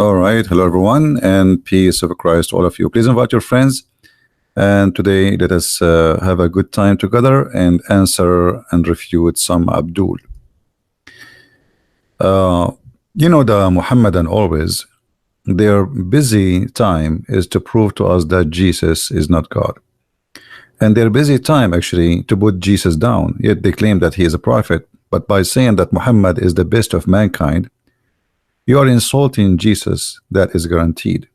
All right. Hello, everyone, and peace of Christ to all of you. Please invite your friends. And today, let us have a good time together and answer and refute some Abdul. Uh, the Mohammedan always, their busy time is to prove to us that Jesus is not God. And their busy time, actually, to put Jesus down. Yet they claim that he is a prophet. But by saying that Muhammad is the best of mankind, you are insulting Jesus. That is guaranteed.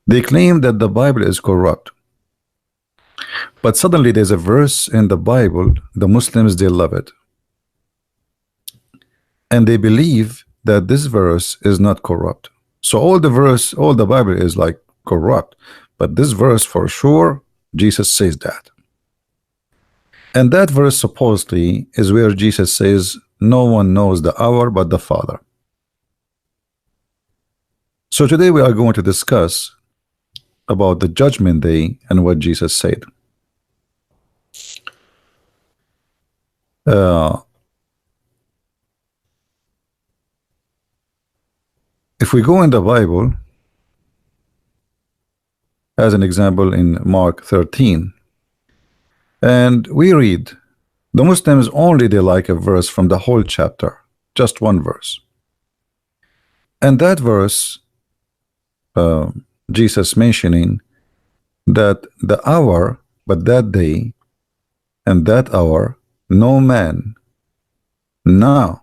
They claim that the Bible is corrupt. But suddenly there's a verse in the Bible, the Muslims, they love it. And they believe that this verse is not corrupt. So all the Bible is like corrupt. But this verse for sure, Jesus says that. And that verse supposedly is where Jesus says, no one knows the hour but the Father. So today we are going to discuss about the judgment day and what Jesus said. If we go in the Bible, as an example in Mark 13, and we read, the Muslims only they like a verse from the whole chapter, just one verse. And that verse, Jesus mentioning that the hour, but that day and that hour, no man, no,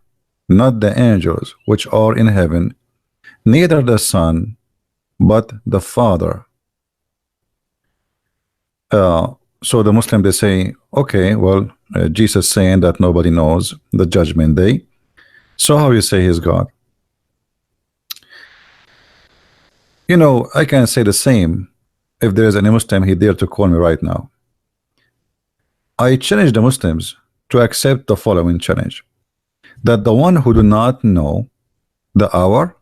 not the angels which are in heaven, neither the Son, but the Father. So the Muslim, they say, okay, well, Jesus saying that nobody knows the judgment day. So how you say he's God? I can say the same if there is any Muslim he dare to call me right now. I challenge the Muslims to accept the following challenge, that the one who do not know the hour,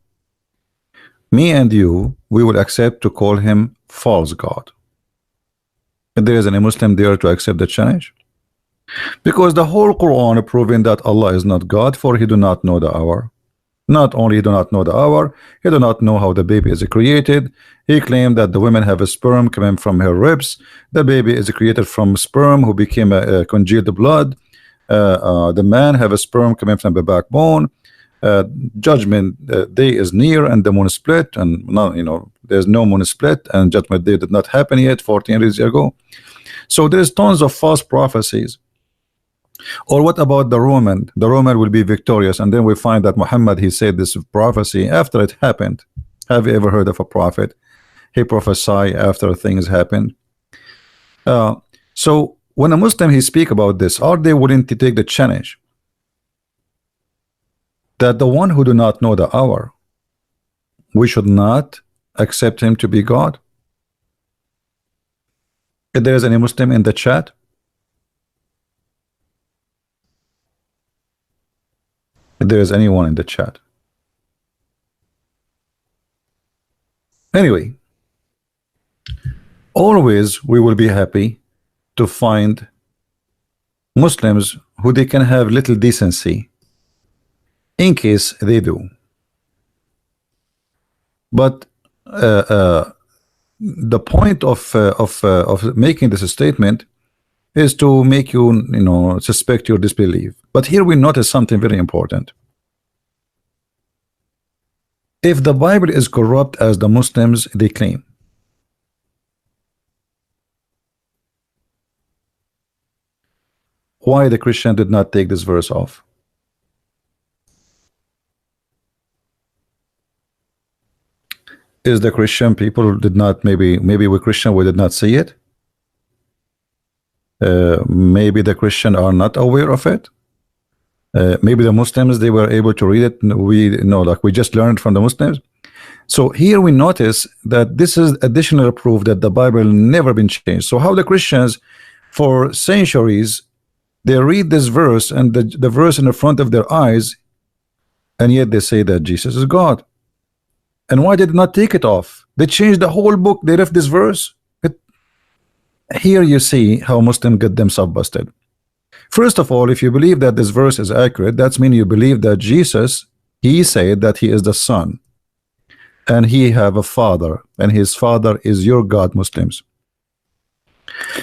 me and you, we will accept to call him false God. If there is any Muslim there to accept the challenge, because the whole Quran proving that Allah is not God, for he do not know the hour. Not only he do not know the hour, he do not know how the baby is created. He claimed that the woman have a sperm coming from her ribs. The baby is created from sperm who became a congealed blood. The man have a sperm coming from the backbone. Judgment day is near, and the moon split, and there's no moon split, and judgment day did not happen yet 14 years ago. So there's tons of false prophecies. Or what about the Roman? The Roman will be victorious, and then we find that Muhammad, he said this prophecy after it happened. Have you ever heard of a prophet? He prophesied after things happened. So when a Muslim he speak about this, are they willing to take the challenge that the one who do not know the hour, we should not accept him to be God? If there is any Muslim in the chat, if there is anyone in the chat. Anyway, always we will be happy to find Muslims who they can have little decency in case they do. But the point of making this statement is to make you suspect your disbelief. But here we notice something very important. If the Bible is corrupt as the Muslims they claim, why the Christian did not take this verse off? Is the Christian people did not, maybe we Christian we did not see it? Maybe the Christian are not aware of it. Maybe the Muslims they were able to read it. We know, like we just learned from the Muslims. So here we notice that this is additional proof that the Bible never been changed. So how the Christians for centuries they read this verse and the verse in the front of their eyes, and yet they say that Jesus is God. And why did they not take it off? They changed the whole book. They left this verse. Here you see how Muslims get themselves busted. First of all, if you believe that this verse is accurate, that's mean you believe that Jesus, he said that he is the Son. and he have a father, and his father is your God, Muslims.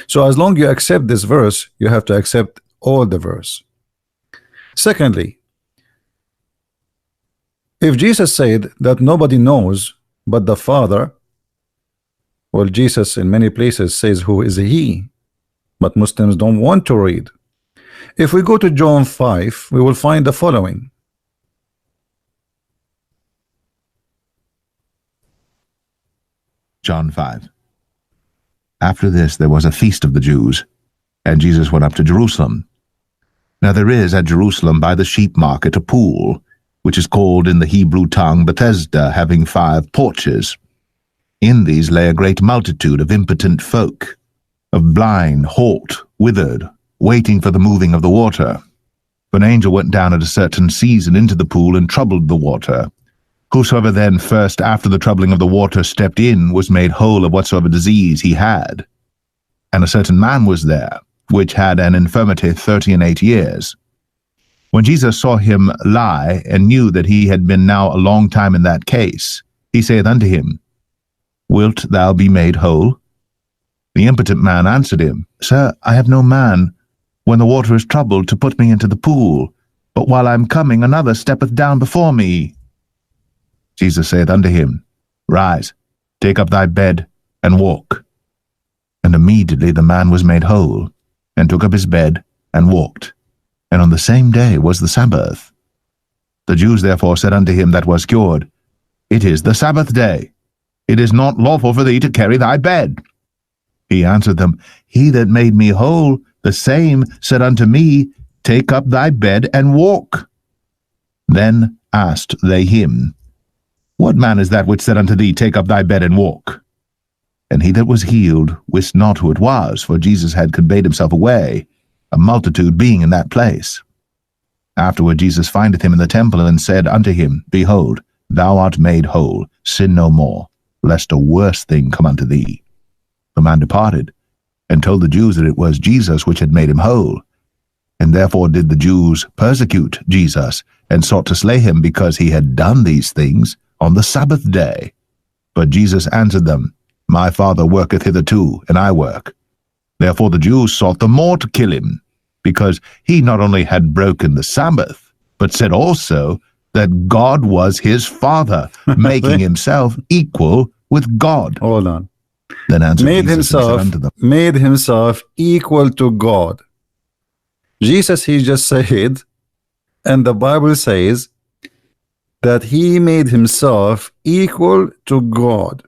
So as long you accept this verse, you have to accept all the verse. Secondly, if Jesus said that nobody knows but the Father, well, Jesus in many places says who is he, but Muslims don't want to read. If we go to John 5, we will find the following. John 5. After this there was a feast of the Jews, and Jesus went up to Jerusalem. Now there is at Jerusalem by the sheep market a pool, which is called in the Hebrew tongue Bethesda, having 5 porches. In these lay a great multitude of impotent folk, of blind, halt, withered, waiting for the moving of the water. For an angel went down at a certain season into the pool and troubled the water. Whosoever then first after the troubling of the water stepped in was made whole of whatsoever disease he had. And a certain man was there, which had an infirmity 38 years. When Jesus saw him lie, and knew that he had been now a long time in that case, he saith unto him, Wilt thou be made whole? The impotent man answered him, Sir, I have no man, when the water is troubled, to put me into the pool, but while I am coming, another steppeth down before me. Jesus saith unto him, Rise, take up thy bed, and walk. And immediately the man was made whole, and took up his bed, and walked. And on the same day was the Sabbath. The Jews therefore said unto him that was cured, It is the Sabbath day. It is not lawful for thee to carry thy bed. He answered them, He that made me whole, the same said unto me, Take up thy bed, and walk. Then asked they him, What man is that which said unto thee, Take up thy bed, and walk? And he that was healed wist not who it was, for Jesus had conveyed himself away, a multitude being in that place. Afterward Jesus findeth him in the temple, and said unto him, Behold, thou art made whole, sin no more, lest a worse thing come unto thee. The man departed, and told the Jews that it was Jesus which had made him whole. And therefore did the Jews persecute Jesus, and sought to slay him, because he had done these things on the Sabbath day. But Jesus answered them, My Father worketh hitherto, and I work. Therefore the Jews sought the more to kill him, because he not only had broken the Sabbath, but said also that God was his Father, making himself equal with God. Hold on. Then answered Made Jesus and said himself, unto them, made himself equal to God. Jesus, he just said, and the Bible says that he made himself equal to God.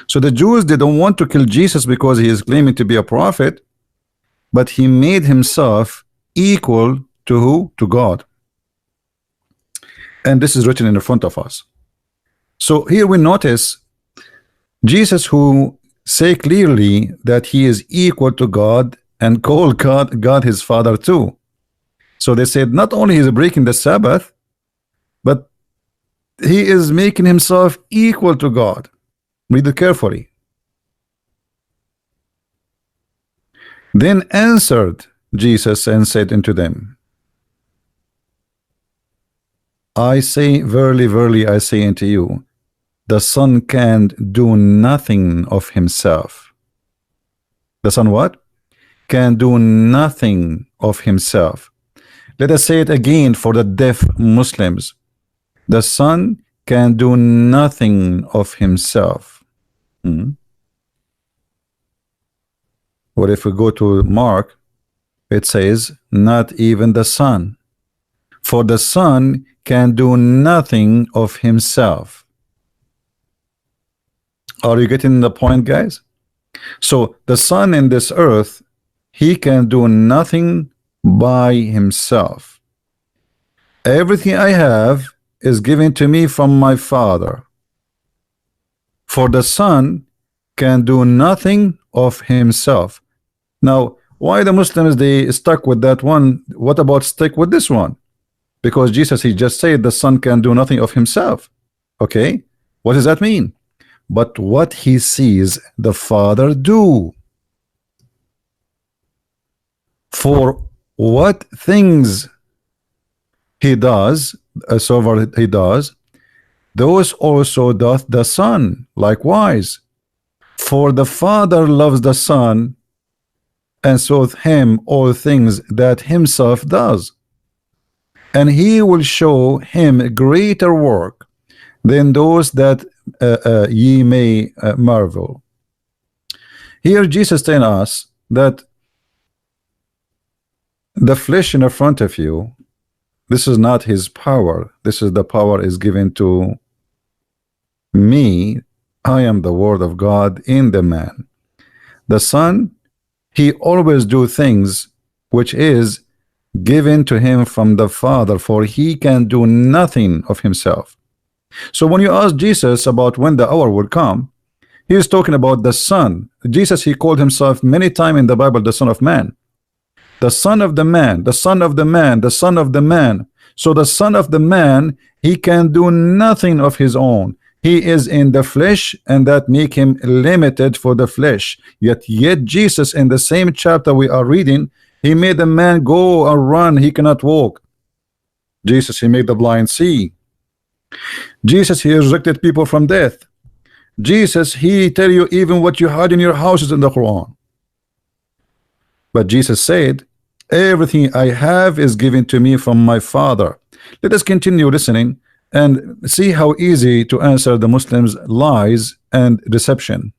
So the Jews, they don't want to kill Jesus because he is claiming to be a prophet, but he made himself equal to who? To God. And this is written in front of us. So here we notice Jesus, who say clearly that he is equal to God, and call God his Father too. So they said not only is breaking the Sabbath, but he is making himself equal to God. Read it carefully. Then answered Jesus and said unto them, I say, verily, verily, I say unto you, the Son can do nothing of himself. The Son what? Can do nothing of himself. Let us say it again for the deaf Muslims. The Son can do nothing of himself. What if we go to Mark? It says, not even the Son. For the Son can do nothing of himself. Are you getting the point, guys? So the Son in this earth, he can do nothing by himself. Everything I have is given to me from my Father. For the Son can do nothing of himself. Now, why the Muslims, they stuck with that one? What about stick with this one? Because Jesus, he just said the Son can do nothing of himself. Okay, what does that mean? But what he sees the Father do. For what things he does, he does, those also doth the Son likewise. For the Father loves the Son, and showeth him all things that himself does. And he will show him greater work than those that ye may marvel. Here Jesus telling us that the flesh in the front of you, this is not his power. This is the power is given to me. I am the word of God in the man. The Son, he always do things which is given to him from the Father, for he can do nothing of himself. So when you ask Jesus about when the hour will come, he is talking about the Son. Jesus, he called himself many times in the Bible the Son of Man. The Son of the Man, the Son of the Man, the Son of the Man. So the Son of the Man, he can do nothing of his own. He is in the flesh, and that make him limited for the flesh. Yet Jesus, in the same chapter we are reading, he made the man go or run. He cannot walk. Jesus, he made the blind see. Jesus, he resurrected people from death. Jesus, he tell you even what you had in your houses in the Quran. But Jesus said, everything I have is given to me from my Father. Let us continue listening and see how easy to answer the Muslims' lies and deception.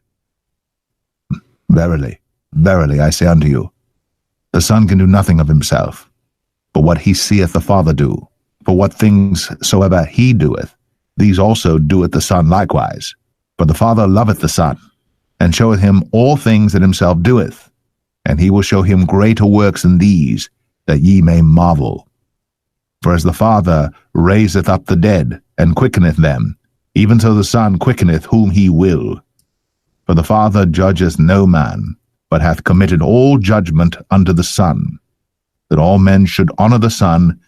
Verily, verily, I say unto you, the Son can do nothing of himself, but what he seeth the Father do. For what things soever he doeth, these also doeth the Son likewise. For the Father loveth the Son, and showeth him all things that himself doeth, and he will show him greater works than these, that ye may marvel. For as the Father raiseth up the dead, and quickeneth them, even so the Son quickeneth whom he will. For the Father judgeth no man, but hath committed all judgment unto the Son, that all men should honor the Son,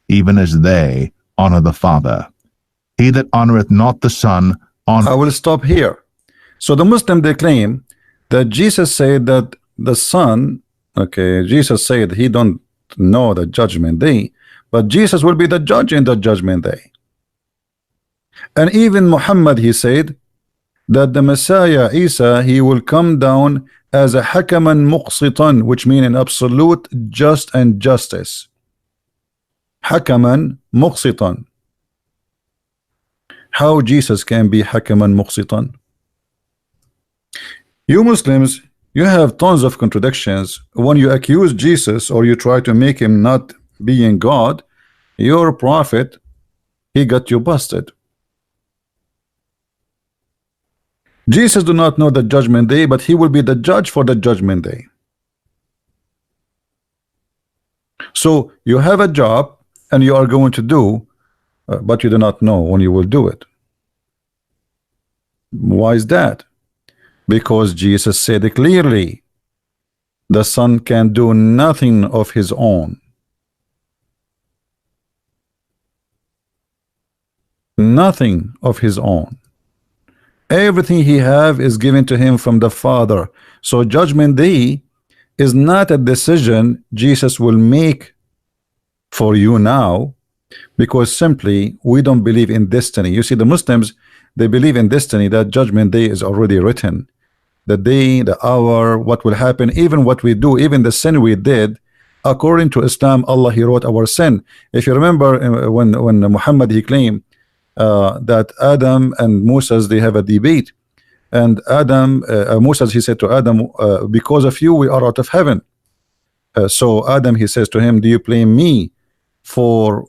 even as they honor the Father. He that honoreth not the Son I will stop here. So the Muslim, they claim that Jesus said that the Son, okay, Jesus said he don't know the judgment day, but Jesus will be the judge in the judgment day. And even Muhammad, he said that the Messiah Isa, he will come down as a hakaman muqsitan, which means an absolute just and justice. Hakaman muqsitan. How Jesus can be hakaman muqsitan? You Muslims, you have tons of contradictions. When you accuse Jesus or you try to make him not being God, your prophet, he got you busted. Jesus do not know the judgment day, but he will be the judge for the judgment day. So you have a job and you are going to do, but you do not know when you will do it. Why is that? Because Jesus said it clearly, the Son can do nothing of his own. Nothing of his own. Everything he have is given to him from the Father. So judgment day is not a decision Jesus will make for you now, because simply we don't believe in destiny. You see, the Muslims, they believe in destiny, that judgment day is already written. The day, the hour, what will happen, even what we do, even the sin we did, according to Islam, Allah, he wrote our sin. If you remember when Muhammad, he claimed that Adam and Moses, they have a debate, and Adam, Moses, he said to Adam, because of you we are out of heaven. So Adam, he says to him, do you blame me for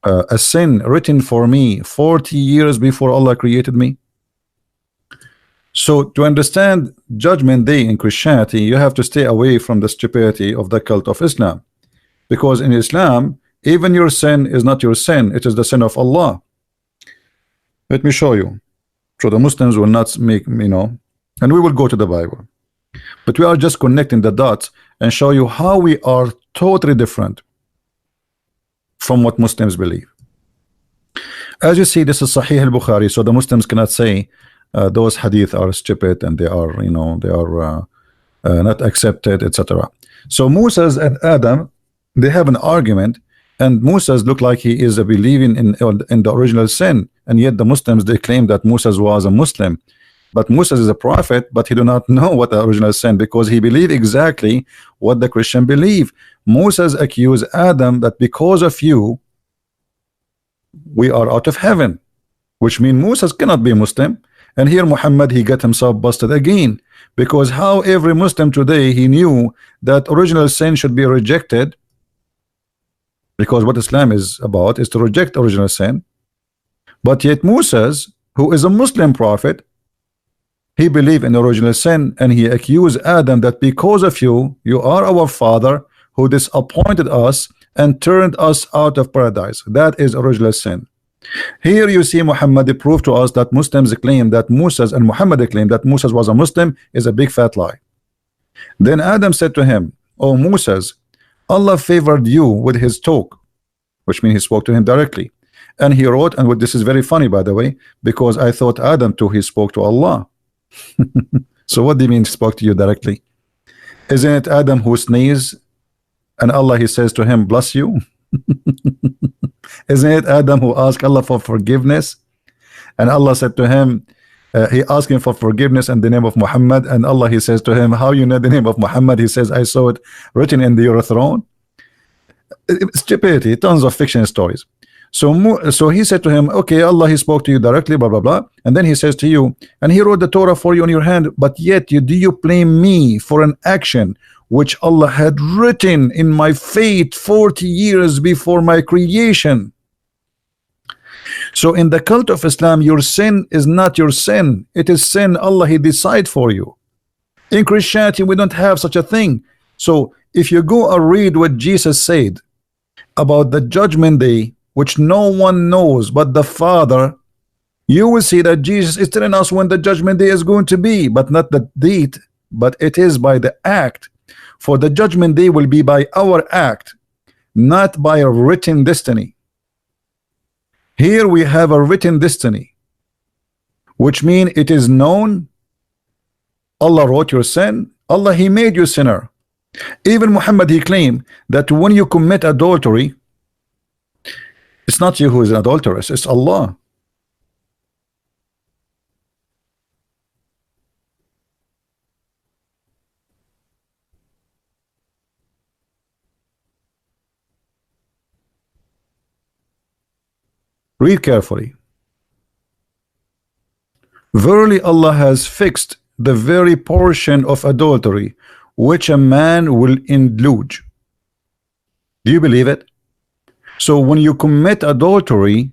a sin written for me 40 years before Allah created me? So to understand judgment day in Christianity, you have to stay away from the stupidity of the cult of Islam, because in Islam, even your sin is not your sin, it is the sin of Allah. Let me show you. So the Muslims will not make, and we will go to the Bible, but we are just connecting the dots and show you how we are totally different from what Muslims believe. As you see, this is Sahih al-Bukhari, so the Muslims cannot say those hadith are stupid and they are, they are not accepted, etc. So Moses and Adam, they have an argument, and Moses look like he is believing in the original sin, and yet the Muslims, they claim that Moses was a Muslim. But Moses is a prophet, but he do not know what the original sin, because he believed exactly what the Christian believe. Moses accused Adam that because of you, we are out of heaven, which means Moses cannot be Muslim. And here Muhammad, he got himself busted again, because how every Muslim today, he knew that original sin should be rejected, because what Islam is about is to reject original sin. But yet Moses, who is a Muslim prophet, he believed in original sin, and he accused Adam that because of you, you are our father who disappointed us and turned us out of paradise. That is original sin. Here you see Muhammad prove to us that Muslims claim that Moses, and Muhammad claim that Moses was a Muslim, is a big fat lie. Then Adam said to him, "Oh Moses, Allah favored you with his talk," which means he spoke to him directly. And he wrote, and this is very funny by the way, because I thought Adam too, he spoke to Allah. So what do you mean spoke to you directly? Isn't it Adam who sneezed and Allah, he says to him, bless you? Isn't it Adam who asked Allah for forgiveness, and Allah said to him, he asked him for forgiveness in the name of Muhammad, and Allah, he says to him, how you know the name of Muhammad? He says, I saw it written in your throne. Stupidity, tons of fiction stories. So he said to him, okay, Allah, he spoke to you directly, blah blah blah, and then he says to you, and he wrote the Torah for you on your hand, but yet do you blame me for an action which Allah had written in my fate 40 years before my creation? So in the cult of Islam, your sin is not your sin, it is sin Allah, he decide for you. In Christianity, we don't have such a thing. So if you go and read what Jesus said about the judgment day, which no one knows but the Father, you will see that Jesus is telling us when the judgment day is going to be, but not the date, but it is by the act. For the judgment day will be by our act, not by a written destiny. Here we have a written destiny, which means it is known. Allah wrote your sin, Allah, he made you sinner. Even Muhammad, he claimed that when you commit adultery, it's not you who is an adulteress, it's Allah. Read carefully. Verily Allah has fixed the very portion of adultery which a man will indulge. Do you believe it? So when you commit adultery,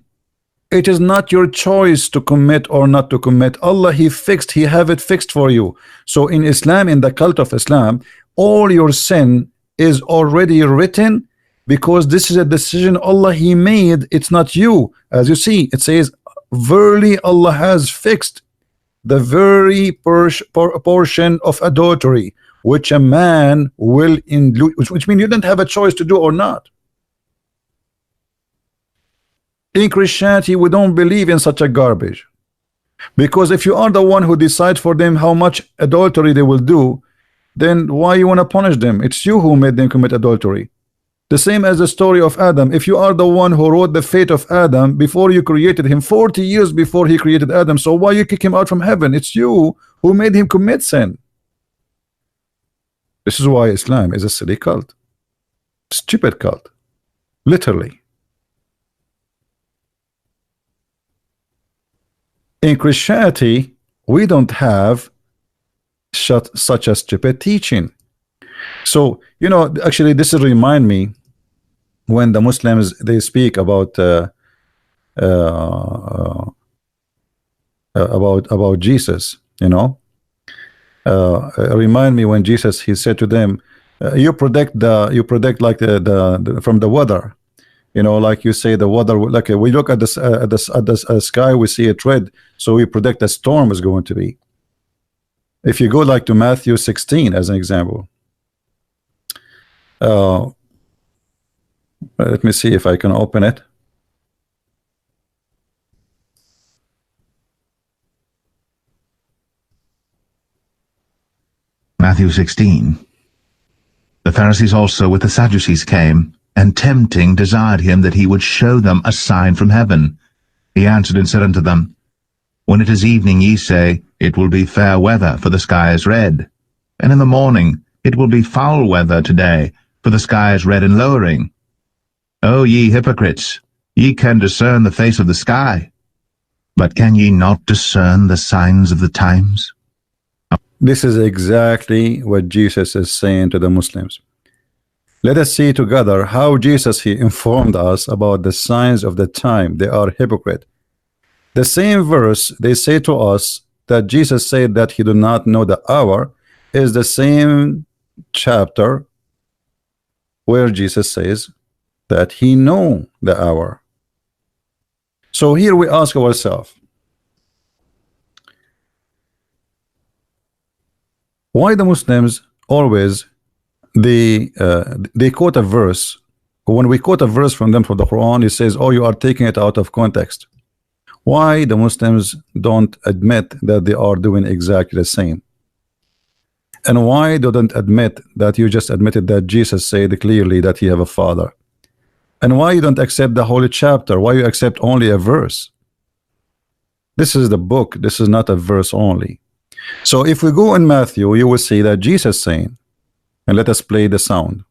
it is not your choice to commit or not to commit. Allah, he fixed, he have it fixed for you. So in Islam, in the cult of Islam, all your sin is already written, because this is a decision Allah, he made. It's not you. As you see, it says, verily Allah has fixed the very portion of adultery which a man will indulge, which means you don't have a choice to do or not. In Christianity, we don't believe in such a garbage, because if you are the one who decides for them how much adultery they will do, then why you want to punish them? It's you who made them commit adultery. The same as the story of Adam. If you are the one who wrote the fate of Adam before you created him, 40 years before he created Adam, so why you kick him out from heaven? It's you who made him commit sin. This is why Islam is a silly cult, stupid cult, literally. In Christianity, we don't have such a stupid teaching. So, you know, actually this will remind me when the Muslims, they speak about Jesus, you know, remind me when Jesus, he said to them, you predict like the from the weather, you know, like you say the weather, like we look at the sky, we see it red, so we predict a storm is going to be. If you go like to Matthew 16 as an example, let me see if I can open it. Matthew 16. The Pharisees also with the Sadducees came, and tempting desired him that he would show them a sign from heaven. He answered and said unto them, When it is evening, ye say, It will be fair weather, for the sky is red. And in the morning, It will be foul weather today, for the sky is red and lowering. O ye hypocrites, ye can discern the face of the sky, but can ye not discern the signs of the times? This is exactly what Jesus is saying to the Muslims. Let us see together how Jesus he informed us about the signs of the time. They are hypocrite. The same verse they say to us that Jesus said that he do not know the hour is the same chapter where Jesus says that he know the hour. So here we ask ourselves, why the Muslims always they quote a verse. When we quote a verse from them from the Quran, it says, oh, you are taking it out of context. Why the Muslims don't admit that they are doing exactly the same? And why they don't admit that you just admitted that Jesus said clearly that he have a father? And why you don't accept the holy chapter? Why you accept only a verse? This is the book. This is not a verse only. So if we go in Matthew, you will see that Jesus saying, and let us play the sound.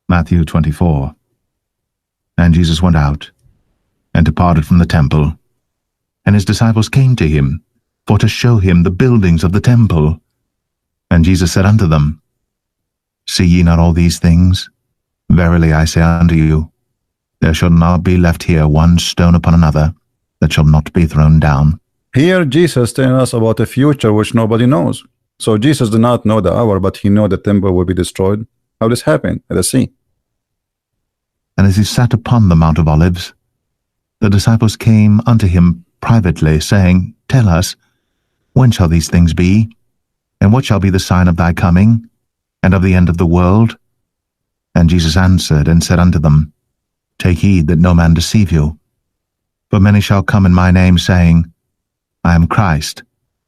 Matthew 24. And Jesus went out, and departed from the temple, and his disciples came to him, for to show him the buildings of the temple. And Jesus said unto them, See ye not all these things? Verily I say unto you, there shall not be left here one stone upon another, that shall not be thrown down. Here Jesus telling us about a future which nobody knows. So Jesus did not know the hour, but he knew the temple will be destroyed. How this happened? Let us see. And as he sat upon the Mount of Olives, the disciples came unto him privately, saying, Tell us, when shall these things be? And what shall be the sign of thy coming, and of the end of the world? And Jesus answered and said unto them, Take heed that no man deceive you. For many shall come in my name, saying, I am Christ,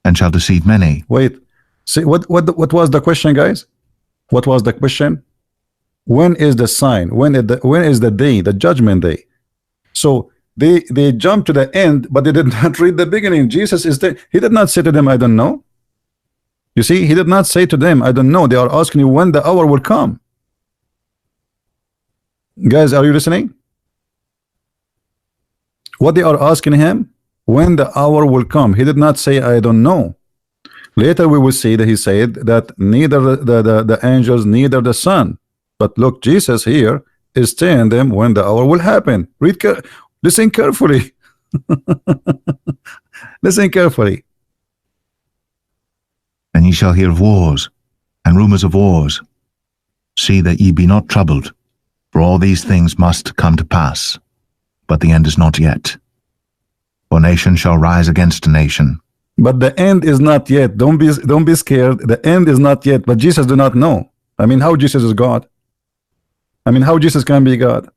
and shall deceive many. Wait, see what was the question, guys? What was the question? When is the sign? When is the day, the judgment day? So they jumped to the end, but they did not read the beginning. Jesus is there. He did not say to them, I don't know. You see, he did not say to them, I don't know. They are asking you when the hour will come. Guys, are you listening? What they are asking him, when the hour will come. He did not say, I don't know. Later we will see that he said that neither the angels, neither the Son. But look, Jesus here is telling them when the hour will happen. Listen carefully. Listen carefully. And ye shall hear of wars, and rumors of wars. See that ye be not troubled, for all these things must come to pass, but the end is not yet. For nation shall rise against nation. But the end is not yet. Don't be scared. The end is not yet. But Jesus do not know. I mean, how Jesus is God? I mean, how Jesus can be God?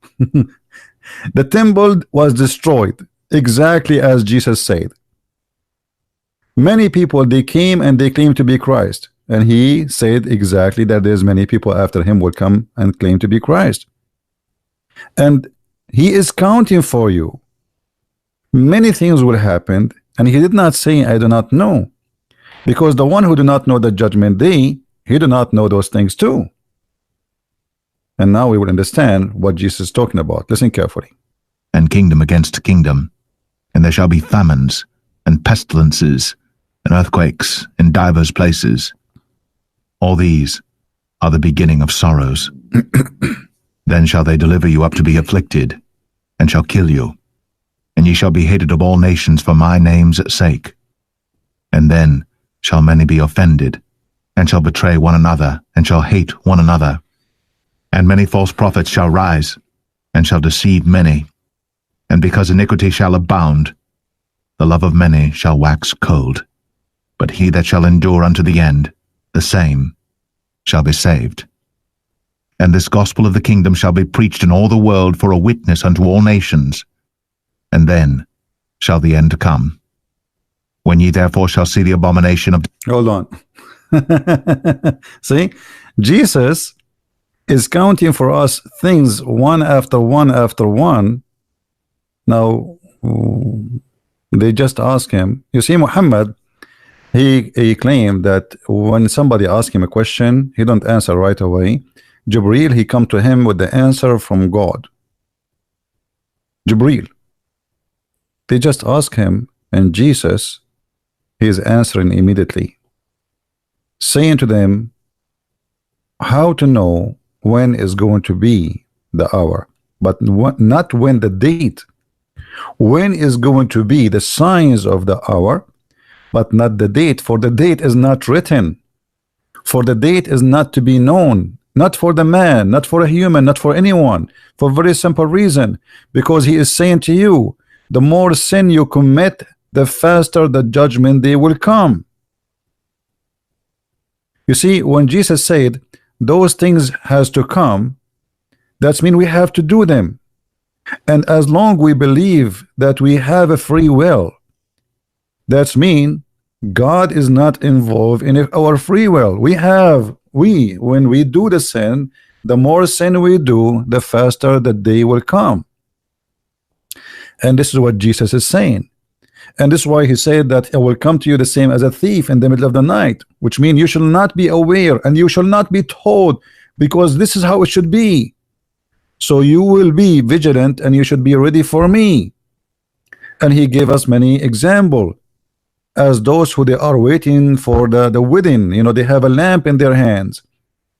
The temple was destroyed exactly as Jesus said. Many people, they came and they claimed to be Christ, and he said exactly that there's many people after him will come and claim to be Christ, and he is counting for you. Many things will happen, and he did not say I do not know, because the one who do not know the judgment day, he do not know those things too. And now we will understand what Jesus is talking about. Listen carefully. And kingdom against kingdom, and there shall be famines, and pestilences, and earthquakes in divers places. All these are the beginning of sorrows. Then shall they deliver you up to be afflicted, and shall kill you. And ye shall be hated of all nations for my name's sake. And then shall many be offended, and shall betray one another, and shall hate one another. And many false prophets shall rise, and shall deceive many. And because iniquity shall abound, the love of many shall wax cold. But he that shall endure unto the end, the same shall be saved. And this gospel of the kingdom shall be preached in all the world for a witness unto all nations. And then shall the end come. When ye therefore shall see the abomination of... Hold on. See, Jesus is counting for us things one after one after one. Now they just ask him. You see, Muhammad, he claimed that when somebody asks him a question, he don't answer right away. Jibril, he come to him with the answer from God. Jibril, they just ask him, and Jesus, he is answering immediately, saying to them how to know when is going to be the hour, but not when the date. When is going to be the signs of the hour, but not the date, for the date is not written, for the date is not to be known, not for the man, not for a human, not for anyone, for a very simple reason, because he is saying to you, the more sin you commit, the faster the judgment day will come. You see, when Jesus said those things has to come, that's mean we have to do them. And as long we believe that we have a free will, that's mean God is not involved in our free will. When we do the sin, the more sin we do, the faster the day will come. And this is what Jesus is saying. And this is why he said that I will come to you the same as a thief in the middle of the night, which means you shall not be aware and you shall not be told, because this is how it should be. So you will be vigilant and you should be ready for me. And he gave us many examples, as those who they are waiting for the wedding. You know, they have a lamp in their hands,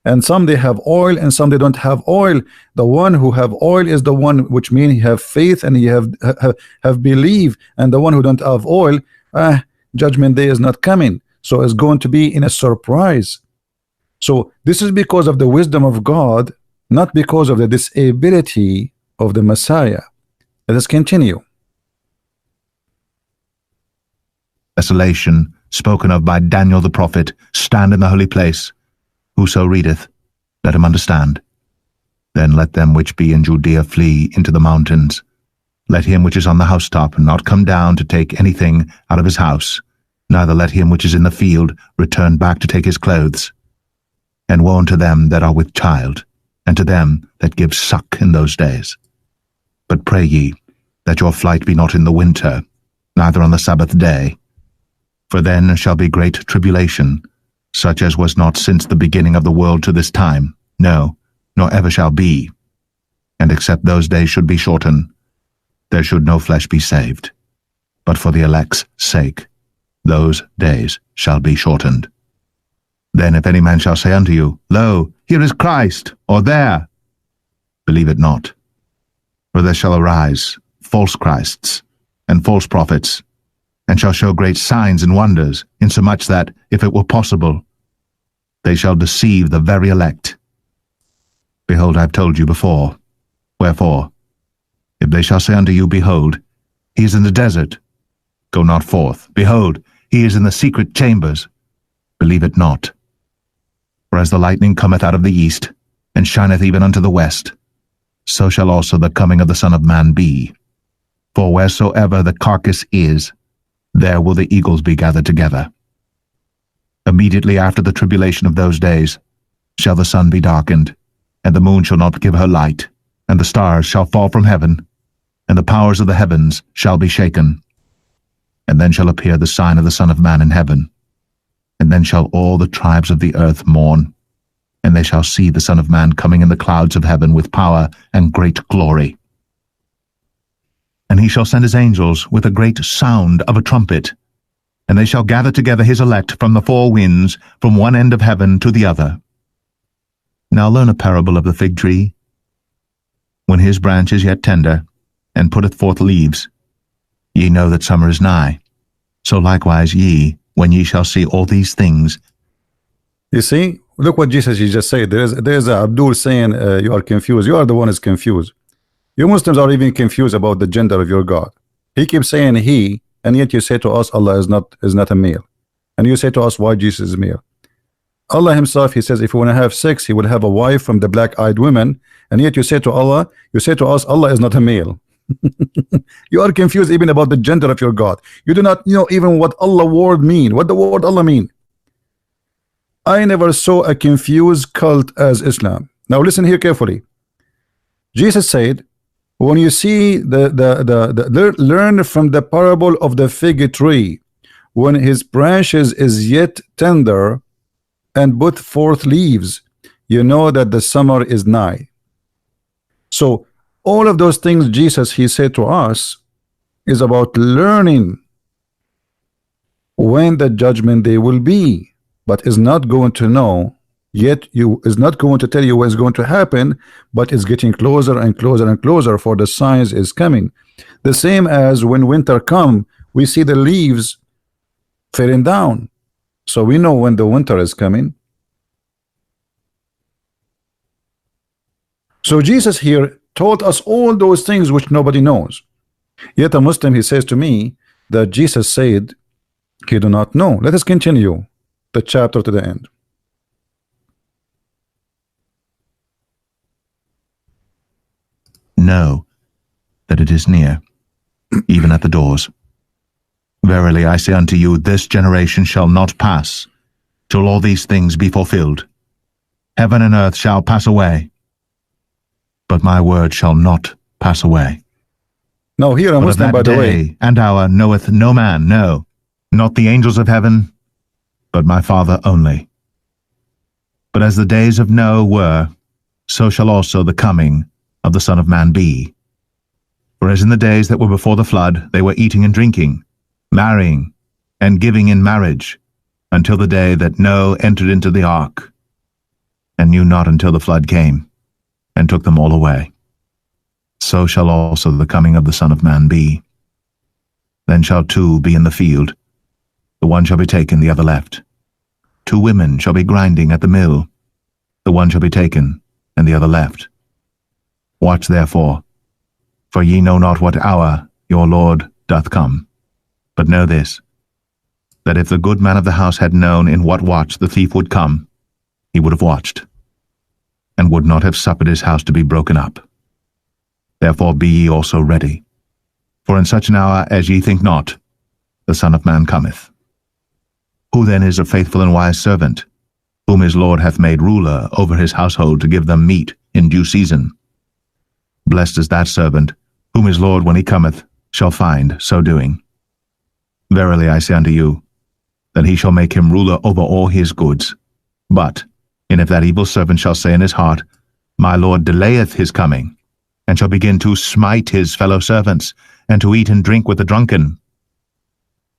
and some they have oil and some they don't have oil. The one who have oil is the one which means he have faith and he have belief, and the one who don't have oil, judgment day is not coming, so it's going to be in a surprise. So this is because of the wisdom of God, not because of the disability of the Messiah. Let us continue. Desolation spoken of by Daniel the prophet stand in the holy place. Whoso readeth, let him understand. Then let them which be in Judea flee into the mountains. Let him which is on the housetop not come down to take anything out of his house, neither let him which is in the field return back to take his clothes. And woe unto them that are with child, and to them that give suck in those days. But pray ye that your flight be not in the winter, neither on the Sabbath day. For then shall be great tribulation, such as was not since the beginning of the world to this time, no, nor ever shall be. And except those days should be shortened, there should no flesh be saved. But for the elect's sake, those days shall be shortened. Then if any man shall say unto you, Lo, here is Christ, or there, believe it not. For there shall arise false Christs and false prophets, and shall show great signs and wonders, insomuch that, if it were possible, they shall deceive the very elect. Behold, I have told you before. Wherefore, if they shall say unto you, Behold, he is in the desert, go not forth. Behold, he is in the secret chambers, believe it not. For as the lightning cometh out of the east, and shineth even unto the west, so shall also the coming of the Son of Man be. For wheresoever the carcass is, there will the eagles be gathered together. Immediately after the tribulation of those days shall the sun be darkened, and the moon shall not give her light, and the stars shall fall from heaven, and the powers of the heavens shall be shaken. And then shall appear the sign of the Son of Man in heaven. And then shall all the tribes of the earth mourn, and they shall see the Son of Man coming in the clouds of heaven with power and great glory. And he shall send his angels with a great sound of a trumpet, and they shall gather together his elect from the four winds, from one end of heaven to the other. Now learn a parable of the fig tree. When his branch is yet tender, and putteth forth leaves, ye know that summer is nigh. So likewise ye, when ye shall see all these things. You see, look what Jesus just said. There's Abdul saying you are confused. You are the one who's confused. You Muslims are even confused about the gender of your God. He keeps saying he, and yet you say to us Allah is not a male, and you say to us why Jesus is male. Allah himself, he says if you want to have sex, he will have a wife from the black-eyed women, and yet you say to us Allah is not a male. You are confused even about the gender of your God. You do not know even what Allah word mean. What the word Allah mean? I never saw a confused cult as Islam. Now listen here carefully. Jesus said, when you see learn from the parable of the fig tree, when his branches is yet tender and put forth leaves, you know that the summer is nigh. So all of those things Jesus he said to us is about learning when the judgment day will be, but is not going to know yet. You is not going to tell you what's going to happen, but it's getting closer and closer and closer, for the signs is coming. The same as when winter come, we see the leaves falling down, so we know when the winter is coming. So Jesus here told us all those things which nobody knows. Yet a Muslim, he says to me that Jesus said he do not know. Let us continue the chapter to the end. Know that it is near, even at the doors. Verily I say unto you, this generation shall not pass till all these things be fulfilled. Heaven and earth shall pass away, but my word shall not pass away. Now here a But of Muslim, that by the way, day and hour knoweth no man, no, not the angels of heaven, but my Father only. But as the days of Noah were, so shall also the coming of the Son of Man be. For as in the days that were before the flood, they were eating and drinking, marrying, and giving in marriage, until the day that Noah entered into the ark, and knew not until the flood came, and took them all away. So shall also the coming of the Son of Man be. Then shall two be in the field, the one shall be taken, the other left. Two women shall be grinding at the mill, the one shall be taken, and the other left. Watch therefore, for ye know not what hour your Lord doth come. But know this, that if the good man of the house had known in what watch the thief would come, he would have watched, and would not have suffered his house to be broken up. Therefore be ye also ready, for in such an hour as ye think not, the Son of Man cometh. Who then is a faithful and wise servant, whom his Lord hath made ruler over his household to give them meat in due season? Blessed is that servant, whom his Lord, when he cometh, shall find so doing. Verily I say unto you, that he shall make him ruler over all his goods. And if that evil servant shall say in his heart, My Lord delayeth his coming, and shall begin to smite his fellow servants, and to eat and drink with the drunken,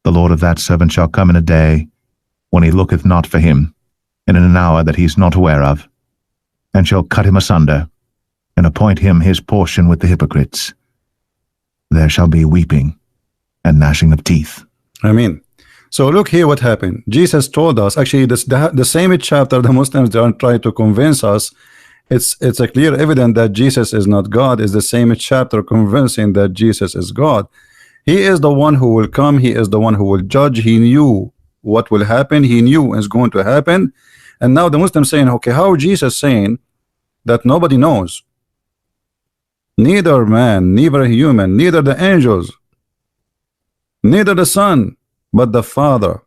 the Lord of that servant shall come in a day when he looketh not for him, and in an hour that he is not aware of, and shall cut him asunder, and appoint him his portion with the hypocrites. There shall be weeping and gnashing of teeth. I mean, so look here what happened. Jesus told us, actually the same chapter the Muslims, they are trying to convince us, it's a clear evidence that Jesus is not God, is the same chapter convincing that Jesus is God. He is the one who will come, he is the one who will judge. He knew what will happen, he knew is going to happen. And now the Muslims saying, okay, how Jesus saying that nobody knows? Neither man, neither human, neither the angels, neither the Son, but the Father.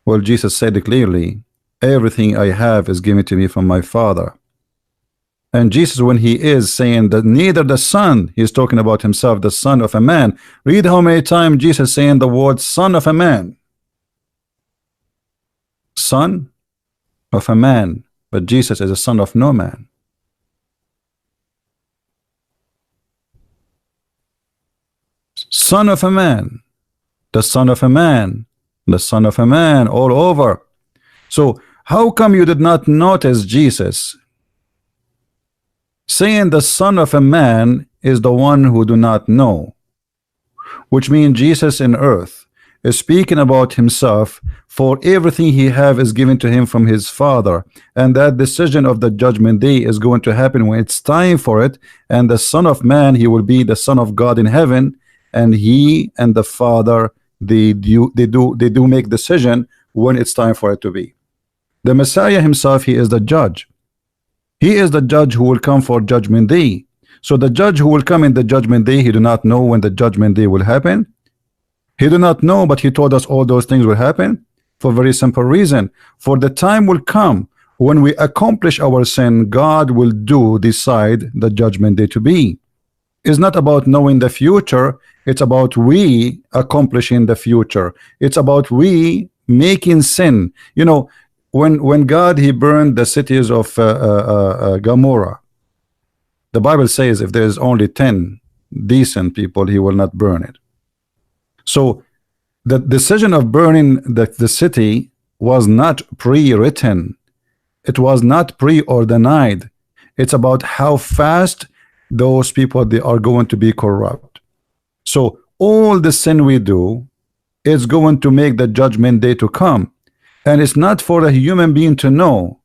Well, Jesus said clearly, everything I have is given to me from my Father. And Jesus, when he is saying that neither the Son, he's talking about himself, the Son of a man. Read how many times Jesus saying the word Son of a man. Son of a man. But Jesus is a son of no man. Son of a man, the Son of a man, the Son of a man, all over. So how come you did not notice Jesus saying the Son of a man is the one who do not know? Which means Jesus in earth is speaking about himself, for everything he have is given to him from his Father, and that decision of the judgment day is going to happen when it's time for it. And the Son of Man, he will be the Son of God in heaven, and he and the Father, they do make decision when it's time for it to be. The Messiah himself, he is the judge. He is the judge who will come for judgment day. So the judge who will come in the judgment day, he do not know when the judgment day will happen. He do not know, but he told us all those things will happen for a very simple reason. For the time will come when we accomplish our sin, God will decide the judgment day to be. It's not about knowing the future, it's about we accomplishing the future. It's about we making sin. You know, when God he burned the cities of Gomorrah, the Bible says if there is only 10 decent people, he will not burn it. So the decision of burning the city was not pre-written. It was not preordained. It's about how fast those people they are going to be corrupt. So all the sin we do is going to make the judgment day to come, and it's not for a human being to know,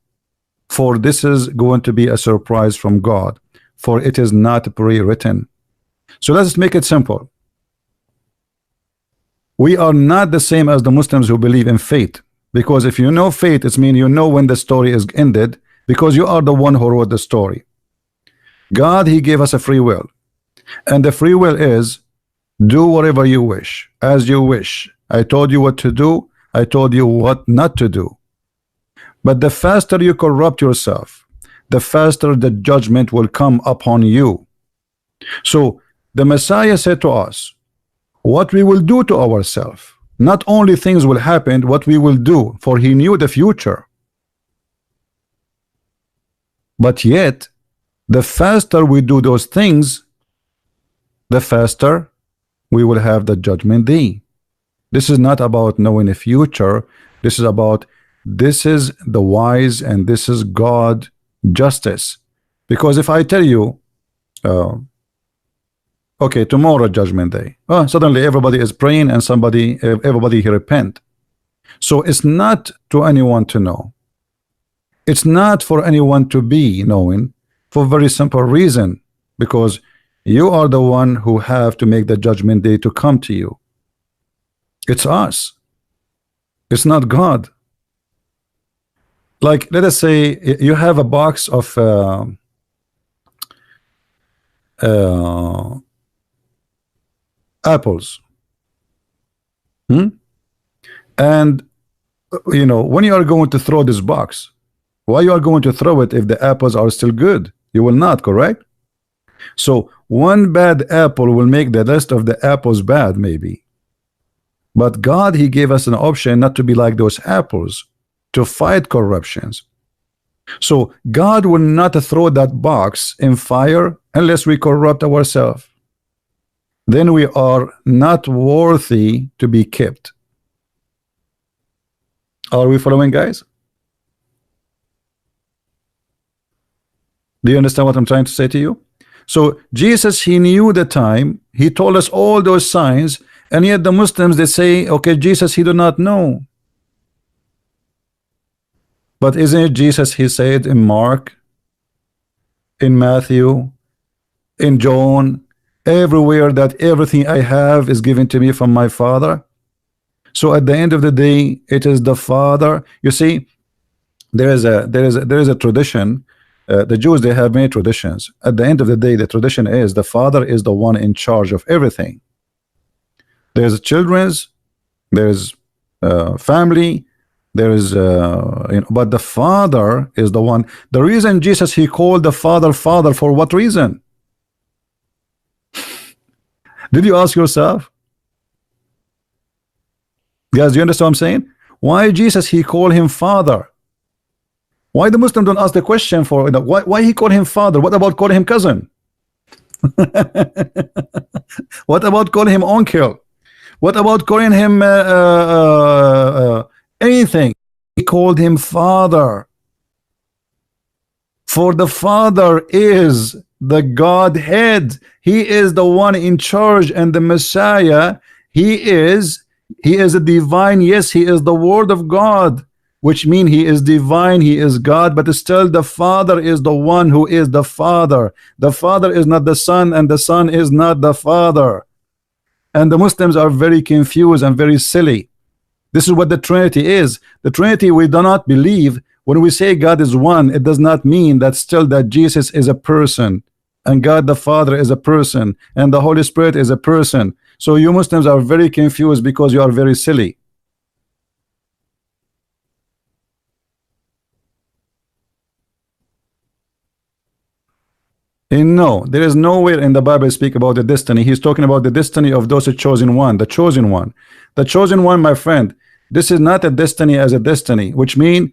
for this is going to be a surprise from God, for it is not pre-written. So let's make it simple. We are not the same as the Muslims who believe in fate, because if you know fate, it means you know when the story is ended, because you are the one who wrote the story. God he gave us a free will, and the free will is do whatever you wish, as you wish. I told you what to do, I told you what not to do. But the faster you corrupt yourself, the faster the judgment will come upon you. So the Messiah said to us what we will do to ourselves. Not only things will happen, what we will do, for he knew the future. But yet the faster we do those things, the faster we will have the judgment day. This is not about knowing the future. This is about, this is the wise, and this is God justice. Because if I tell you okay, tomorrow judgment day, suddenly everybody is praying and everybody repent. So it's not to anyone to know. It's not for anyone to be knowing, for a very simple reason, because you are the one who have to make the judgment day to come to you. It's us. It's not God. Like, let us say you have a box of apples, and you know, when you are going to throw this box, why you are going to throw it if the apples are still good? You will not, correct? So one bad apple will make the rest of the apples bad, maybe. But God he gave us an option not to be like those apples, to fight corruptions. So God will not throw that box in fire unless we corrupt ourselves. Then we are not worthy to be kept. Are we following, guys? Do you understand what I'm trying to say to you? So Jesus, he knew the time, he told us all those signs, and yet the Muslims, they say, okay, Jesus, he do not know. But isn't it Jesus, he said in Mark, in Matthew, in John, everywhere, that everything I have is given to me from my Father? So at the end of the day, it is the Father. You see, there is a tradition. The Jews, they have many traditions. At the end of the day, the tradition is the Father is the one in charge of everything. There's children's, there's family, there is but the Father is the one. The reason Jesus he called the Father Father, for what reason? Did you ask yourself? Guys, do you understand what I'm saying? Why Jesus he called him Father? Why the Muslim don't ask the question for why he called him Father? What about calling him cousin? What about calling him uncle? What about calling him anything? He called him Father. For the Father is the Godhead. He is the one in charge, and the Messiah, he is a divine. Yes, he is the Word of God, which means he is divine, he is God, but still the Father is the one who is the Father. The Father is not the Son, and the Son is not the Father. And the Muslims are very confused and very silly. This is what the Trinity is. The Trinity, we do not believe. When we say God is one, it does not mean that still that Jesus is a person, and God the Father is a person, and the Holy Spirit is a person. So you Muslims are very confused because you are very silly. And no, there is nowhere in the Bible speak about the destiny. He's talking about the destiny of those chosen one, the chosen one. The chosen one, my friend, this is not a destiny as a destiny, which mean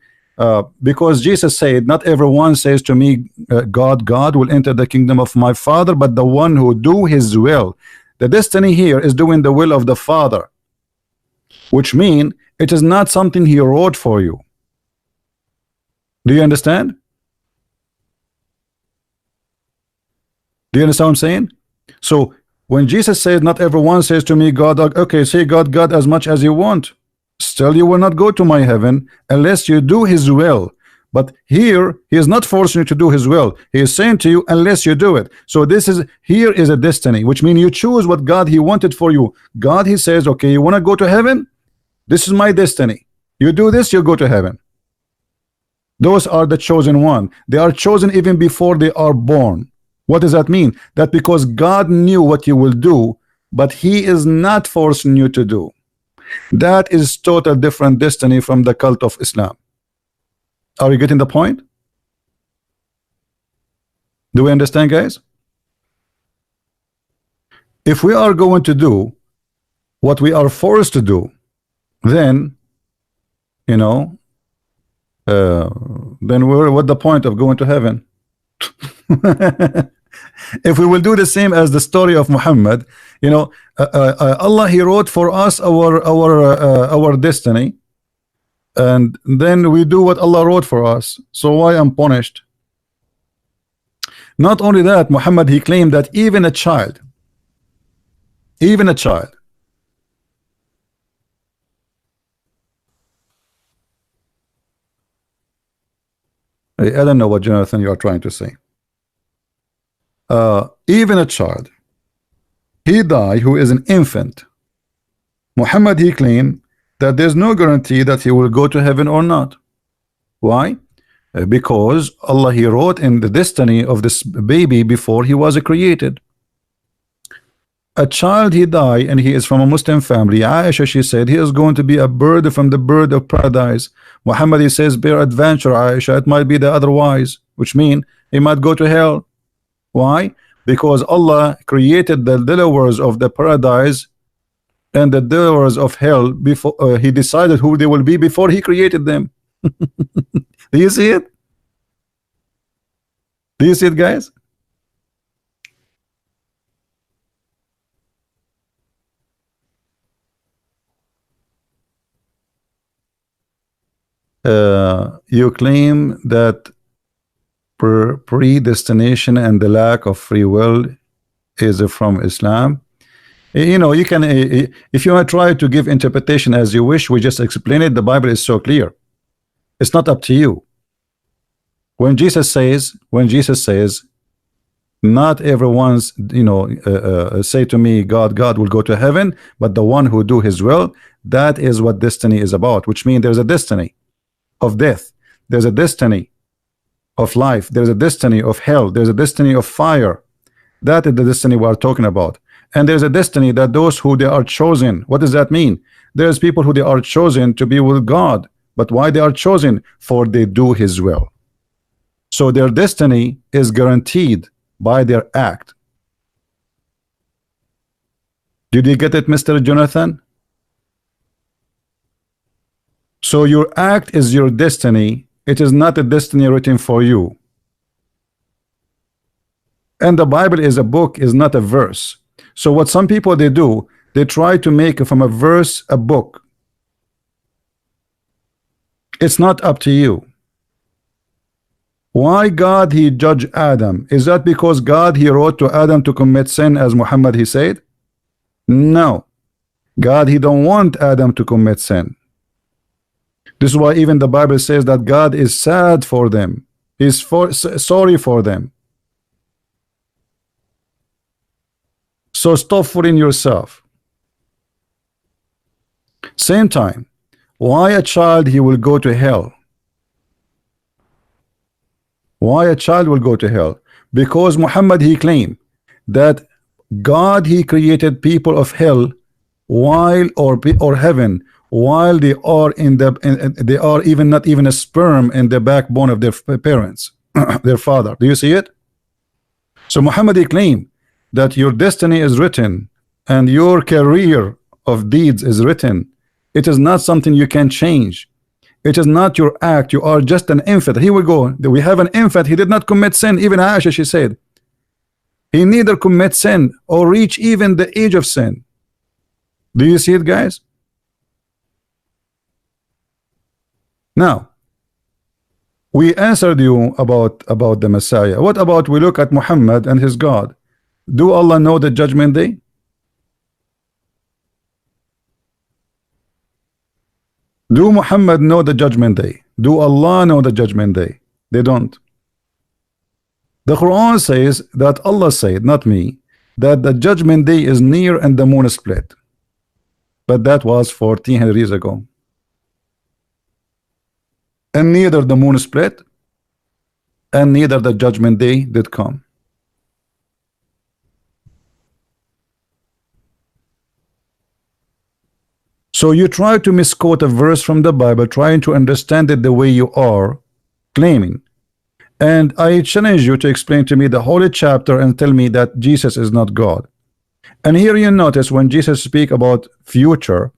because Jesus said, not everyone says to me, God will enter the kingdom of my Father, but the one who do his will. The destiny here is doing the will of the Father, which mean it is not something he wrote for you. Do you understand? Do you understand what I'm saying? So when Jesus says, not everyone says to me, God, okay, say God as much as you want. Still, you will not go to my heaven unless you do his will. But here, he is not forcing you to do his will. He is saying to you, unless you do it. So this is, here is a destiny, which means you choose what God he wanted for you. God, he says, okay, you want to go to heaven? This is my destiny. You do this, you go to heaven. Those are the chosen one. They are chosen even before they are born. What does that mean? That because God knew what you will do, but he is not forcing you to do. That is total different destiny from the cult of Islam. Are you getting the point? Do we understand, guys? If we are going to do what we are forced to do, then you know, then what's the point of going to heaven? If we will do the same as the story of Muhammad, you know, Allah he wrote for us our destiny, and then we do what Allah wrote for us. So why I'm punished? Not only that, Muhammad he claimed that even a child, I don't know what Jonathan you are trying to say. Even a child, he died who is an infant. Muhammad he claimed that there's no guarantee that he will go to heaven or not. Why? Because Allah he wrote in the destiny of this baby before he was created. A child he died and he is from a Muslim family. Aisha she said he is going to be a bird from the bird of paradise. Muhammad he says bear adventure, Aisha, it might be the otherwise, which mean he might go to hell. Why? Because Allah created the dwellers of the paradise and the dwellers of hell before he decided who they will be before he created them. Do you see it? Do you see it, guys? You claim that predestination and the lack of free will is from Islam. You know, you can if you want to try to give interpretation as you wish, we just explain it. The Bible is so clear. It's not up to you. When Jesus says not everyone's, you know, say to me God will go to heaven, but the one who do his will, that is what destiny is about, which means there's a destiny of death, there's a destiny of life, there's a destiny of hell, there's a destiny of fire. That is the destiny we are talking about. And there's a destiny that those who they are chosen. What does that mean? There's people who they are chosen to be with God, but why they are chosen? For they do his will. So their destiny is guaranteed by their act. Did you get it, Mr. Jonathan? So your act is your destiny. It is not a destiny written for you. And the Bible is a book, is not a verse. So what some people they do, they try to make from a verse a book. It's not up to you. Why God he judged Adam? Is that because God he wrote to Adam to commit sin, as Muhammad he said? No. God he don't want Adam to commit sin. This is why even the Bible says that God is sad for them. He's sorry for them. So stop fooling yourself. Same time, why a child he will go to hell? Why a child will go to hell? Because Muhammad he claimed that God he created people of hell while or heaven while they are they are even not even a sperm in the backbone of their parents, their father. Do you see it? So Muhammad, he claimed that your destiny is written and your career of deeds is written. It is not something you can change. It is not your act. You are just an infant. Here we go. We have an infant. He did not commit sin. Even Aisha, she said, he neither commit sin or reach even the age of sin. Do you see it, guys? Now, we answered you about the Messiah. What about we look at Muhammad and his God? Do Allah know the judgment day? Do Muhammad know the judgment day? Do Allah know the judgment day? They don't. The Quran says that Allah said, not me, that the judgment day is near and the moon is split. But that was 1400 years ago. And neither the moon split and neither the judgment day did come. So you try to misquote a verse from the Bible, trying to understand it the way you are claiming. And I challenge you to explain to me the holy chapter and tell me that Jesus is not God. And here you notice when Jesus speak about future,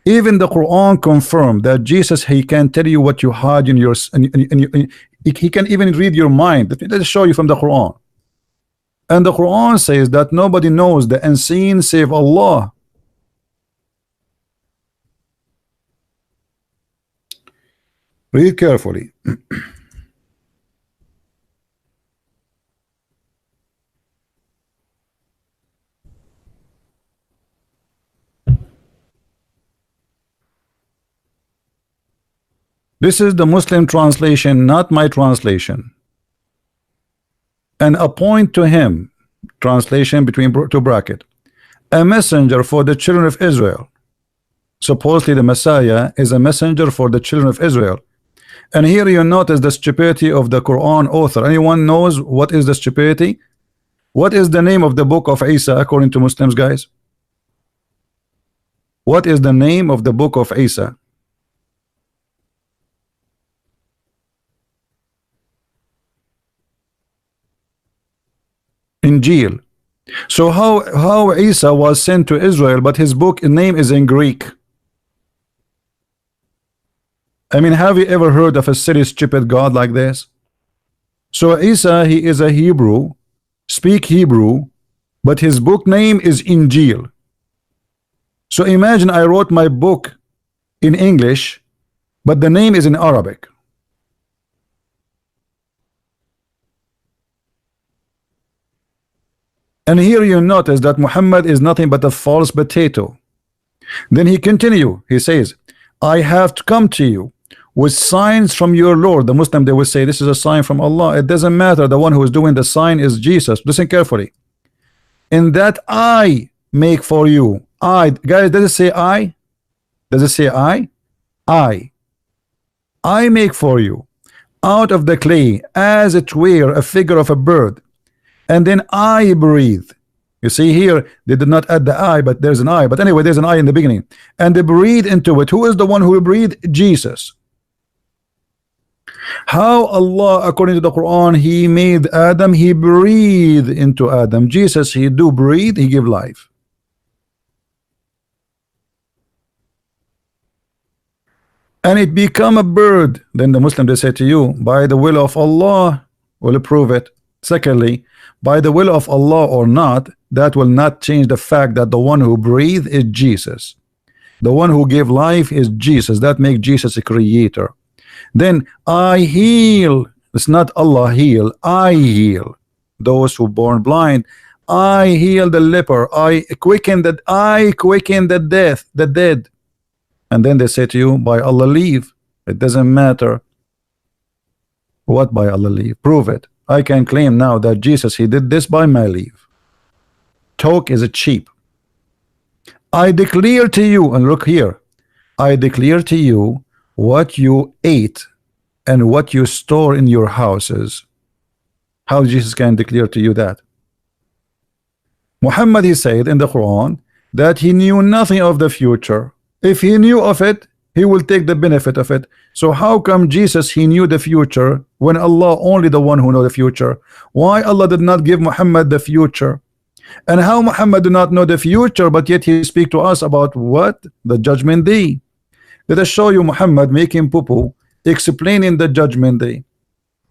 even the Quran confirmed that Jesus, he can tell you what you hide in your, he can even read your mind. Let me show you from the Quran. And the Quran says that nobody knows the unseen save Allah. Read carefully. This is the Muslim translation, not my translation. And appoint to him, translation between two brackets, a messenger for the children of Israel. Supposedly the Messiah is a messenger for the children of Israel. And here you notice the stupidity of the Quran author. Anyone knows what is the stupidity? What is the name of the book of Isa according to Muslims, guys? What is the name of the book of Isa? Injil. So how Isa was sent to Israel, but his book name is in Greek? I mean, have you ever heard of a silly, stupid God like this? So Isa, he is a Hebrew, speak Hebrew, but his book name is Injil. So imagine I wrote my book in English, but the name is in Arabic. And here you notice that Muhammad is nothing but a false potato. Then he continue, he says, I have to come to you with signs from your Lord. The Muslim, they will say this is a sign from Allah. It doesn't matter, the one who is doing the sign is Jesus. Listen carefully. In that I make for you. I, guys, does it say I? Does it say I? I make for you out of the clay as it were a figure of a bird, and then I breathe. You see here, they did not add the I, but there's an I. But anyway, there's an I in the beginning. And they breathe into it. Who is the one who will breathe? Jesus. How Allah, according to the Quran, he made Adam, he breathed into Adam. Jesus, he do breathe, he give life. And it become a bird. Then the Muslim, they say to you, by the will of Allah, will prove it. Secondly, by the will of Allah or not, that will not change the fact that the one who breathed is Jesus. The one who gave life is Jesus. That makes Jesus a creator. Then I heal. It's not Allah heal. I heal those who born blind. I heal the leper. I quicken the dead. And then they say to you, by Allah leave. It doesn't matter what by Allah leave. Prove it. I can claim now that Jesus, he did this by my leave. Talk is cheap. I declare to you, and look here, I declare to you what you ate and what you store in your houses. How Jesus can declare to you that? Muhammad, he said in the Quran that he knew nothing of the future. If he knew of it, he will take the benefit of it. So how come Jesus, he knew the future when Allah only the one who know the future? Why Allah did not give Muhammad the future? And how Muhammad do not know the future, but yet he speak to us about what? The judgment day. Let us show you Muhammad making poo-poo, explaining the judgment day.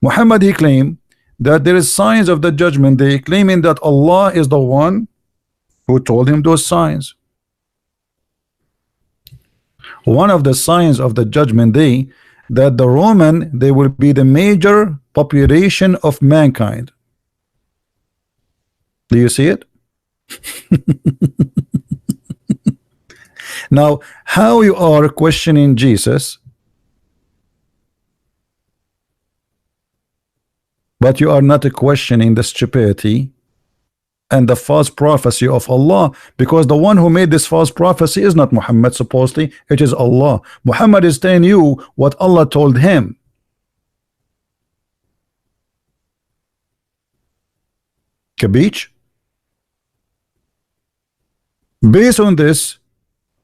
Muhammad, he claimed that there is signs of the judgment day, claiming that Allah is the one who told him those signs. One of the signs of the judgment day, that the Roman, they will be the major population of mankind. Do you see it? Now, how you are questioning Jesus, but you are not questioning the stupidity and the false prophecy of Allah, because the one who made this false prophecy is not Muhammad, supposedly it is Allah. Muhammad is telling you what Allah told him. Kabich? Based on this,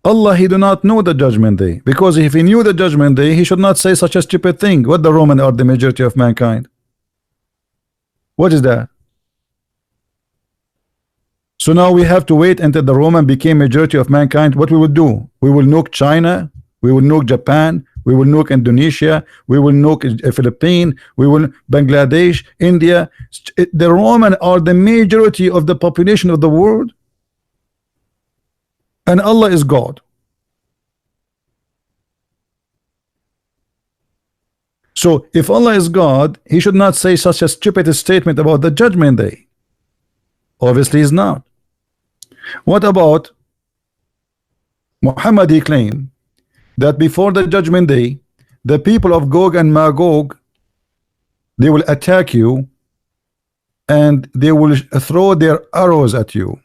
Allah, he do not know the judgment day, because if he knew the judgment day, he should not say such a stupid thing. What the Roman are the majority of mankind? What is that? So now we have to wait until the Roman became majority of mankind. What we will do? We will nuke China, we will nuke Japan, we will nuke Indonesia, we will nuke Philippines, we will Bangladesh, India. The Roman are the majority of the population of the world, and Allah is God. So if Allah is God, he should not say such a stupid statement about the judgment day. Obviously he's not. What about Muhammad? He claimed that before the judgment day, the people of Gog and Magog, they will attack you and they will throw their arrows at you.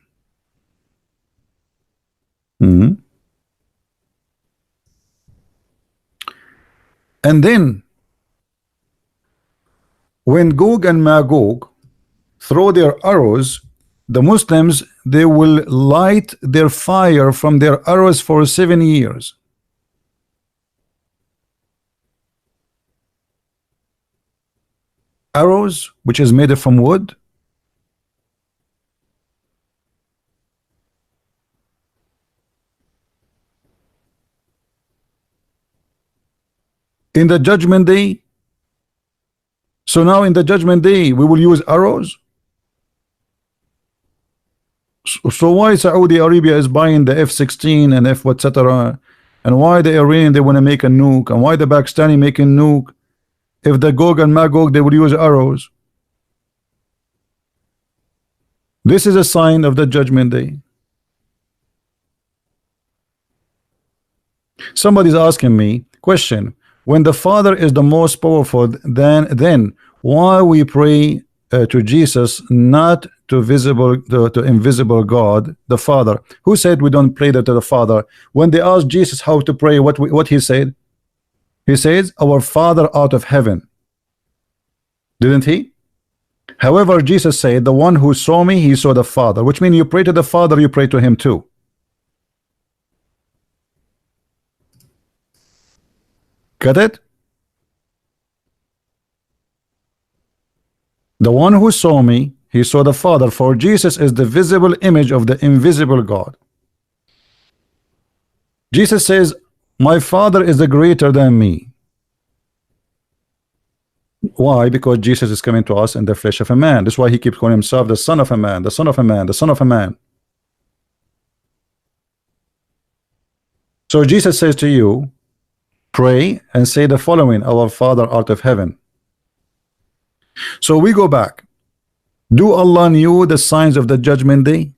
And then when Gog and Magog throw their arrows, the Muslims, they will light their fire from their arrows for 7 years. Arrows which is made from wood. In the judgment day, so now in the judgment day we will use arrows. So why Saudi Arabia is buying the F-16 and F etc., and why the Iranian they want to make a nuke, and why the Pakistani making nuke? If the Gog and Magog they would use arrows. This is a sign of the judgment day. Somebody's asking me question: when the Father is the most powerful, then why we pray to Jesus, not to invisible God the Father? Who said we don't pray to the Father? When they asked Jesus how to pray, what he said? He says, our Father out of heaven. Didn't he? However, Jesus said, the one who saw me, he saw the Father, which means you pray to the Father, you pray to him too. Got it? The one who saw me, he saw the Father, for Jesus is the visible image of the invisible God. Jesus says, my Father is greater than me. Why? Because Jesus is coming to us in the flesh of a man. That's why he keeps calling himself the Son of a Man, the Son of a Man, the Son of a Man. So Jesus says to you, pray and say the following: our Father out of heaven. So we go back. Do Allah knew the signs of the judgment day?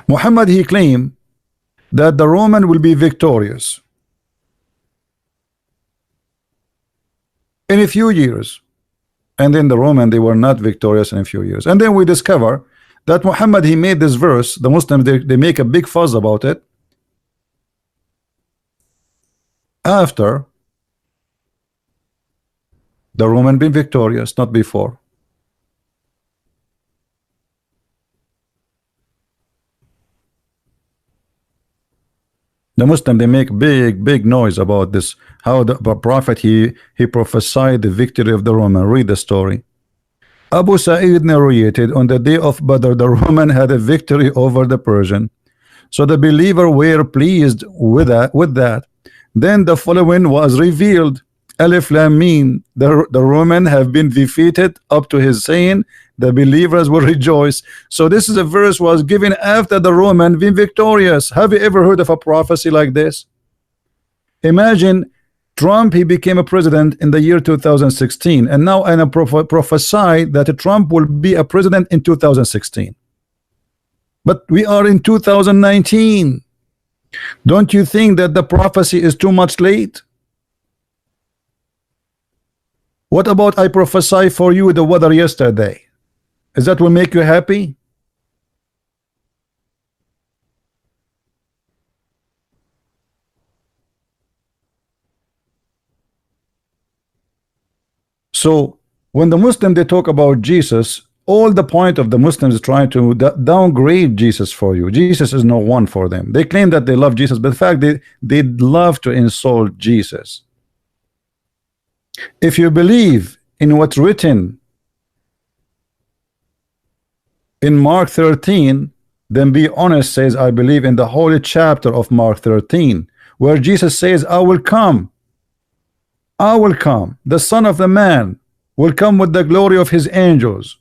Muhammad, he claimed that the Roman will be victorious in a few years, and then the Roman, they were not victorious in a few years. And then we discover that Muhammad, he made this verse. The Muslims, they make a big fuss about it after the Roman been victorious, not before. The Muslim, they make big noise about this, how the prophet he prophesied the victory of the Roman. Read the story. Abu Sa'id narrated, on the day of Badr, the Roman had a victory over the Persian. So the believer were pleased with that. Then the following was revealed. Alif Lam Mim, the Roman have been defeated, up to his saying, the believers will rejoice. So this is a verse was given after the Roman been victorious. Have you ever heard of a prophecy like this? Imagine Trump, he became a president in the year 2016, and now I prophesy that Trump will be a president in 2016. But we are in 2019. Don't you think that the prophecy is too much late? What about I prophesy for you the weather yesterday? Is that will make you happy? So when the Muslim they talk about Jesus, all the point of the Muslims is trying to downgrade Jesus for you. Jesus is no one for them. They claim that they love Jesus, but in fact they love to insult Jesus. If you believe in what's written in Mark 13, then be honest, says I believe in the holy chapter of Mark 13, where Jesus says, I will come, the Son of the Man will come with the glory of his angels.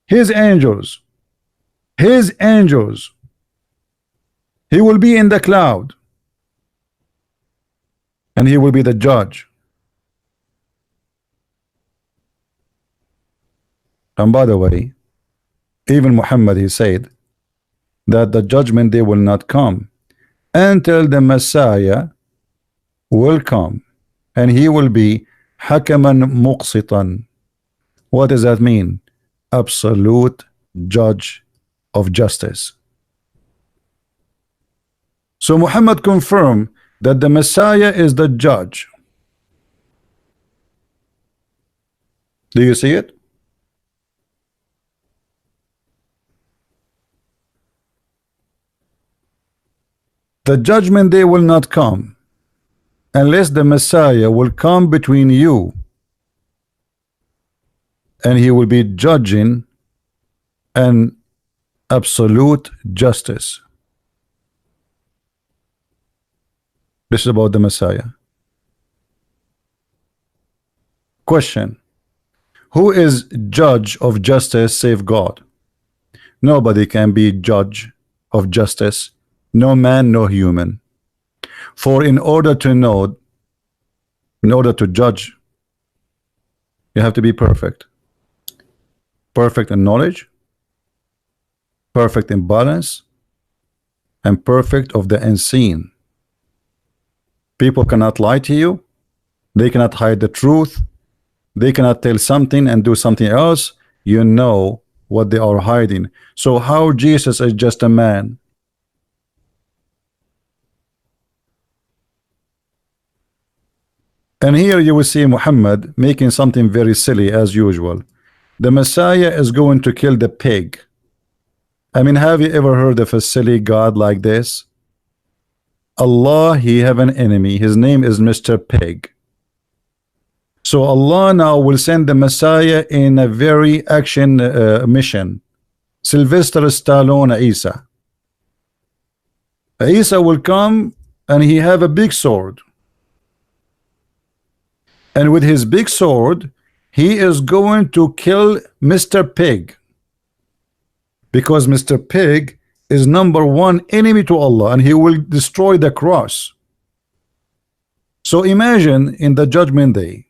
His angels. He will be in the cloud, and he will be the judge. And by the way, even Muhammad, he said that the judgment day will not come until the Messiah will come, and he will be hakaman muqsitan. What does that mean? Absolute judge of justice. So Muhammad confirmed that the Messiah is the judge. Do you see it? The judgment day will not come unless the Messiah will come between you, and he will be judging an absolute justice. This is about the Messiah. Question: who is judge of justice save God? Nobody can be judge of justice. No man, no human. For in order to know, in order to judge, you have to be perfect. Perfect in knowledge, perfect in balance, and perfect of the unseen. People cannot lie to you. They cannot hide the truth. They cannot tell something and do something else. You know what they are hiding. So how Jesus is just a man? And here you will see Muhammad making something very silly as usual. The Messiah is going to kill the pig. I mean, have you ever heard of a silly God like this? Allah, he have an enemy. His name is Mr. Pig. So Allah now will send the Messiah in a very action mission. Sylvester Stallone Isa. Isa will come and he have a big sword. And with his big sword, he is going to kill Mr. Pig. Because Mr. Pig is #1 enemy to Allah, and he will destroy the cross. So imagine in the judgment day,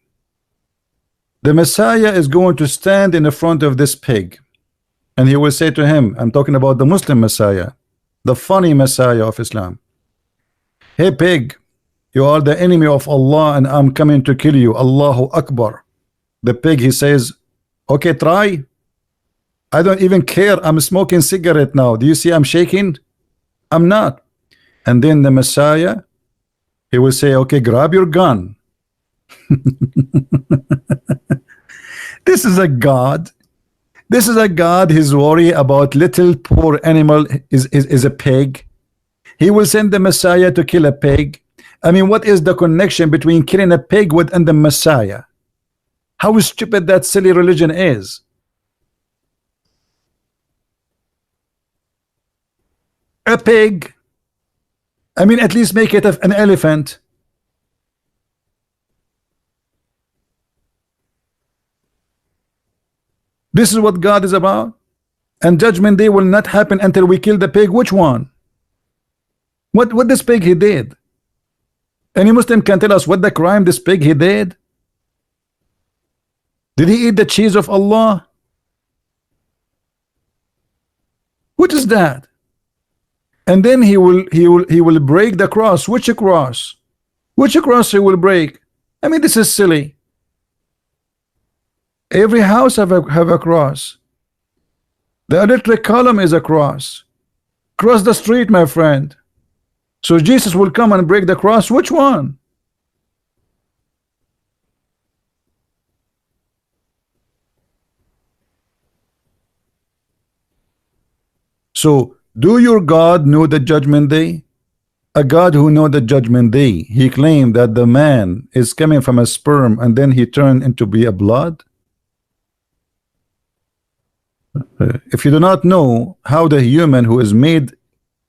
the Messiah is going to stand in the front of this pig, and he will say to him, I'm talking about the Muslim Messiah, the funny Messiah of Islam. Hey pig, you are the enemy of Allah and I'm coming to kill you. Allahu Akbar. The pig, he says, okay, try. I don't even care. I'm smoking cigarette now. Do you see I'm shaking? I'm not. And then the Messiah, he will say, okay, grab your gun. This is a God. This is a God. His worry about little poor animal is a pig. he will send the Messiah to kill a pig. I mean, what is the connection between killing a pig with and the Messiah? How stupid that silly religion is. A pig. I mean, at least make it an elephant. This is what God is about. And judgment day will not happen until we kill the pig. Which one? What this pig he did? Any Muslim can tell us what the crime this pig he did? Did he eat the cheese of Allah? What is that? And then he will break the cross. Which cross? Which cross he will break? I mean, this is silly. Every house have a cross. The electric column is a cross. Cross the street, my friend. So Jesus will come and break the cross. Which one? So do your God know the judgment day? A God who know the judgment day, he claimed that the man is coming from a sperm and then he turned into be a blood. If you do not know how the human who is made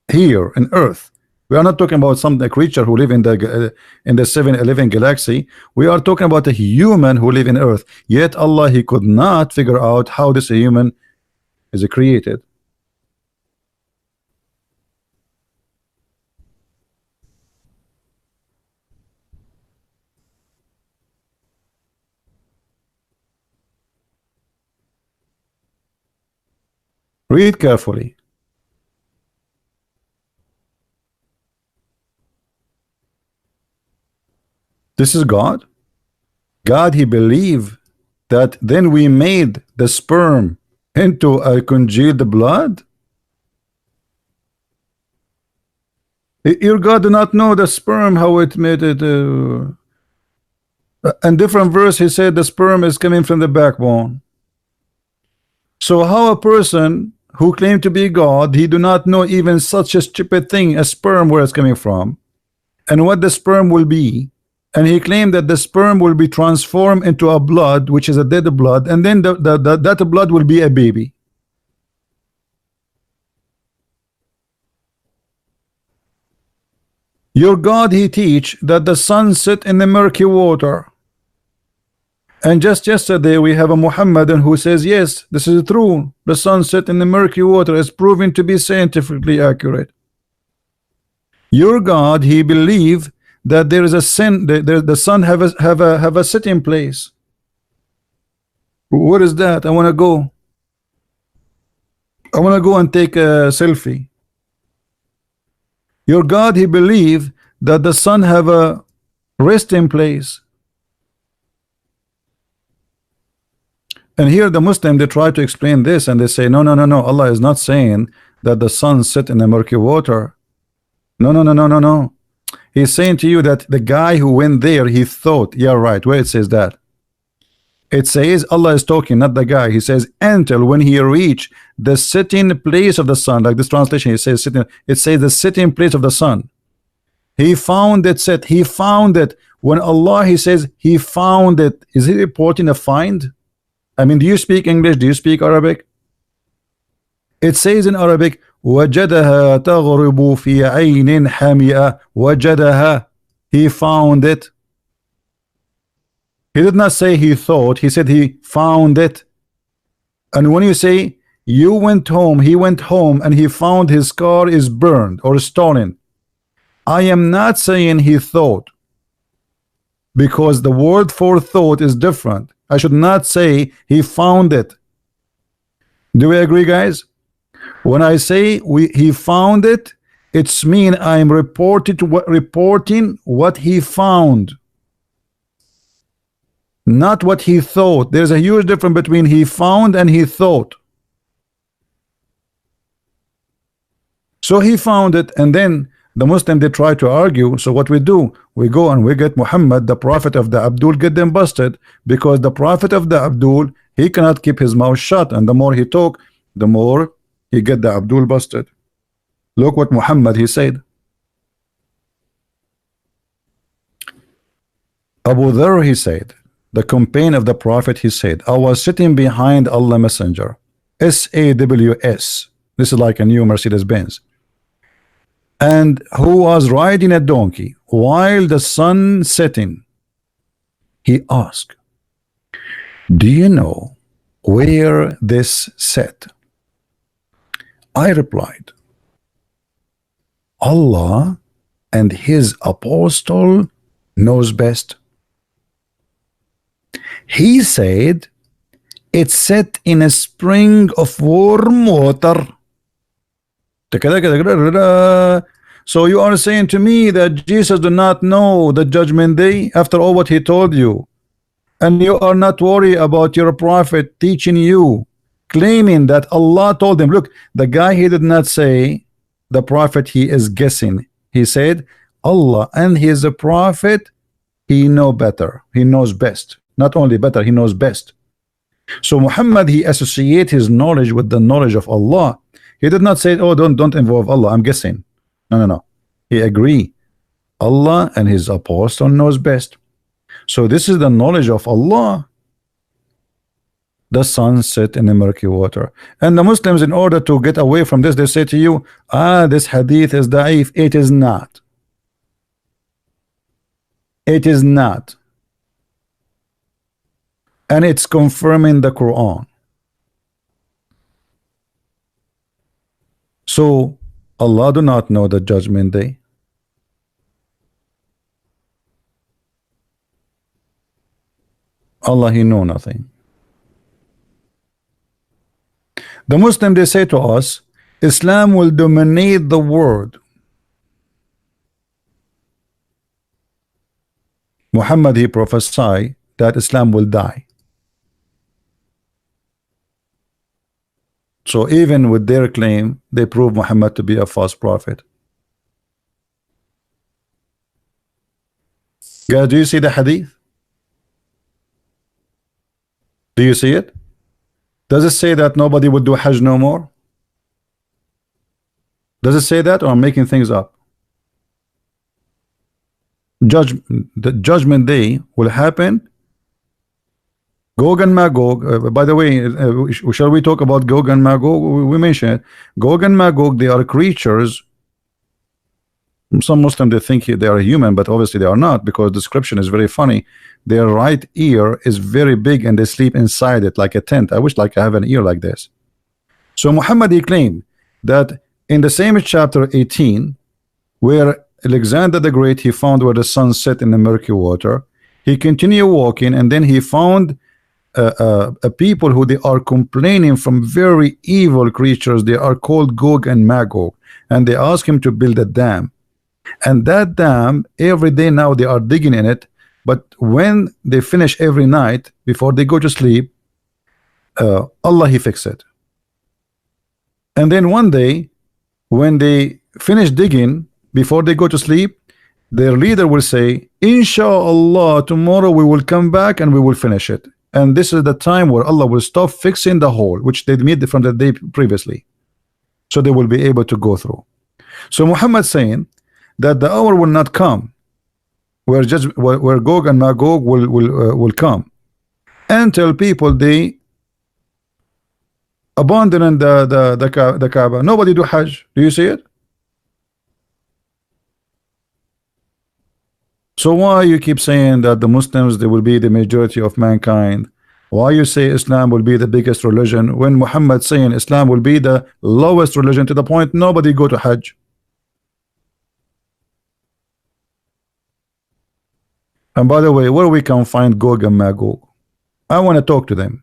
here in earth, we are not talking about a creature who live in the 7-11 galaxy. We are talking about a human who live in earth. Yet Allah, he could not figure out how this human is created. Read carefully. This is God. God, he believed that then we made the sperm into a congealed blood. Your God do not know the sperm, how it made it. In different verse, he said the sperm is coming from the backbone. So how a person who claimed to be God, he do not know even such a stupid thing, a sperm, where it's coming from, and what the sperm will be, and he claimed that the sperm will be transformed into a blood, which is a dead blood, and then that blood will be a baby. Your God, he teach that the sun sit in the murky water. And just yesterday we have a Mohammedan who says, yes, this is true. The sun set in the murky water is proven to be scientifically accurate. Your God, he believe that there is a sin, the sun have a sitting place. What is that? I want to go. I want to go and take a selfie. Your God, he believe that the sun have a resting place. And here the Muslim, they try to explain this and they say, no, Allah is not saying that the sun sit in the murky water. No. He's saying to you that the guy who went there, he thought, yeah, right, where it says that? It says, Allah is talking, not the guy. He says, until when he reached the sitting place of the sun, like this translation, it says sitting, it says the sitting place of the sun. He found it set, he found it. When Allah, he says, he found it, is he reporting a find? I mean, do you speak English? Do you speak Arabic? It says in Arabic, وَجَدَهَا تَغْرِبُ فِي عَيْنٍ حَمِئَةٍ. وَجَدَهَا. He found it. He did not say he thought, he said he found it. And when you say you went home, he went home and he found his car is burned or stolen, I am not saying he thought, because the word for thought is different. I should not say he found it. Do we agree, guys? When I say he found it, it's mean I'm reporting what he found, not what he thought. There's a huge difference between he found and he thought. So he found it, and then the Muslim, they try to argue. So what we do, we go and we get Muhammad, the prophet of the Abdul, get them busted, because the prophet of the Abdul, he cannot keep his mouth shut, and the more he talk, the more he get the Abdul busted. Look what Muhammad he said. Abu Dharr, he said, the companion of the Prophet, he said, I was sitting behind Allah Messenger, SAWS. This is like a new Mercedes Benz. And who was riding a donkey while the sun setting. He asked, do you know where this set? I replied, Allah and his apostle knows best. He said, it's set in a spring of warm water. So you are saying to me that Jesus do not know the judgment day after all what he told you, and you are not worried about your prophet teaching you, claiming that Allah told him. Look, the guy, he did not say the prophet, he is guessing. He said Allah and his prophet, he know better, he knows best. Not only better, he knows best. So Muhammad, he associate his knowledge with the knowledge of Allah. He did not say, oh, don't involve Allah, I'm guessing. No. He agree, Allah and his apostle knows best. So this is the knowledge of Allah. The sun set in the murky water. And the Muslims, in order to get away from this, they say to you, this hadith is da'if. It is not. It is not. And it's confirming the Quran. So Allah do not know the judgment day. Allah, he know nothing. The Muslim, they say to us, Islam will dominate the world. Muhammad, he prophesied that Islam will die. So even with their claim, they prove Muhammad to be a false prophet. Guys, do you see the hadith? Do you see it? Does it say that nobody would do Hajj no more? Does it say that, or I'm making things up? The judgment day will happen. Gog and Magog, by the way, shall we talk about Gog and Magog? We mentioned it. Gog and Magog, they are creatures. Some Muslims, they think they are human, but obviously they are not, because the description is very funny. Their right ear is very big and they sleep inside it like a tent. I wish like I have an ear like this. So Muhammad, he claimed that in the same chapter 18, where Alexander the Great, he found where the sun set in the murky water, he continued walking, and then he found a people who they are complaining from very evil creatures. They are called Gog and Magog, and they ask him to build a dam. And that dam, every day now they are digging in it, but when they finish every night before they go to sleep, Allah, he fix it. And then one day when they finish digging before they go to sleep, their leader will say, Inshallah, tomorrow we will come back and we will finish it. And this is the time where Allah will stop fixing the hole which they made from the day previously, so they will be able to go through. So Muhammad saying that the hour will not come where Gog and Magog will come and tell people they abandon the Kaaba. Nobody do Hajj. Do you see it? So why you keep saying that the Muslims, they will be the majority of mankind? Why you say Islam will be the biggest religion when Muhammad saying Islam will be the lowest religion, to the point nobody go to Hajj? And by the way, where we can find Gog and Magog? I want to talk to them.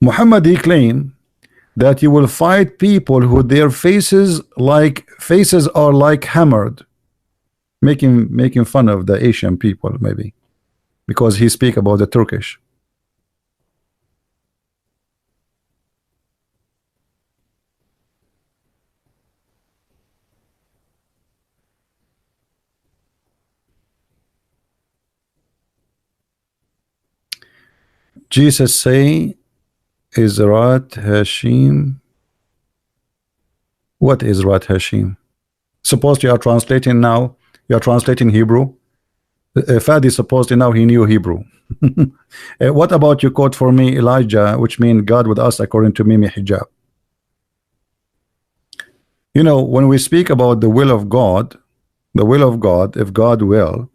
Muhammad, he claimed that you will fight people who their faces are like hammered, making fun of the Asian people, maybe because he speak about the Turkish. Jesus say Izrat Hashim. What is Rat Hashim? Suppose you are translating now. You are translating Hebrew. Fadi supposedly now he knew Hebrew. What about you quote for me Elijah, which means God with us according to Mimi Hijab? You know, when we speak about the will of God, if God will,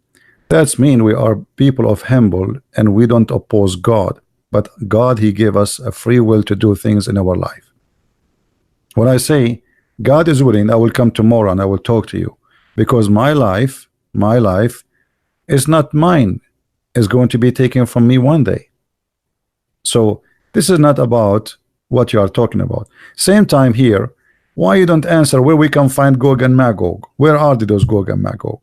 that's mean we are people of humble and we don't oppose God. But God, he gave us a free will to do things in our life. When I say God is willing, I will come tomorrow and I will talk to you, because my life is not mine. It's going to be taken from me one day. So this is not about what you are talking about. Same time here, why you don't answer where we can find Gog and Magog? Where are those Gog and Magog?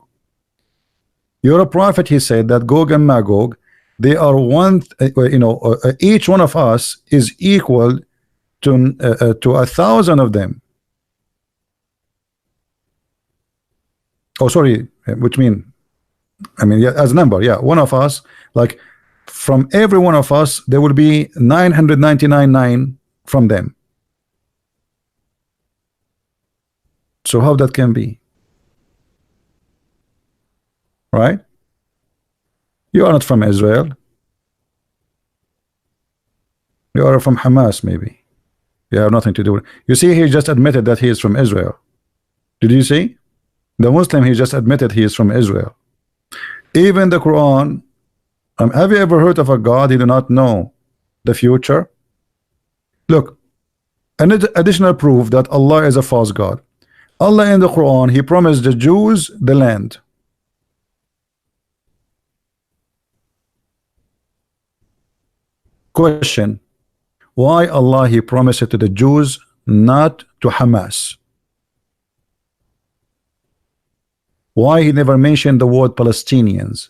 You're a prophet, he said that Gog and Magog, they are one, each one of us is equal to 1,000 of them. Oh, sorry, which mean, I mean, yeah, as number, yeah, one of us, like from every one of us, there will be 999 from them. So how that can be? Right? You are not from Israel. You are from Hamas, maybe. You have nothing to do with it. You see, he just admitted that he is from Israel. Did you see? The Muslim, he just admitted he is from Israel. Even the Quran, have you ever heard of a God he do not know the future? Look, an additional proof that Allah is a false God. Allah in the Quran, he promised the Jews the land. Question: why Allah he promised it to the Jews, not to Hamas? Why he never mentioned the word Palestinians?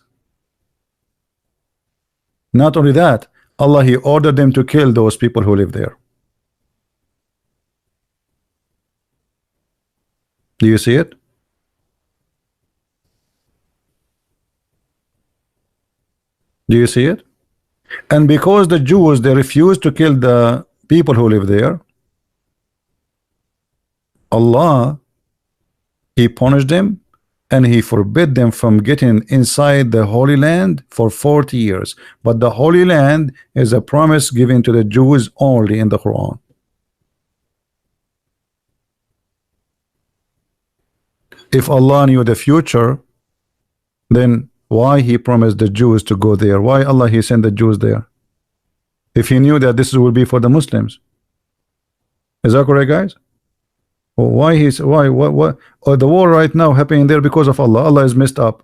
Not only that, Allah he ordered them to kill those people who live there. Do you see it? Do you see it? And because the Jews, they refused to kill the people who live there, Allah he punished them and he forbid them from getting inside the Holy Land for 40 years. But the Holy Land is a promise given to the Jews only in the Quran. If Allah knew the future, then why he promised the Jews to go there? Why Allah he sent the Jews there? If he knew that this will be for the Muslims. Is that correct, guys? Why the war right now happening there because of Allah? Allah is messed up.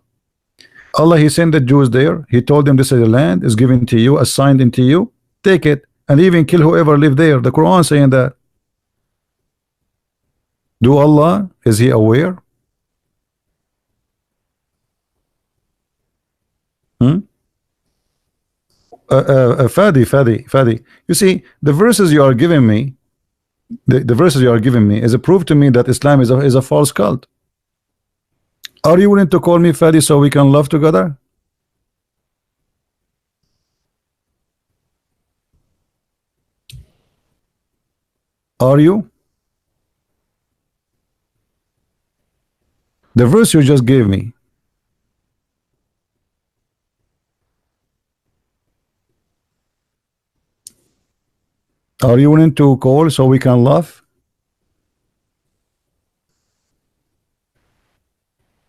Allah he sent the Jews there. He told them this is the land is given to you, assigned into you. Take it and even kill whoever live there. The Quran saying that. Do Allah, is he aware? Fadi. You see, the verses you are giving me, the verses you are giving me is a proof to me that Islam is a false cult. Are you willing to call me Fadi so we can love together? Are you? The verse you just gave me, are you willing to call so we can laugh?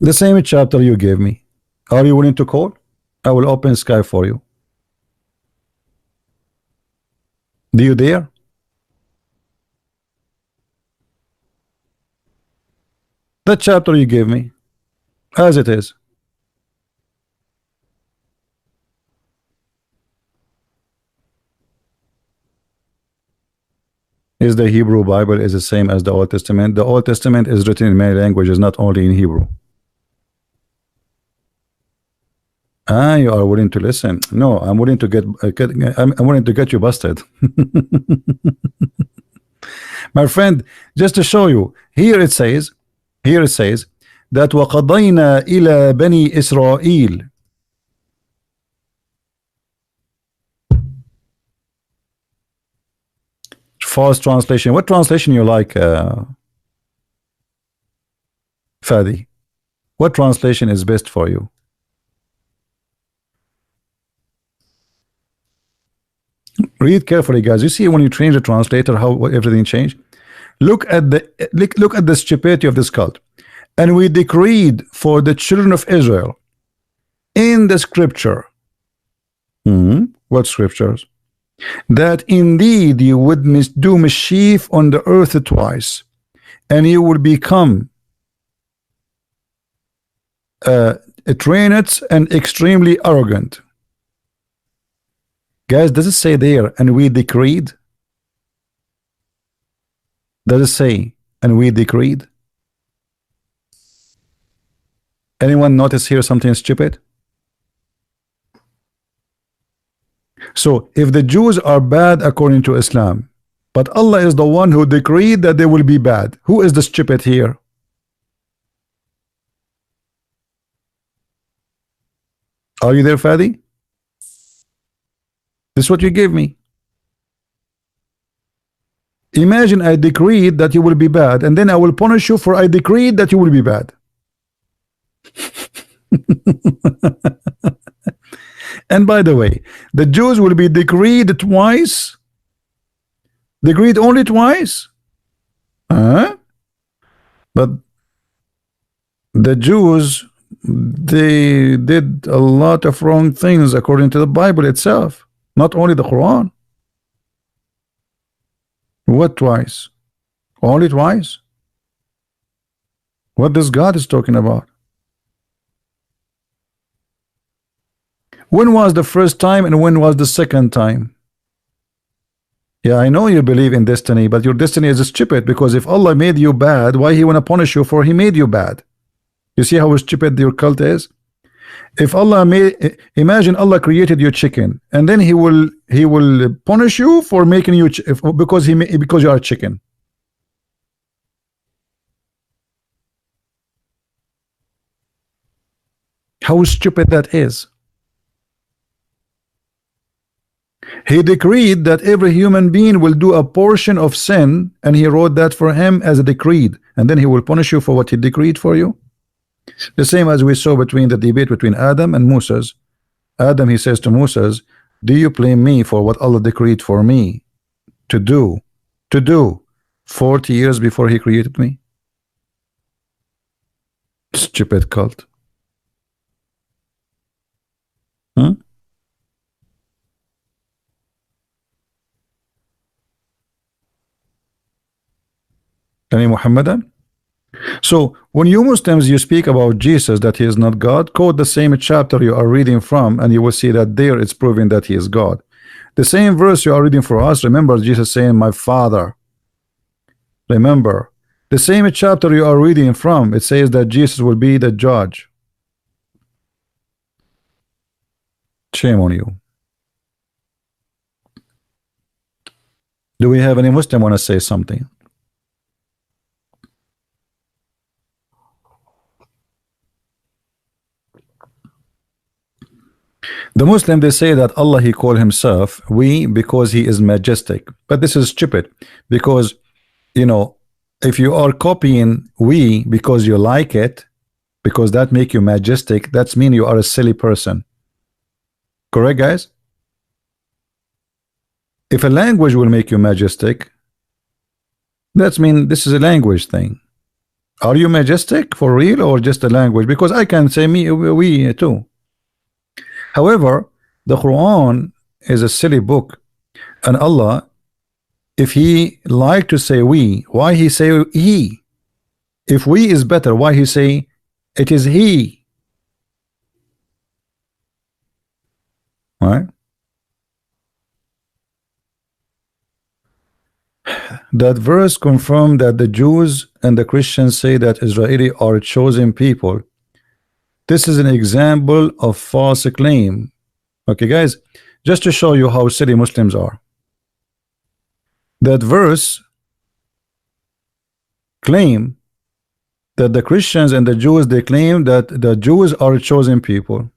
The same chapter you gave me. Are you willing to call? I will open sky for you. Do you dare? That chapter you gave me, as it is. Is the Hebrew Bible is the same as the Old Testament? The Old Testament is written in many languages, not only in Hebrew. You are willing to listen? No, I'm willing to I'm willing to get you busted. My friend, just to show you, here it says that وَقَضَيْنَا إِلَى بَنِي إِسْرَائِيلَ. false translation. What translation you like, Fadi? What translation is best for you? Read carefully, guys. You see when you change the translator, how everything changed. Look at the stupidity of this cult. And we decreed for the children of Israel in the scripture. What scriptures? That indeed you would do mischief on the earth twice, and you will become trained and extremely arrogant. Guys, does it say there, and we decreed? Does it say, and we decreed? Anyone notice here something stupid? So, if the Jews are bad according to Islam, but Allah is the one who decreed that they will be bad, who is the stupid here? Are you there, Fadi? This is what you gave me. Imagine I decreed that you will be bad, and then I will punish you for I decreed that you will be bad. And by the way, the Jews will be decreed twice. Decreed only twice. But the Jews, they did a lot of wrong things according to the Bible itself, not only the Quran. What twice? Only twice? What this God is talking about? When was the first time and when was the second time? Yeah, I know you believe in destiny, but your destiny is stupid, because if Allah made you bad, why He want to punish you for He made you bad? You see how stupid your cult is? If Allah made, imagine Allah created your chicken, and then He will punish you for making you because you are a chicken. How stupid that is. He decreed that every human being will do a portion of sin, and He wrote that for him as a decreed, and then He will punish you for what He decreed for you. The same as we saw between the debate between Adam and Moses. Adam, he says to Moses, do you blame me for what Allah decreed for me to do 40 years before He created me? Stupid cult. Any Mohammedan? So when you Muslims, you speak about Jesus, that He is not God, quote the same chapter you are reading from, and you will see that there it's proving that He is God. The same verse you are reading for us, remember Jesus saying, my Father. Remember, the same chapter you are reading from, it says that Jesus will be the judge. Shame on you. Do we have any Muslim want to say something? The Muslim, they say that Allah, He called Himself we because He is majestic, but this is stupid, because you know, if you are copying we because you like it, because that make you majestic, that's mean you are a silly person. Correct, guys? If a language will make you majestic, that's mean this is a language thing. Are you majestic for real or just a language? Because I can say me, we too. However, the Quran is a silly book, and Allah, if He like to say we, why He say He? If we is better, why He say it is He? Right? That verse confirmed that the Jews and the Christians say that Israeli are chosen people. This is an example of false claim. Okay, guys, just to show you how silly Muslims are. That verse claim that the Christians and the Jews, they claim that the Jews are chosen people.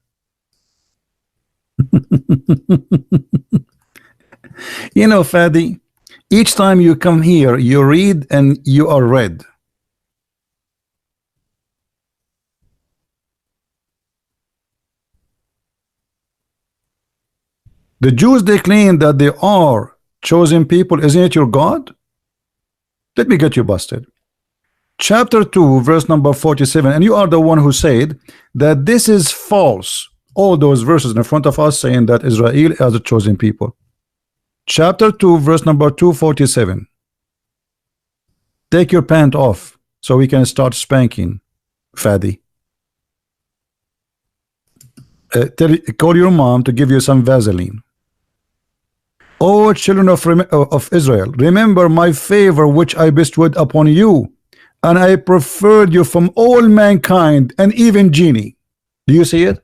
You know, Fadi, Each time you come here, you read and you are read. The Jews, they claim that they are chosen people. Isn't it your God? Let me get you busted. Chapter 2, verse number 47. And you are the one who said that this is false. All those verses in front of us saying that Israel is a chosen people. Chapter 2, verse number 247. Take your pant off so we can start spanking, Fadi. Call your mom to give you some Vaseline. O children of Israel, remember my favor which I bestowed upon you, and I preferred you from all mankind and even genie. Do you see it?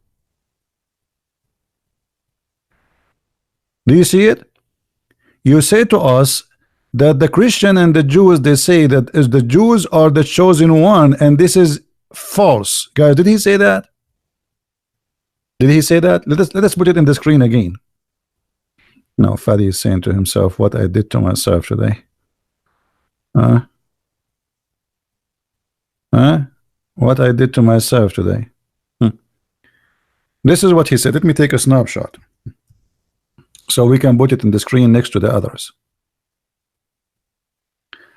Do you see it? You say to us that the Christian and the Jews, they say that is the Jews are the chosen one, and this is false. Guys, did he say that? Did he say that? Let us put it in the screen again. No, Fadi is saying to himself, what I did to myself today. What I did to myself today. This is what he said. Let me take a snapshot so we can put it in the screen next to the others.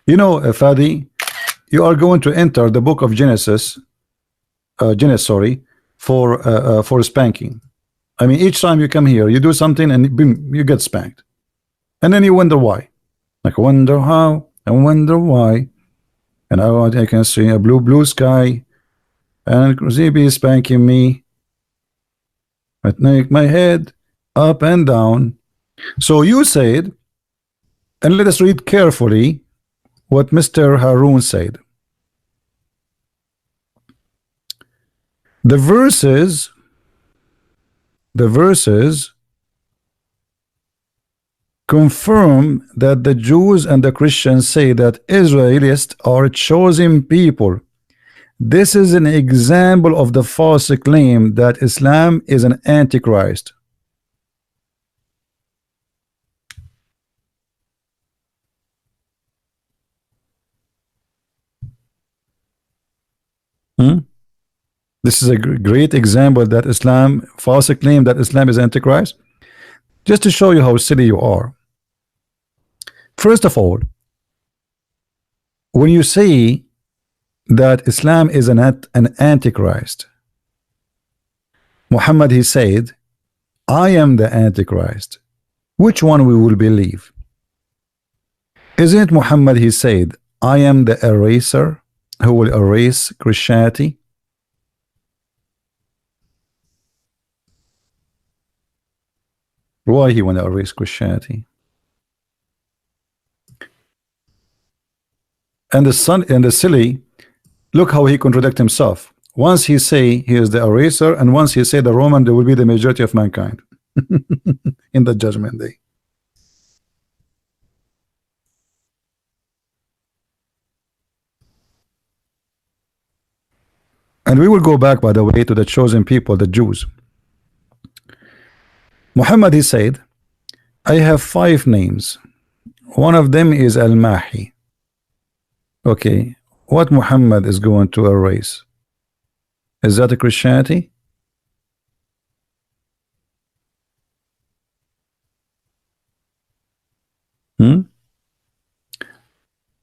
You know, Fadi, you are going to enter the book of Genesis, for spanking. I mean, each time you come here, you do something and boom, you get spanked. And then you wonder why. Like, wonder how, and wonder why. And I can see a blue sky, and Zibi is spanking me. I make my head up and down. So you said, and let us read carefully what Mr. Harun said. The verses confirm that the Jews and the Christians say that Israelites are chosen people. This is an example of the false claim that Islam is an antichrist. This is a great example that Islam, false claim that Islam is antichrist. Just to show you how silly you are. First of all, when you say that Islam is an antichrist, Muhammad, he said, I am the antichrist. Which one we will believe? Isn't Muhammad, he said, I am the eraser who will erase Christianity? Why he want to erase Christianity? And the son and the silly, look how he contradict himself. Once he say he is the eraser, and once he say the Roman, there will be the majority of mankind in the judgment day. And we will go back, by the way, to the chosen people, the Jews. Muhammad, he said, I have 5 names. One of them is Al-Mahi. Okay, what Muhammad is going to erase? Is that a Christianity?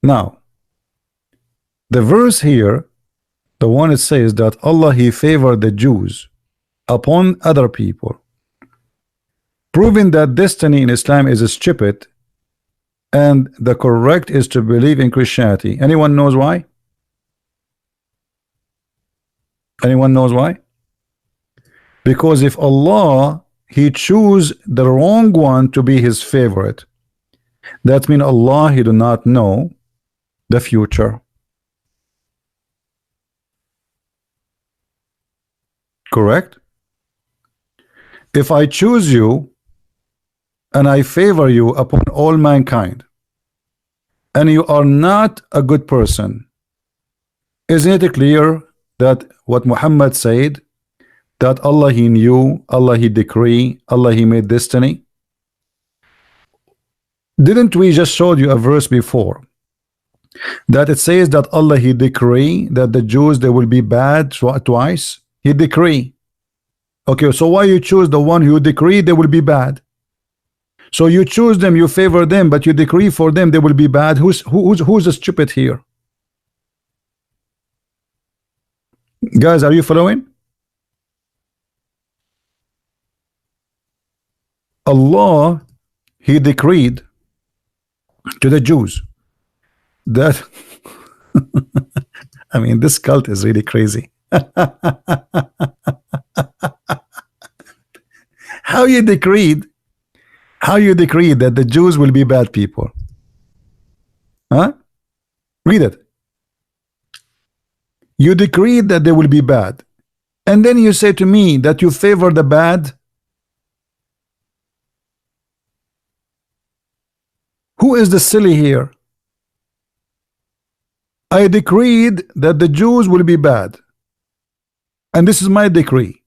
Now, the verse here, the one it says that Allah, he favored the Jews upon other people, proving that destiny in Islam is stupid and the correct is to believe in Christianity. Anyone knows why? Anyone knows why? Because if Allah, he choose the wrong one to be his favorite, that means Allah, he do not know the future. Correct? If I choose you and I favor you upon all mankind, and you are not a good person, isn't it clear that what Muhammad said, that Allah, he knew, Allah, he decree, Allah, he made destiny? Didn't we just showed you a verse before that it says that Allah he decree that the Jews they will be bad twice? He decree. Okay, so why you choose the one who decree they will be bad? So you choose them, you favor them, but you decree for them they will be bad. Who's the stupid here? Guys, are you following? Allah he decreed to the Jews that I mean this cult is really crazy. How you decreed that the Jews will be bad people? Huh? Read it. You decreed that they will be bad, and then you say to me that you favor the bad. Who is the silly here? I decreed that the Jews will be bad, and this is my decree,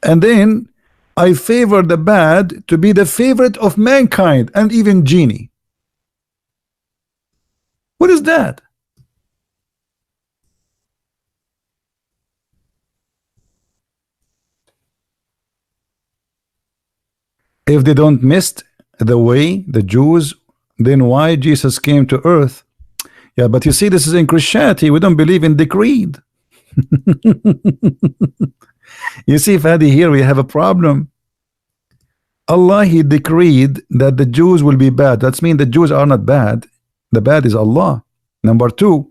and then I favor the bad to be the favorite of mankind and even genie. What is that? If they don't miss the way, the Jews, then why Jesus came to earth? Yeah, but you see, this is in Christianity. We don't believe in decreed. You see, Fadi, here we have a problem. Allah he decreed that the Jews will be bad. That means the Jews are not bad. The bad is Allah. Number two,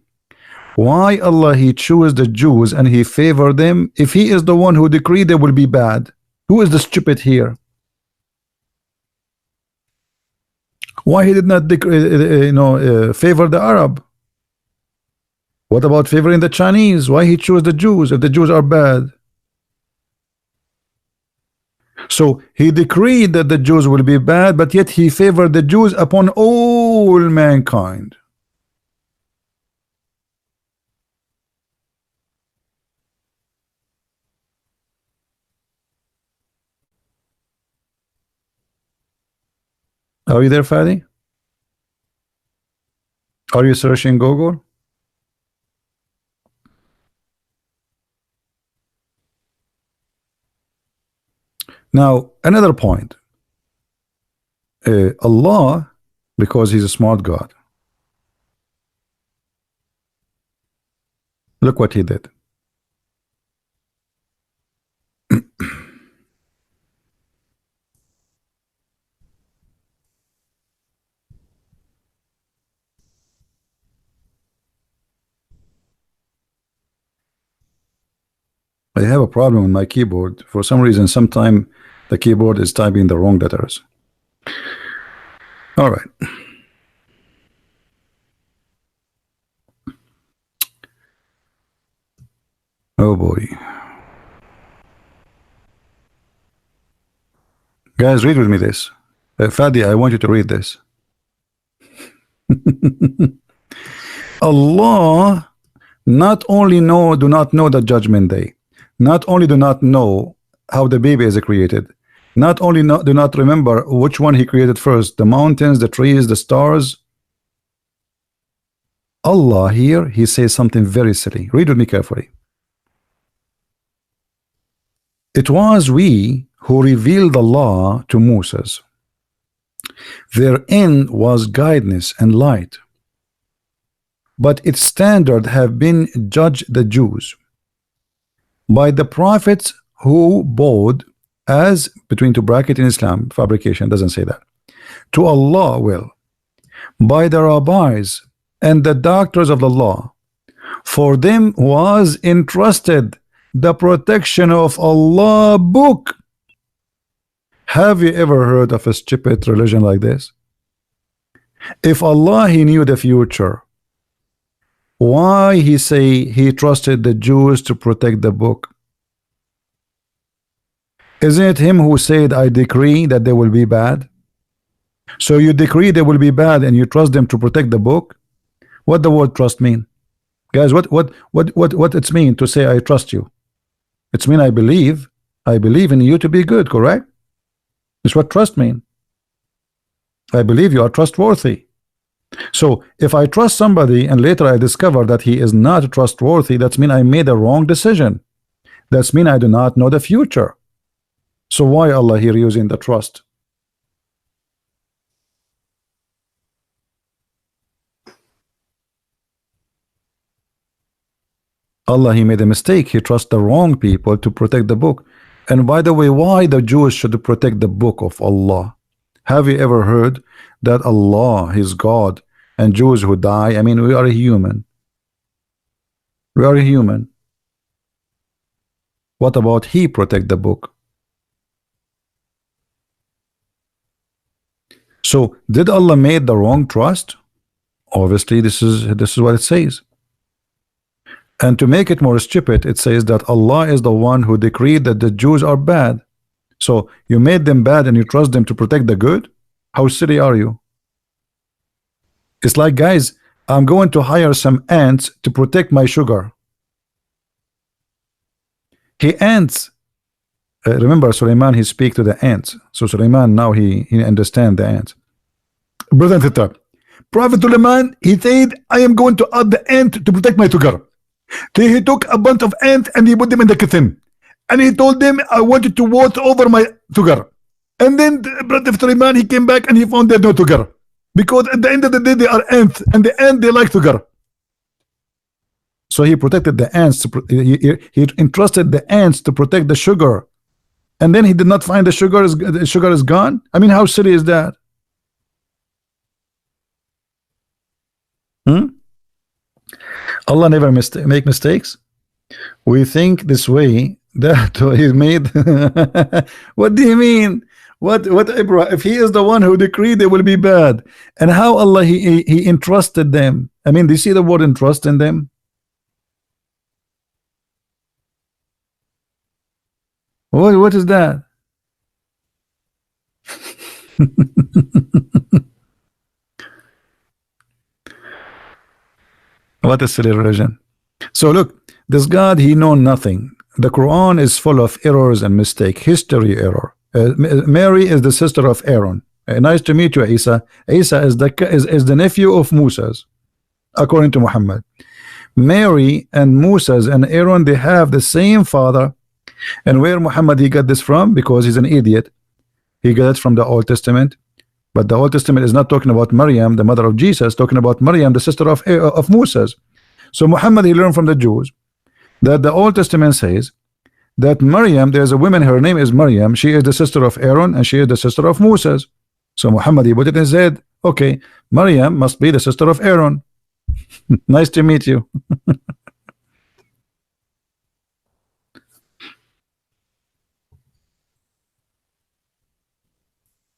why Allah he choose the Jews and he favor them if he is the one who decreed they will be bad? Who is the stupid here? Why he did not favor the Arab? What about favoring the Chinese? Why he chose the Jews if the Jews are bad? So he decreed that the Jews will be bad, but yet he favored the Jews upon all mankind. Are you there, Fadi? Are you searching Google? Now, another point. Allah, because he's a smart God, look what he did. I have a problem with my keyboard. For some reason, sometime the keyboard is typing the wrong letters. All right. Oh boy. Guys, read with me this. Fadi, I want you to read this. Allah not only do not know the judgment day, not only do not know how the baby is created, not only do not remember which one he created first, the mountains, the trees, the stars. Allah here, he says something very silly. Read with me carefully. It was we who revealed the law to Moses. Therein was guidance and light, but its standard have been judged the Jews by the prophets who bowed, as between two brackets in Islam, fabrication doesn't say that, to Allah will, by the rabbis and the doctors of the law. For them was entrusted the protection of Allah book. Have you ever heard of a stupid religion like this? If Allah he knew the future, why he say he trusted the Jews to protect the book? Isn't it him who said, I decree that they will be bad? So you decree they will be bad and you trust them to protect the book? What the word trust mean? Guys, what it's mean to say I trust you? It's mean I believe in you to be good, correct? It's what trust mean. I believe you are trustworthy. So if I trust somebody and later I discover that he is not trustworthy, that's mean I made a wrong decision. That's mean I do not know the future. So why Allah here using the trust? Allah, he made a mistake. He trusts the wrong people to protect the book. And by the way, why the Jews should protect the book of Allah? Have you ever heard that Allah is God and Jews who die? I mean, we are human. We are human. What about he protect the book? So did Allah made the wrong trust? Obviously, this is what it says. And to make it more stupid, it says that Allah is the one who decreed that the Jews are bad. So you made them bad and you trust them to protect the good? How silly are you? It's like, guys, I'm going to hire some ants to protect my sugar. He ants. Remember, Suleiman, he speak to the ants. So Suleiman now he understand the ants. Brother and sister, Prophet Suleiman, he said, I am going to add the ant to protect my sugar. So he took a bunch of ants and he put them in the kitchen. And he told them, I wanted to water over my sugar. And then Brother Suleiman, he came back and he found there's no sugar. Because at the end of the day, they are ants. And the ant, they like sugar. So he protected the ants. He entrusted the ants to protect the sugar. And then he did not find the sugar is gone. I mean, how silly is that? Allah never make mistakes. We think this way that he made. What do you mean? What Ibrahim? If he is the one who decreed they will be bad, and how Allah he entrusted them? I mean, do you see the word entrust in them? What is that? What a silly religion. So look, this God, he know nothing. The Quran is full of errors and mistake, history error. Mary is the sister of Aaron. Nice to meet you, Isa. Isa is the nephew of Moses, according to Muhammad. Mary and Moses and Aaron, they have the same father. And where Muhammad he got this from? Because he's an idiot. He got it from the Old Testament. But the Old Testament is not talking about Maryam, the mother of Jesus, talking about Maryam, the sister of Moses. So Muhammad, he learned from the Jews that the Old Testament says that Maryam, there's a woman, her name is Maryam, she is the sister of Aaron and she is the sister of Moses. So Muhammad, he put it and said, okay, Maryam must be the sister of Aaron. Nice to meet you.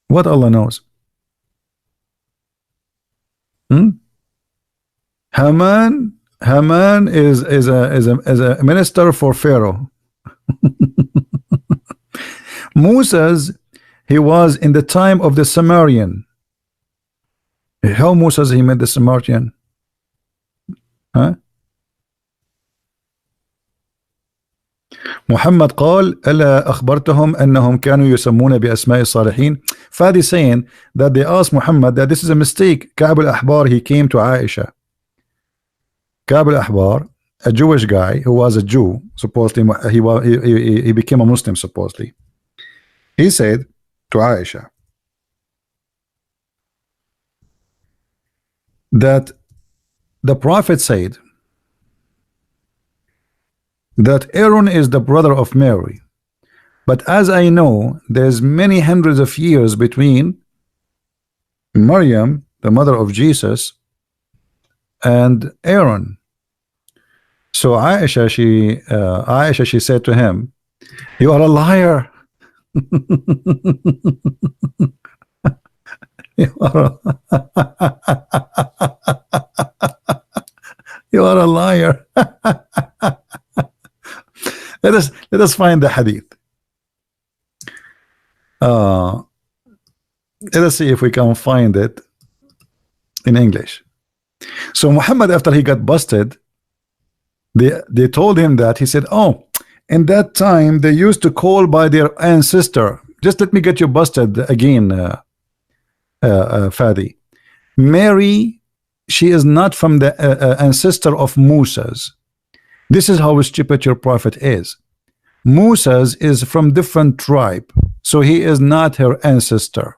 What Allah knows? Haman is a minister for Pharaoh. Moses, he was in the time of the Samaritan. How Moses he met the Samaritan? Huh? محمد قال ألا أخبرتهم أنهم كانوا يسمون بأسماء الصالحين. Fadi saying that they asked Muhammad that this is a mistake. Ka'b al-Ahbar, he came to Aisha. Ka'b al-Ahbar, a Jewish guy who was a Jew, supposedly he became a Muslim supposedly. He said to Aisha that the Prophet said that Aaron is the brother of Mary, but as I know, there's many hundreds of years between Maryam, the mother of Jesus, and Aaron. So Aisha, she said to him, "You are a liar." You are a liar. Let us find the hadith. Let us see if we can find it in English. So Muhammad, after he got busted, they told him that. He said, "Oh, in that time they used to call by their ancestor." Just let me get you busted again. Fadi. Mary, she is not from the ancestor of Moses. This is how stupid your prophet is. Moses is from different tribe, so he is not her ancestor.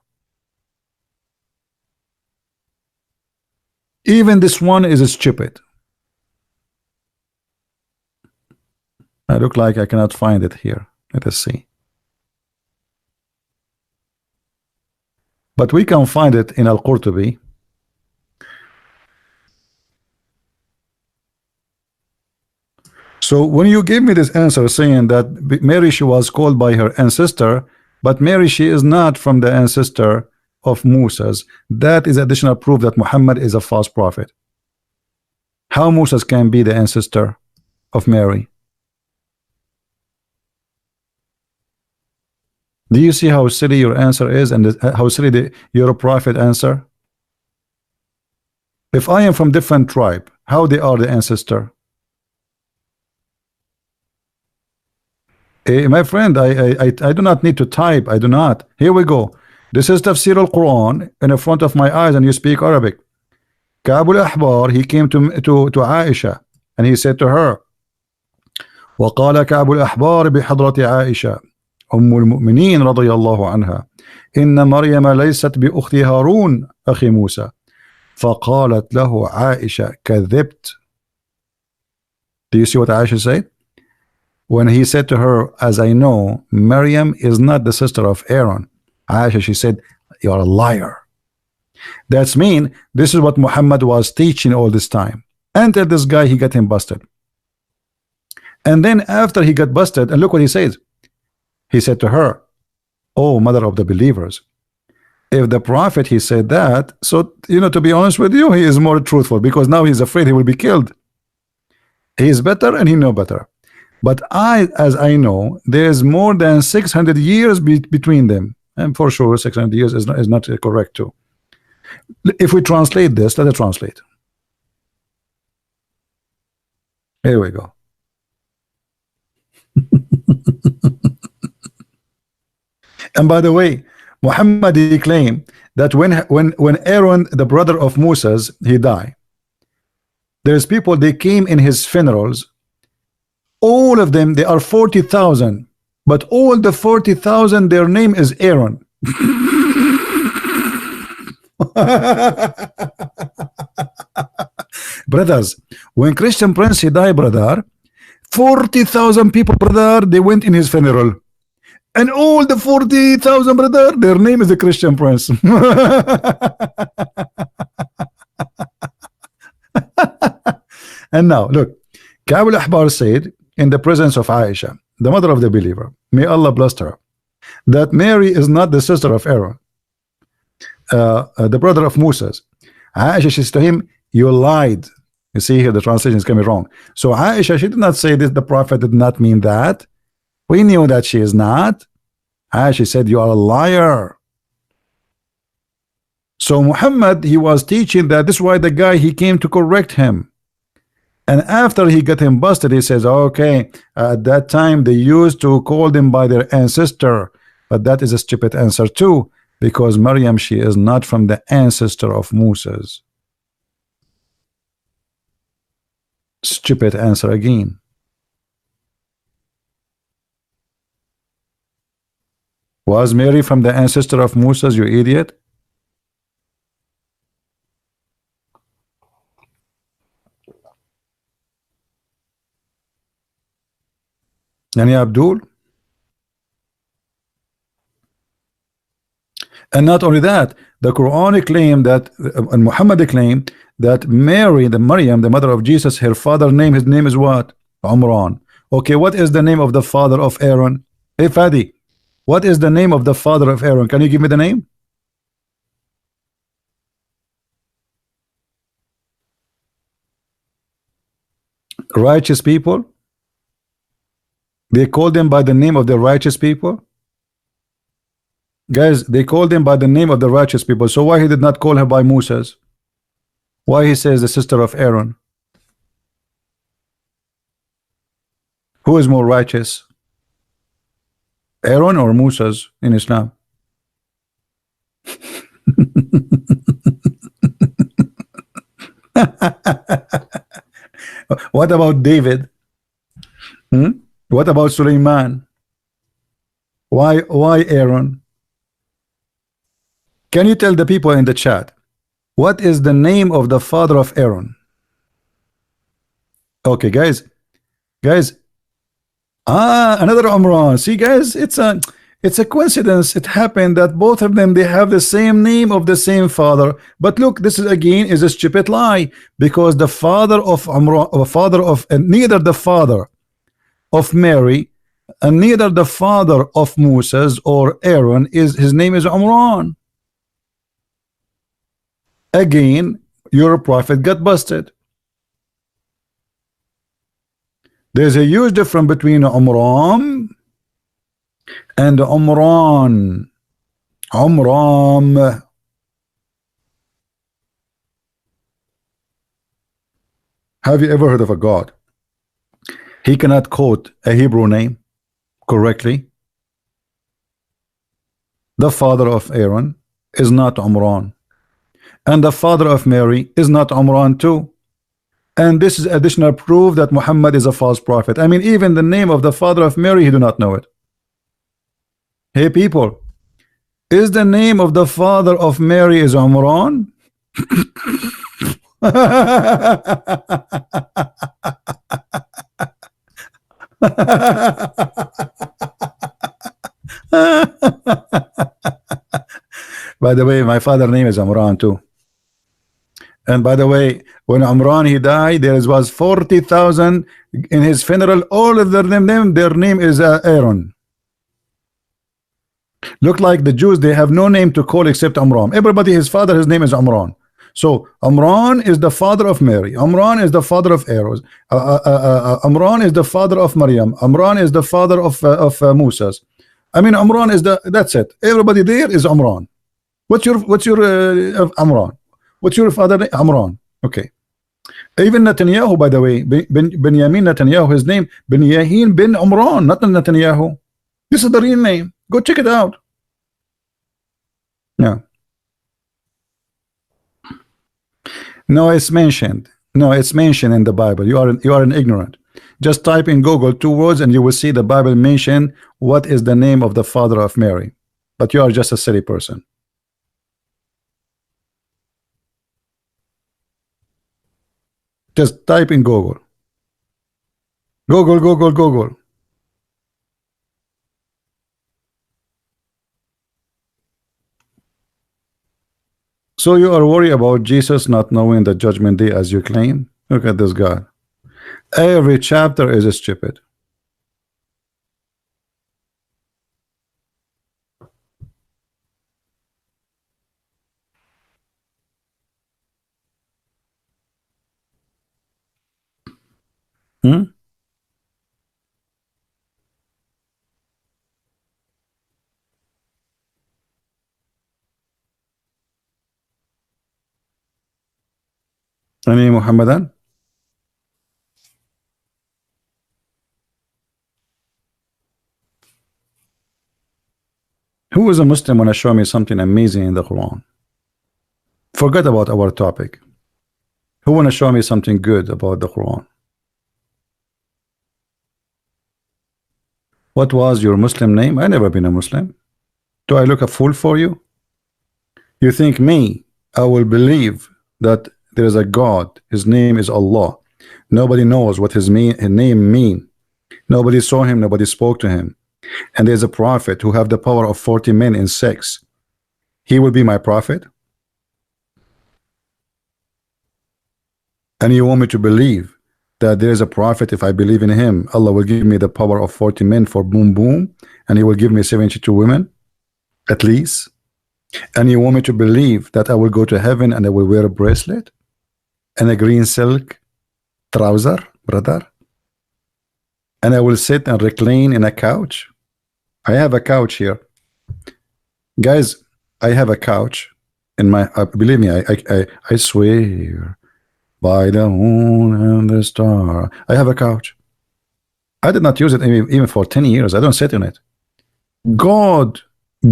Even this one is stupid. I look like I cannot find it here. Let us see. But we can find it in Al-Qurtubi. So when you gave me this answer saying that Mary, she was called by her ancestor, but Mary, she is not from the ancestor of Moses, that is additional proof that Muhammad is a false prophet. How Moses can be the ancestor of Mary? Do you see how silly your answer is, and how silly your prophet answer? If I am from different tribe, how they are the ancestor? My friend, I do not need to type. I do not. Here we go. This is Tafsir al-Quran in front of my eyes, and you speak Arabic. Ka'b al-Ahbar, he came to Aisha, and he said to her, وقال كعب الأحبار بحضرة عائشة أم المؤمنين رضي الله عنها إن مريم ليست بأخت هارون أخي موسى فقالت له عائشة كذبت. Do you see what Aisha said? When he said to her, as I know, Maryam is not the sister of Aaron, Aisha, she said, you are a liar. That's mean this is what Muhammad was teaching all this time until this guy, he got him busted. And then after he got busted, and look what he says. He said to her, oh, mother of the believers, if the prophet, he said that, so, you know, to be honest with you, he is more truthful, because now he's afraid he will be killed. He is better and he know better. But as I know, there's more than 600 years between them, and for sure 600 years is not correct too. If we translate this, let us translate. Here we go. And by the way, Muhammad, he claimed that when Aaron, the brother of Moses, he died, there's people, they came in his funerals. All of them, they are 40,000, but all the 40,000, their name is Aaron. Brothers, when Christian Prince, he died, brother, 40,000 people, brother, they went in his funeral. And all the 40,000, brother, their name is the Christian Prince. And now, look, Ka'b al-Ahbar said, in the presence of Aisha, the mother of the believer, may Allah bless her, that Mary is not the sister of Aaron, the brother of Moses. Aisha says to him, you lied. You see here the translation is coming wrong. So Aisha, she did not say this, the prophet did not mean that. We knew that she is not. Aisha said, you are a liar. So Muhammad, he was teaching that this is why the guy, he came to correct him. And after he got him busted, he says, okay, at that time they used to call them by their ancestor, but that is a stupid answer too, because Maryam, she is not from the ancestor of Moses. Stupid answer again. Was Mary from the ancestor of Moses, you idiot? Yani Abdul? And not only that, the Quran claimed that, and Muhammad claimed that Mary, the Maryam, the mother of Jesus, her father name, his name is what? Umran. Okay, what is the name of the father of Aaron? Hey Fadi, what is the name of the father of Aaron? Can you give me the name? Righteous people. They called them by the name of the righteous people. Guys, they called him by the name of the righteous people. So why he did not call her by Moses? Why he says the sister of Aaron? Who is more righteous? Aaron or Moses in Islam? What about David? Hmm? What about Suleiman? Why Aaron? Can you tell the people in the chat what is the name of the father of Aaron? Okay, guys. Another Umran. See, guys, it's a coincidence. It happened that both of them they have the same name of the same father. But look, this is again is a stupid lie because the father of Umran, neither the father of Mary and neither the father of Moses or Aaron is his name is Umran. Again, your prophet got busted. There's a huge difference between Umram and Umran. Umram. Have you ever heard of a God? He cannot quote a Hebrew name correctly. The father of Aaron is not Umran. And the father of Mary is not Umran too. And this is additional proof that Muhammad is a false prophet. I mean, even the name of the father of Mary, he do not know it. Hey people, is the name of the father of Mary is Umran? By the way, my father's name is Umran too. And by the way, when Umran he died, there was 40,000 in his funeral. All of their name is Aaron. Look like the Jews, they have no name to call except Umran. Everybody, his father, his name is Umran. So Umran is the father of Mary. Umran is the father of Aaron. Umran is the father of Maryam. Umran is the father of Moses. I mean, Umran is that's it. Everybody there is Umran. What's your Umran? What's your father name? Amran. Okay. Even Netanyahu, by the way, Benjamin Netanyahu, his name Benyahin bin Umran, not Netanyahu. This is the real name. Go check it out. Yeah. No, it's mentioned. No, it's mentioned in the Bible. You are an ignorant. Just type in Google 2 words and you will see the Bible mention what is the name of the father of Mary. But you are just a silly person. Just type in Google. Google. So you are worried about Jesus not knowing the judgment day as you claim? Look at this guy. Every chapter is stupid. Hmm? Any Mohammedan? Who is a Muslim want to show me something amazing in the Quran? Forget about our topic. Who want to show me something good about the Quran? What was your Muslim name? I never been a Muslim. Do I look a fool for you? You think me, I will believe that there is a God, his name is Allah. Nobody knows what his name mean. Nobody saw him, nobody spoke to him. And there's a prophet who have the power of 40 men in sex. He will be my prophet? And you want me to believe that there is a prophet, if I believe in him, Allah will give me the power of 40 men for boom boom, and he will give me 72 women, at least? And you want me to believe that I will go to heaven and I will wear a bracelet and a green silk trouser, brother? And I will sit and recline in a couch? I have a couch here. Guys, I have a couch in my, believe me, I swear by the moon and the star. I have a couch. I did not use it even for 10 years. I don't sit in it. God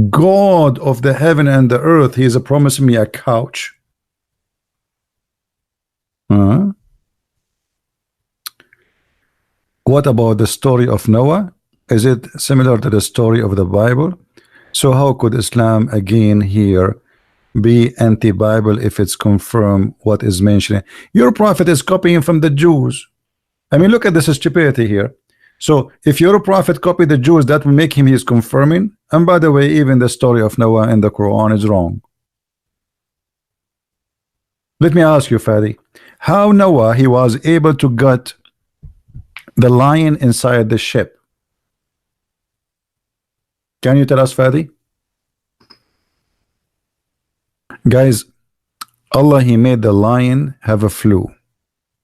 God of the heaven and the earth, he is promising me a couch. Huh? What about the story of Noah? Is it similar to the story of the Bible? So how could Islam again here be anti-Bible if it's confirmed what is mentioned? Your prophet is copying from the Jews. I mean, look at this stupidity here. So if your prophet copied the Jews, that will make him he is confirming. And by the way, even the story of Noah in the Quran is wrong. Let me ask you, Fadi, how Noah he was able to get the lion inside the ship? Can you tell us, Fadi? Guys, Allah he made the lion have a flu,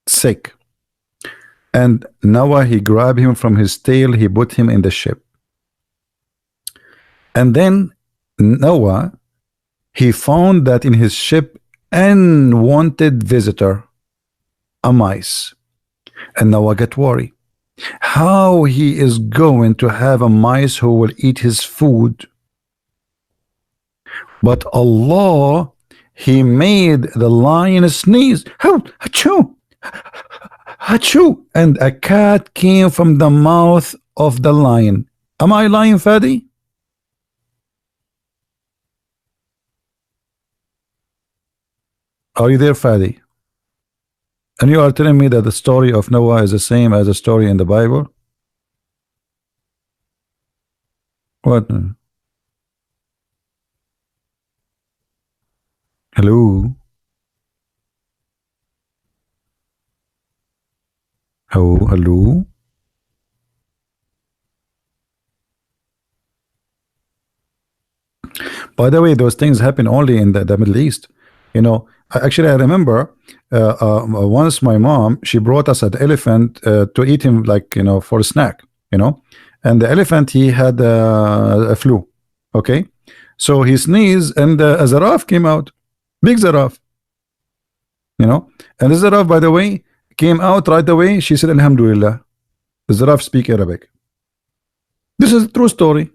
sick. And Noah he grabbed him from his tail, he put him in the ship. And then Noah he found that in his ship unwanted visitor, a mice. And Noah got worried. How he is going to have a mice who will eat his food? But Allah he made the lion sneeze. Achoo! Achoo! And a cat came from the mouth of the lion. Am I lying, Fadi? Are you there, Fadi? And you are telling me that the story of Noah is the same as the story in the Bible? What? Hello? Oh, hello? By the way, those things happen only in the Middle East. You know, actually, I remember once my mom, she brought us an elephant to eat him, like, you know, for a snack, you know. And the elephant, he had a flu, okay? So he sneezed and a giraffe came out, big giraffe, you know. And the giraffe, by the way, came out right away. She said, Alhamdulillah. The giraffe speak Arabic. This is a true story.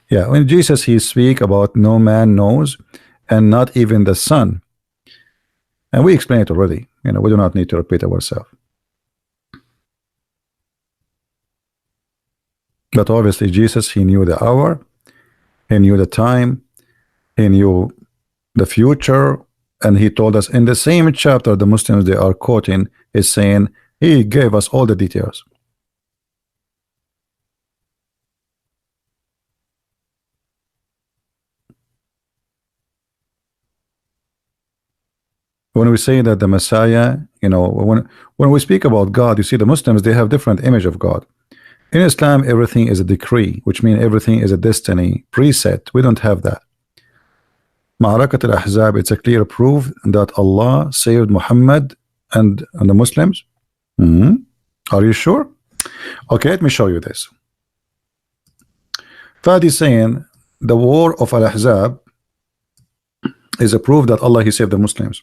Yeah, when Jesus he speak about no man knows, and not even the Son. And we explained it already. You know, we do not need to repeat ourselves. But obviously, Jesus he knew the hour, he knew the time, he knew the future, and he told us in the same chapter the Muslims they are quoting is saying he gave us all the details. When we say that the Messiah, you know, when we speak about God, you see the Muslims they have different image of God. In Islam, everything is a decree, which means everything is a destiny, preset. We don't have that. Ma'arakat al-Ahzab, it's a clear proof that Allah saved Muhammad and the Muslims. Are you sure? Okay, let me show you this. Fadi saying the war of al-Ahzab is a proof that Allah he saved the Muslims.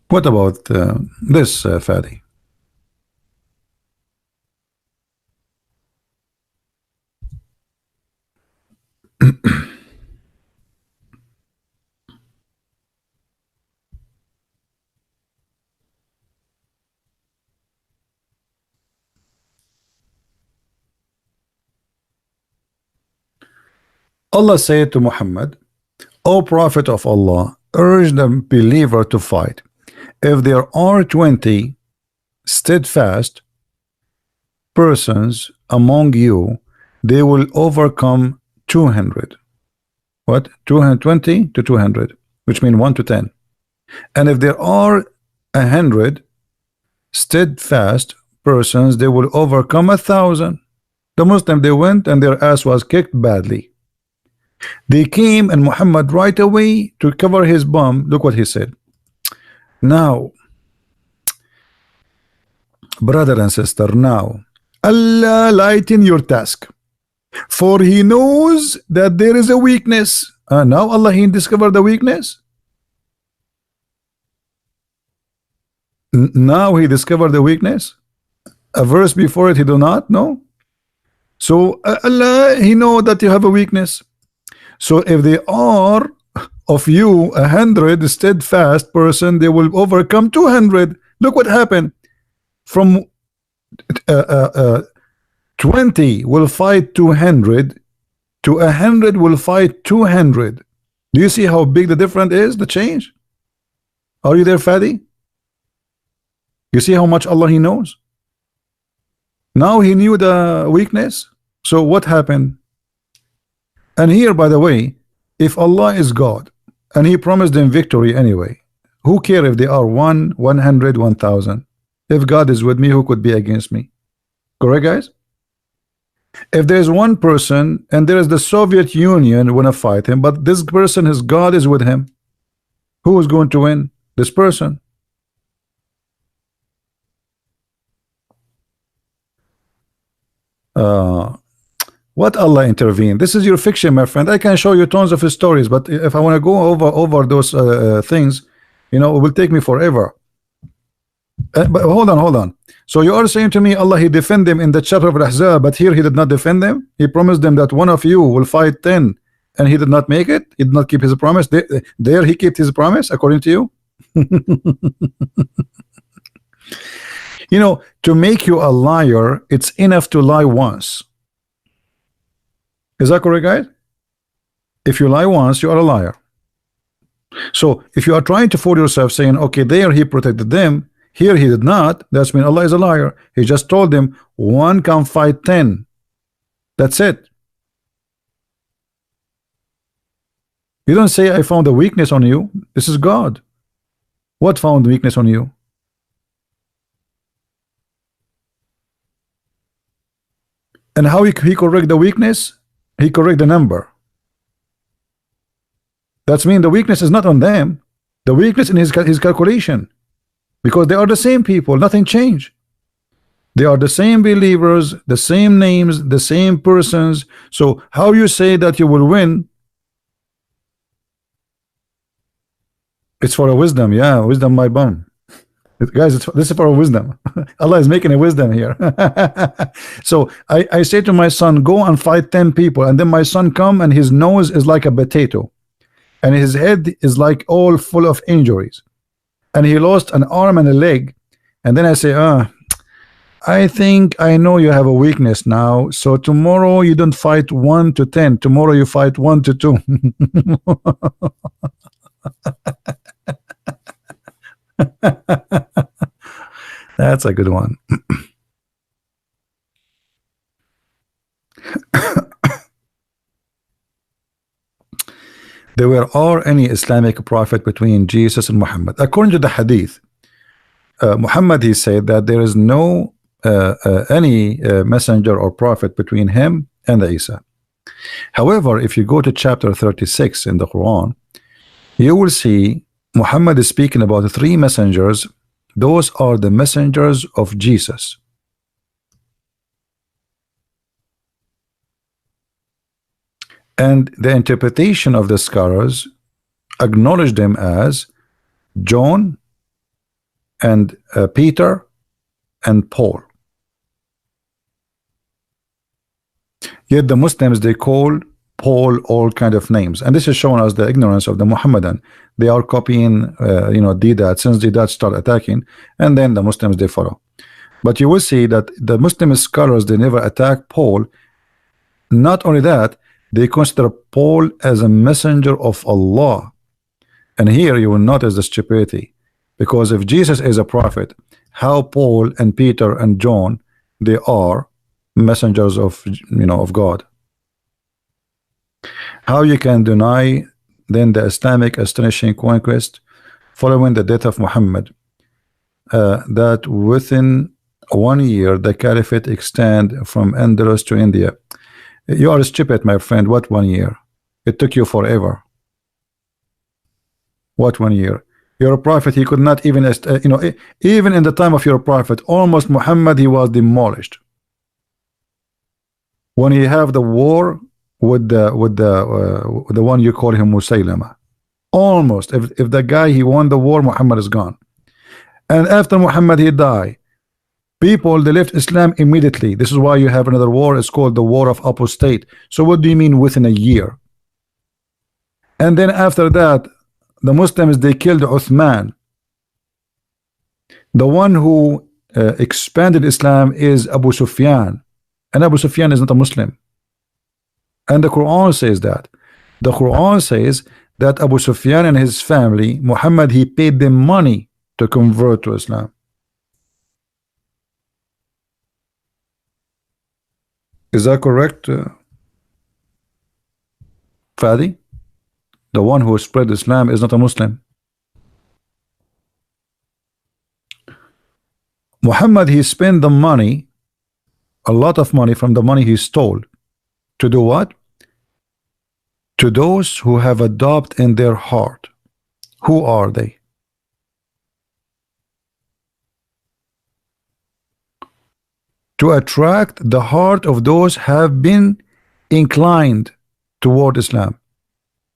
What about this, Fadi? Allah said to Muhammad, O Prophet of Allah, urge the believer to fight. If there are 20 steadfast persons among you, they will overcome 200. What? 220 to 200, which means 1 to 10. And if there are 100 steadfast persons, they will overcome 1,000. The Muslim, they went and their ass was kicked badly. They came and Muhammad right away to cover his bum. Look what he said. Now, brother and sister, now Allah lighten your task. For he knows that there is a weakness. Now Allah he discovered the weakness. Now he discovered the weakness. A verse before it he do not know. So Allah he know that you have a weakness. So if they are of you 100 steadfast person, they will overcome 200. Look what happened. From 20 will fight 200 to 100 will fight 200. Do you see how big the difference is, the change? Are you there, Fadi? You see how much Allah he knows? Now he knew the weakness. So what happened? And here, by the way, if Allah is God and he promised them victory anyway, who care if they are 1, 100, 1,000? If God is with me, who could be against me? Correct, guys? If there's one person and there is the Soviet Union want to fight him, but this person, his God is with him, who is going to win? This person. What Allah intervened? This is your fiction, my friend. I can show you tons of his stories, but if I want to go over those things, you know, it will take me forever. But hold on. So you are saying to me Allah he defend them in the chapter of Al-Ahzab, but here he did not defend them? He promised them that one of you will fight 10, and he did not make it? He did not keep his promise? There he kept his promise according to you? You know, to make you a liar, it's enough to lie once. Is that correct, guys? If you lie once, you are a liar. So if you are trying to fool yourself saying, okay, there he protected them, here he did not, that's mean Allah is a liar. He just told them one can fight 10. That's it. You don't say I found a weakness on you. This is God. What found weakness on you? And how he correct the weakness? He correct the number. That's mean the weakness is not on them. The weakness in his calculation. Because they are the same people, nothing changed. They are the same believers, the same names, the same persons. So how you say that you will win? It's for a wisdom, yeah, wisdom my bum. Guys, this is for a wisdom. Allah is making a wisdom here. So I say to my son, go and fight 10 people, and then my son come and his nose is like a potato, and his head is like all full of injuries, and he lost an arm and a leg. And then I say, I think I know you have a weakness now, so tomorrow you don't fight 1 to 10, tomorrow you fight 1 to 2. That's a good one. There were any Islamic prophet between Jesus and Muhammad. According to the hadith, Muhammad he said that there is no any messenger or prophet between him and Isa. However, if you go to chapter 36 in the Quran, you will see Muhammad is speaking about 3 messengers. Those are the messengers of Jesus. And the interpretation of the scholars acknowledge them as John and Peter and Paul. Yet the Muslims, they call Paul all kind of names, and this is showing us the ignorance of the Mohammedan. They are copying Didat, since Didat start attacking, and then the Muslims they follow. But you will see that the Muslim scholars, they never attack Paul. Not only that, they consider Paul as a messenger of Allah. And here you will notice the stupidity, because if Jesus is a prophet, how Paul and Peter and John, they are messengers of of God? How you can deny then the Islamic astonishing conquest following the death of Muhammad, that within 1 year the caliphate extend from Andalus to India? You are stupid, my friend. What 1 year? It took you forever. What 1 year? Your prophet, he could not even even in the time of your prophet, almost Muhammad, he was demolished. when he have the war with the one you call him Musaylama. Almost, if the guy he won the war, Muhammad is gone. And after Muhammad he died, people they left Islam immediately. This is why you have another war. It's called the war of apostate. So what do you mean within a year? And then after that, the Muslims they killed Uthman. The one who expanded Islam is Abu Sufyan, and Abu Sufyan is not a Muslim. And the Quran says that. The Quran says that Abu Sufyan and his family, Muhammad, he paid them money to convert to Islam. Is that correct, Fadi? The one who spread Islam is not a Muslim. Muhammad, he spent the money, a lot of money from the money he stole, to do what? To those who have a doubt in their heart. Who are they? To attract the heart of those have been inclined toward Islam.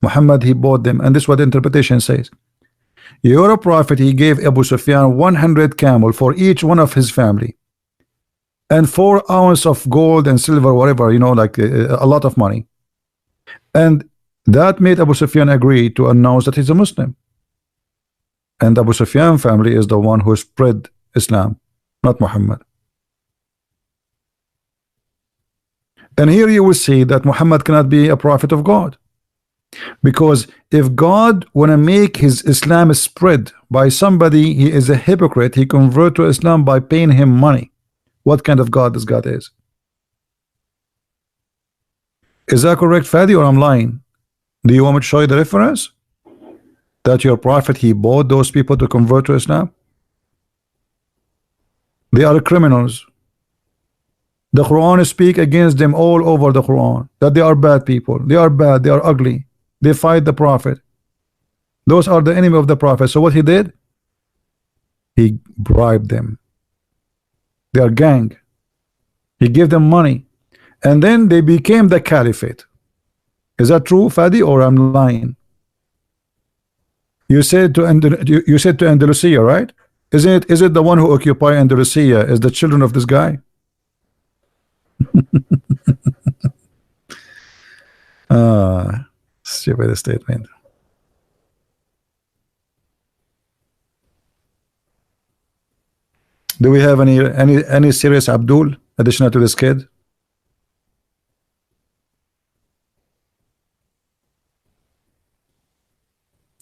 Muhammad, he bought them, and this is what the interpretation says. You're a prophet, he gave Abu Sufyan 100 camel for each one of his family, and 4 ounces of gold and silver, whatever, you know, like a lot of money. And that made Abu Sufyan agree to announce that he's a Muslim. And Abu Sufyan family is the one who spread Islam, not Muhammad. And here you will see that Muhammad cannot be a prophet of God, because if God want to make his Islam spread by somebody, he is a hypocrite. He convert to Islam by paying him money. What kind of God this God is? Is that correct, Fadi, or I'm lying? Do you want me to show you the reference that your prophet he bought those people to convert to Islam? They are criminals. The Quran speak against them all over the Quran, that they are bad people. They are bad. They are ugly. They fight the prophet. Those are the enemy of the prophet. So what he did? He bribed them. They are gang. He gave them money, and then they became the caliphate. Is that true, Fadi, or I'm lying? You said to Andalusia, right? Is it the one who occupy Andalusia is the children of this guy? Stupid statement. Do we have any serious Abdul additional to this kid?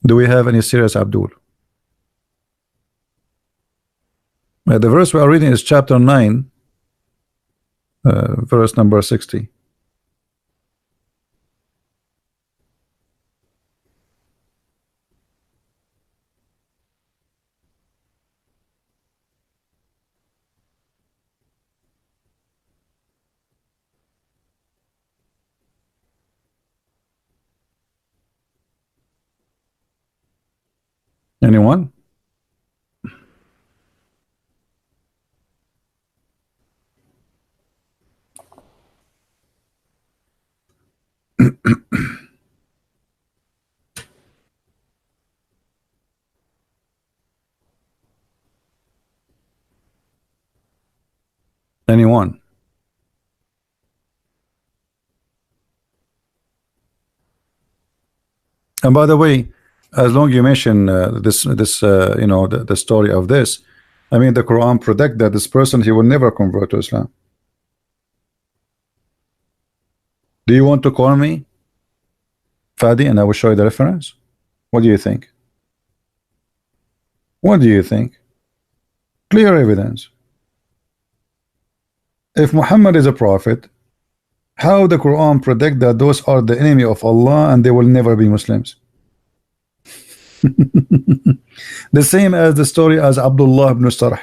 Do we have any serious Abdul? The verse we are reading is chapter 9, verse number 60. Anyone? Anyone? And by the way, as long you mention this you know, the story of this, I mean the Quran predict that this person he will never convert to Islam. Do you want to call me, Fadi, and I will show you the reference? What do you think? What do you think? Clear evidence. If Muhammad is a prophet, how the Quran predict that those are the enemy of Allah and they will never be Muslims? The same as the story as Abdullah ibn Sarh.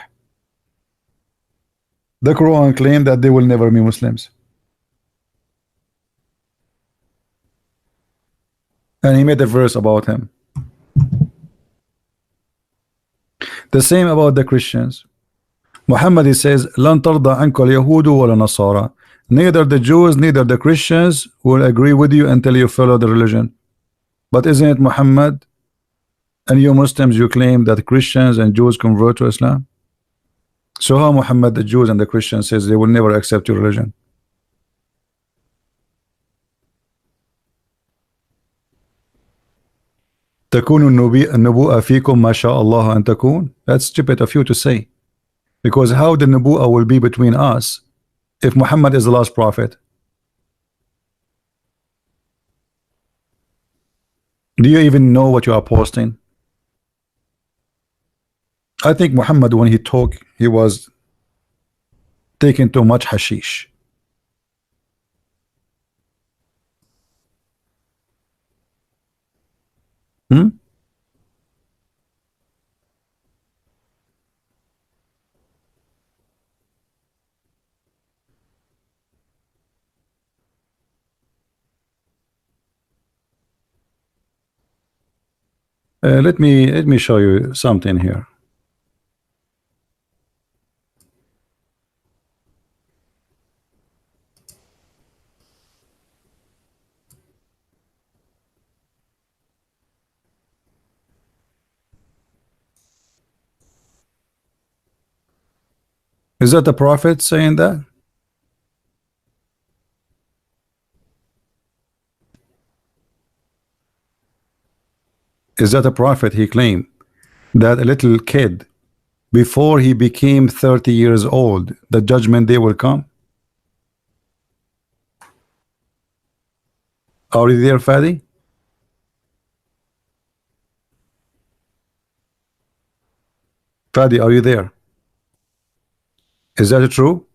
The Quran claimed that they will never be Muslims, and he made a verse about him. The same about the Christians. Muhammad he says, "لن ترضى عنك اليهود ولا نصارى." Neither the Jews, neither the Christians will agree with you until you follow the religion. But isn't it Muhammad and you Muslims, you claim that Christians and Jews convert to Islam? So how Muhammad, the Jews and the Christians says they will never accept your religion? تكون النبوءة فيكم ما شاء الله أن تكون. That's stupid of you to say, because how the Nubu'ah will be between us if Muhammad is the last prophet? Do you even know what you are posting? I think Muhammad, when he talked, he was taking too much hashish. Let me show you something here. Is that the prophet saying that? Is that a prophet? He claimed that a little kid, before he became 30 years old, the judgment day will come. Are you there, Fadi? Fadi, are you there? Is that true?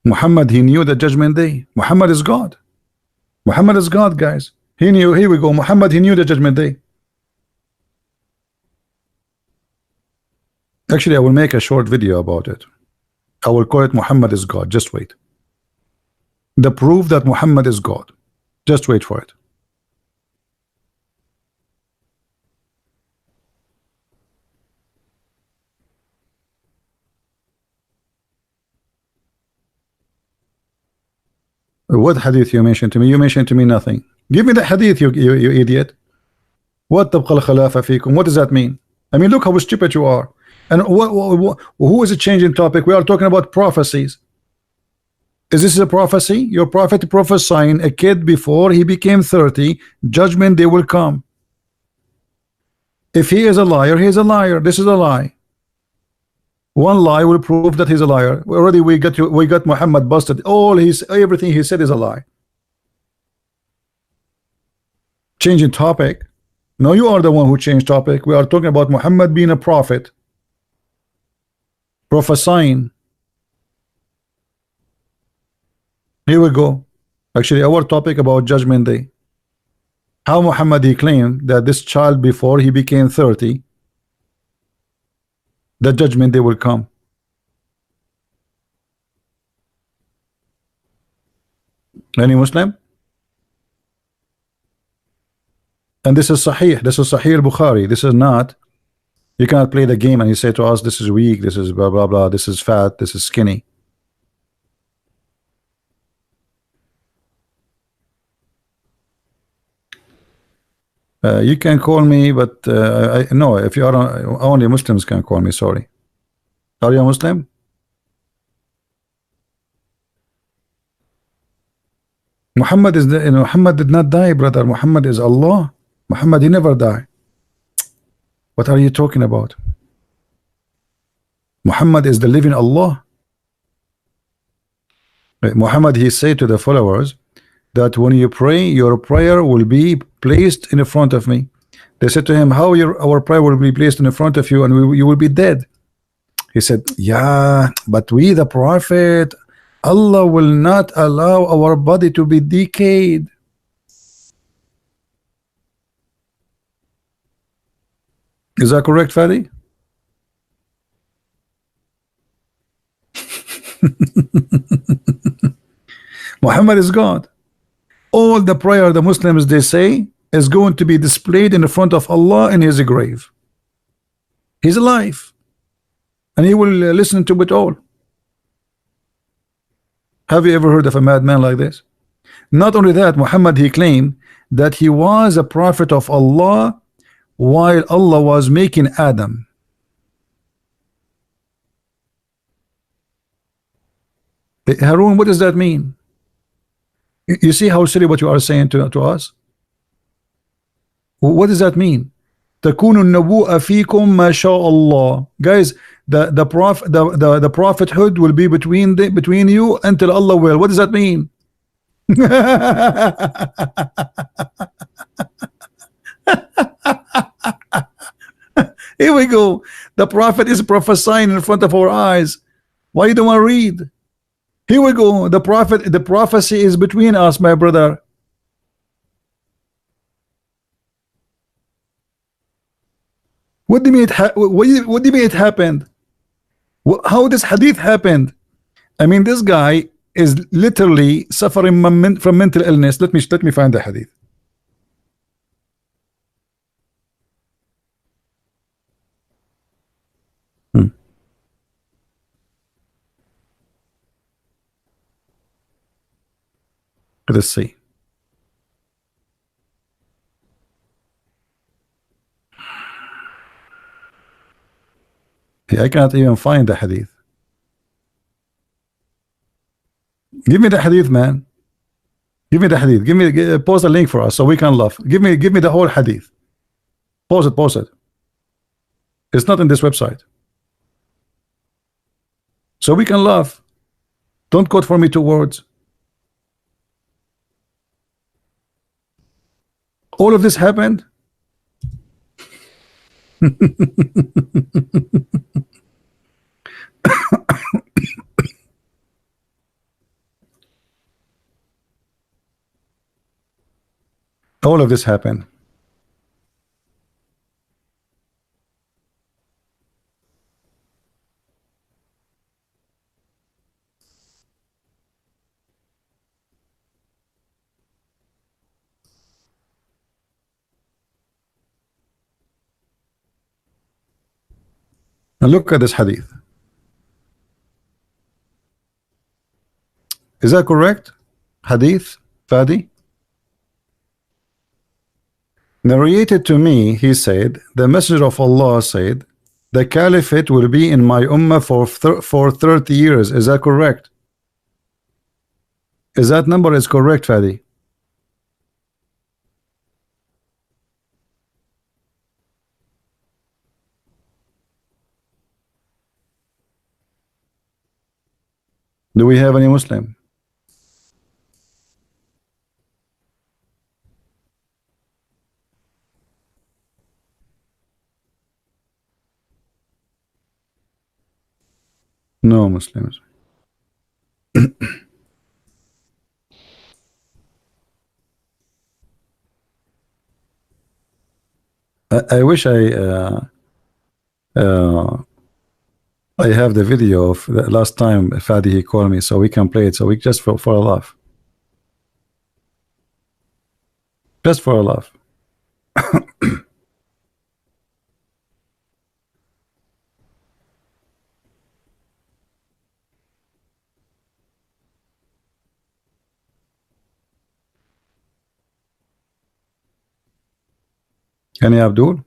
Muhammad, he knew the judgment day. Muhammad is God. Muhammad is God, guys. He knew. Here we go. Muhammad, he knew the judgment day. Actually, I will make a short video about it. I will call it Muhammad is God. Just wait. The proof that Muhammad is God. Just wait for it. What hadith you mentioned to me? You mentioned to me nothing. Give me the hadith, you idiot. What تبقى الخلافة فيكم? What does that mean? I mean, look how stupid you are. And who is a changing topic? We are talking about prophecies. Is this a prophecy? Your prophet prophesying a kid before he became 30, judgment day will come. If he is a liar, he is a liar. This is a lie. One lie will prove that he's a liar. Already we got Muhammad busted. Everything he said is a lie. Changing topic. No, you are the one who changed topic. We are talking about Muhammad being a prophet, prophesying. Here we go. Actually, our topic about judgment day. How Muhammad, he claimed that this child before he became 30, the judgment day will come. Any Muslim? And this is Sahih. This is Sahih al-Bukhari. This is not. You cannot play the game and you say to us, this is weak, this is blah blah blah, this is fat, this is skinny. You can call me, but no, if you are only Muslims can call me. Sorry. Are you a Muslim? Muhammad did not die, brother. Muhammad is Allah. Muhammad, he never died. What are you talking about? Muhammad is the living Allah. Muhammad, he said to the followers that when you pray, your prayer will be placed in front of me. They said to him, how our prayer will be placed in front of you and you will be dead? He said, yeah, but we the prophet, Allah will not allow our body to be decayed. Is that correct, Fadi? Muhammad is God. all the prayer the Muslims they say is going to be displayed in front of Allah in his grave. He's alive and he will listen to it all. Have you ever heard of a madman like this? Not only that, Muhammad, he claimed that he was a prophet of Allah while Allah was making Adam. Harun, what does that mean? You see how silly what you are saying to us? What does that mean? تكون النبوءة فيكم ما شاء الله. Guys, the prophethood will be between you until Allah will. What does that mean? Here we go. The prophet is prophesying in front of our eyes. Why you don't want to read? Here we go. The prophecy is between us, my brother. What do you mean what do you mean it happened? How this hadith happened? I mean, this guy is literally suffering from mental illness. Let me find the hadith. Let's see. I can't even find the hadith. Give me the hadith, man. Give me the hadith. Post a link for us so we can laugh. Give me the whole hadith. Post it. It's not in this website. So we can laugh. Don't quote for me 2 words. All of this happened. All of this happened. Now look at this hadith. Is that correct? Hadith, Fadi? Narrated to me, he said, the Messenger of Allah said, the caliphate will be in my ummah for 30 years. Is that correct? Is that number is correct, Fadi? Do we have any Muslim? No Muslims. I wish I have the video of the last time Fadi he called me so we can play it so we just for a laugh. Just for a laugh. Any Abdul?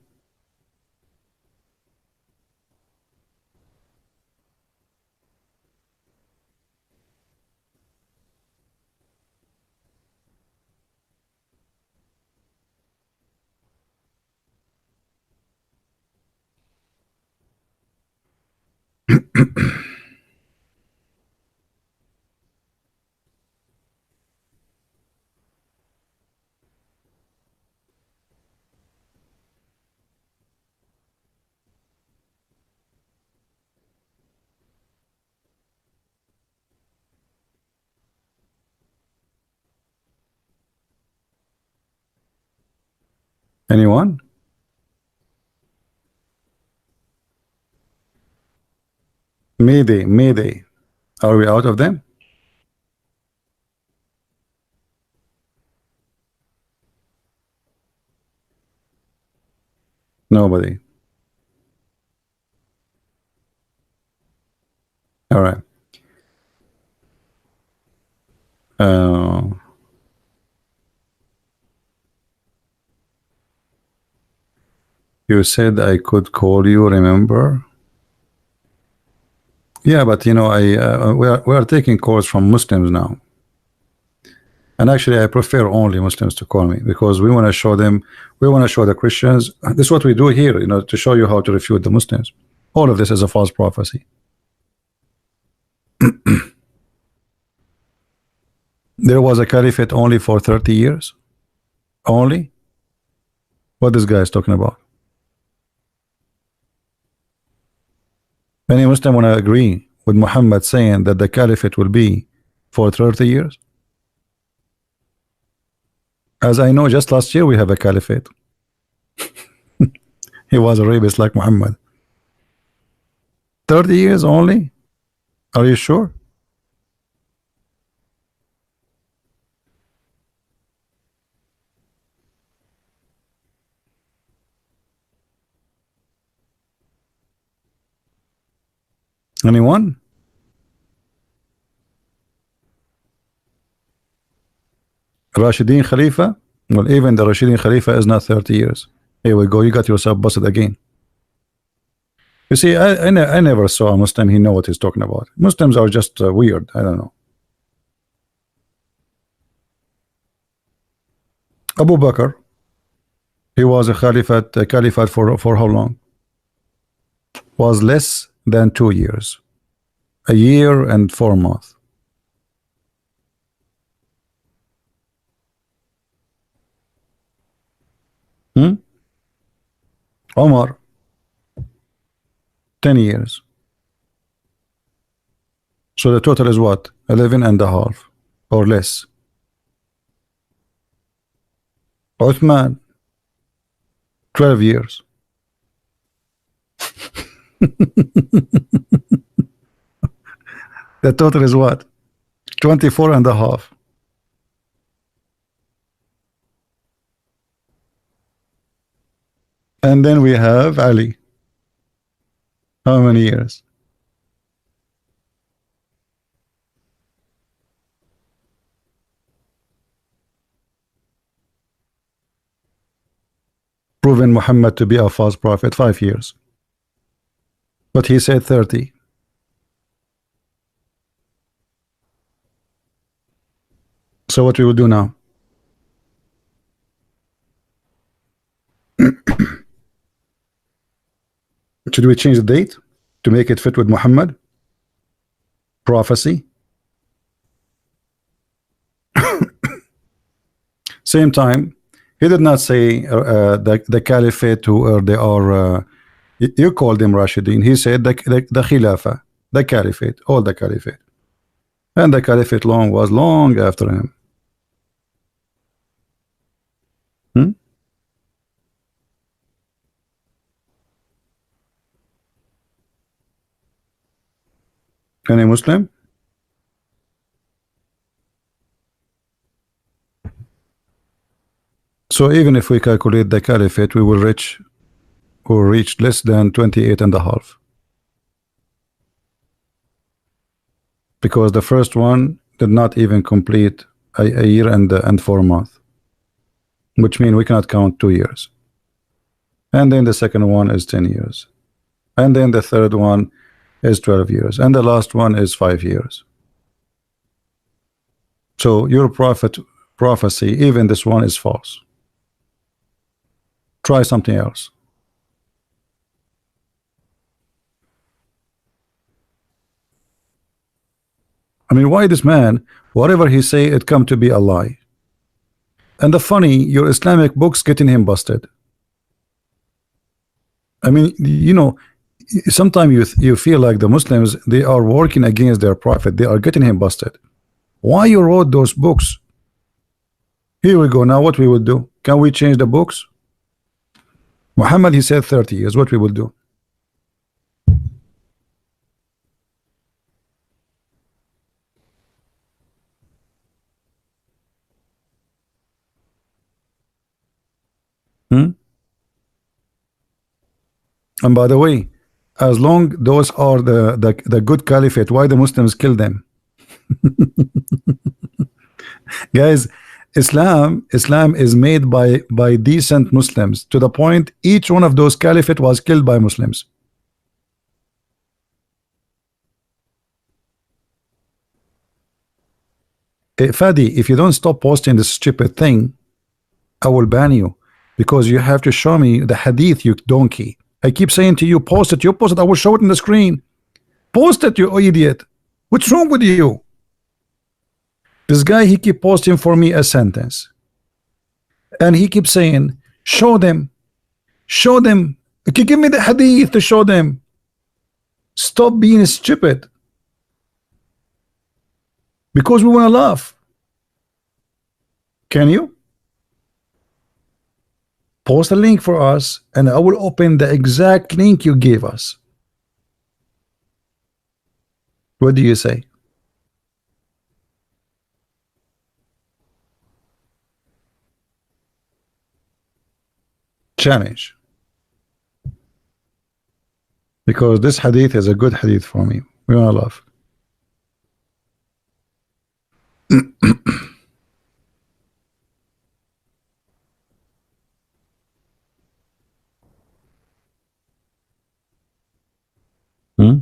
Anyone? Mayday. Are we out of them? Nobody. All right. Uh, you said I could call you, remember? Yeah, but you know, we are taking calls from Muslims now. And actually, I prefer only Muslims to call me because we want to show them, we want to show the Christians. This is what we do here, you know, to show you how to refute the Muslims. All of this is a false prophecy. There was a caliphate only for 30 years. Only? What this guy is talking about? Any Muslim want to agree with Muhammad saying that the caliphate will be for 30 years? As I know, just last year we have a caliphate. He was a rapist like Muhammad. 30 years only? Are you sure? Anyone? Rashidin Khalifa? Well, even the Rashidin Khalifa is not 30 years. Here we go. You got yourself busted again. You see, I never saw a Muslim he know what he's talking about. Muslims are just weird. I don't know. Abu Bakr, he was a caliphate for how long? Was less than 2 years. A year and 4 months. Hmm? Omar, 10 years. So the total is what? 11 and a half or less. Uthman, 12 years. The total is what? 24 and a half. And then we have Ali. How many years? Proven Muhammad to be a false prophet, 5 years. But he said 30. So what we will do now? Should we change the date to make it fit with Muhammad? Prophecy. Same time, he did not say the caliphate who they are. You called them Rashidin. He said the Khilafah, the caliphate, all the caliphate, and the caliphate long was long after him. Hmm? Any Muslim? So even if we calculate the caliphate, we will reach less than 28 and a half. Because the first one did not even complete a year and 4 months, which means we cannot count 2 years. And then the second one is 10 years. And then the third one is 12 years. And the last one is 5 years. So your prophecy, even this one is false. Try something else. I mean, why this man, whatever he say, it come to be a lie. And the funny, your Islamic books getting him busted. I mean, you know, sometimes you feel like the Muslims, they are working against their prophet. They are getting him busted. Why you wrote those books? Here we go. Now what we will do? Can we change the books? Muhammad, he said 30 years. What we will do? Hmm? And by the way, as long those are the good caliphate, why the Muslims kill them? Guys, Islam is made by decent Muslims, to the point each one of those caliphate was killed by Muslims. Fadi, if you don't stop posting this stupid thing, I will ban you, because you have to show me the hadith, you donkey. I keep saying to you, post it, you post it, I will show it in the screen. Post it, you idiot. What's wrong with you? This guy, he keep posting for me a sentence, and he keeps saying, show them, show them. Okay, give me the hadith to show them. Stop being stupid, because we want to laugh. Can you post a link for us, and I will open the exact link you gave us? What do you say? Challenge, because this hadith is a good hadith for me. We want to laugh. Hmm?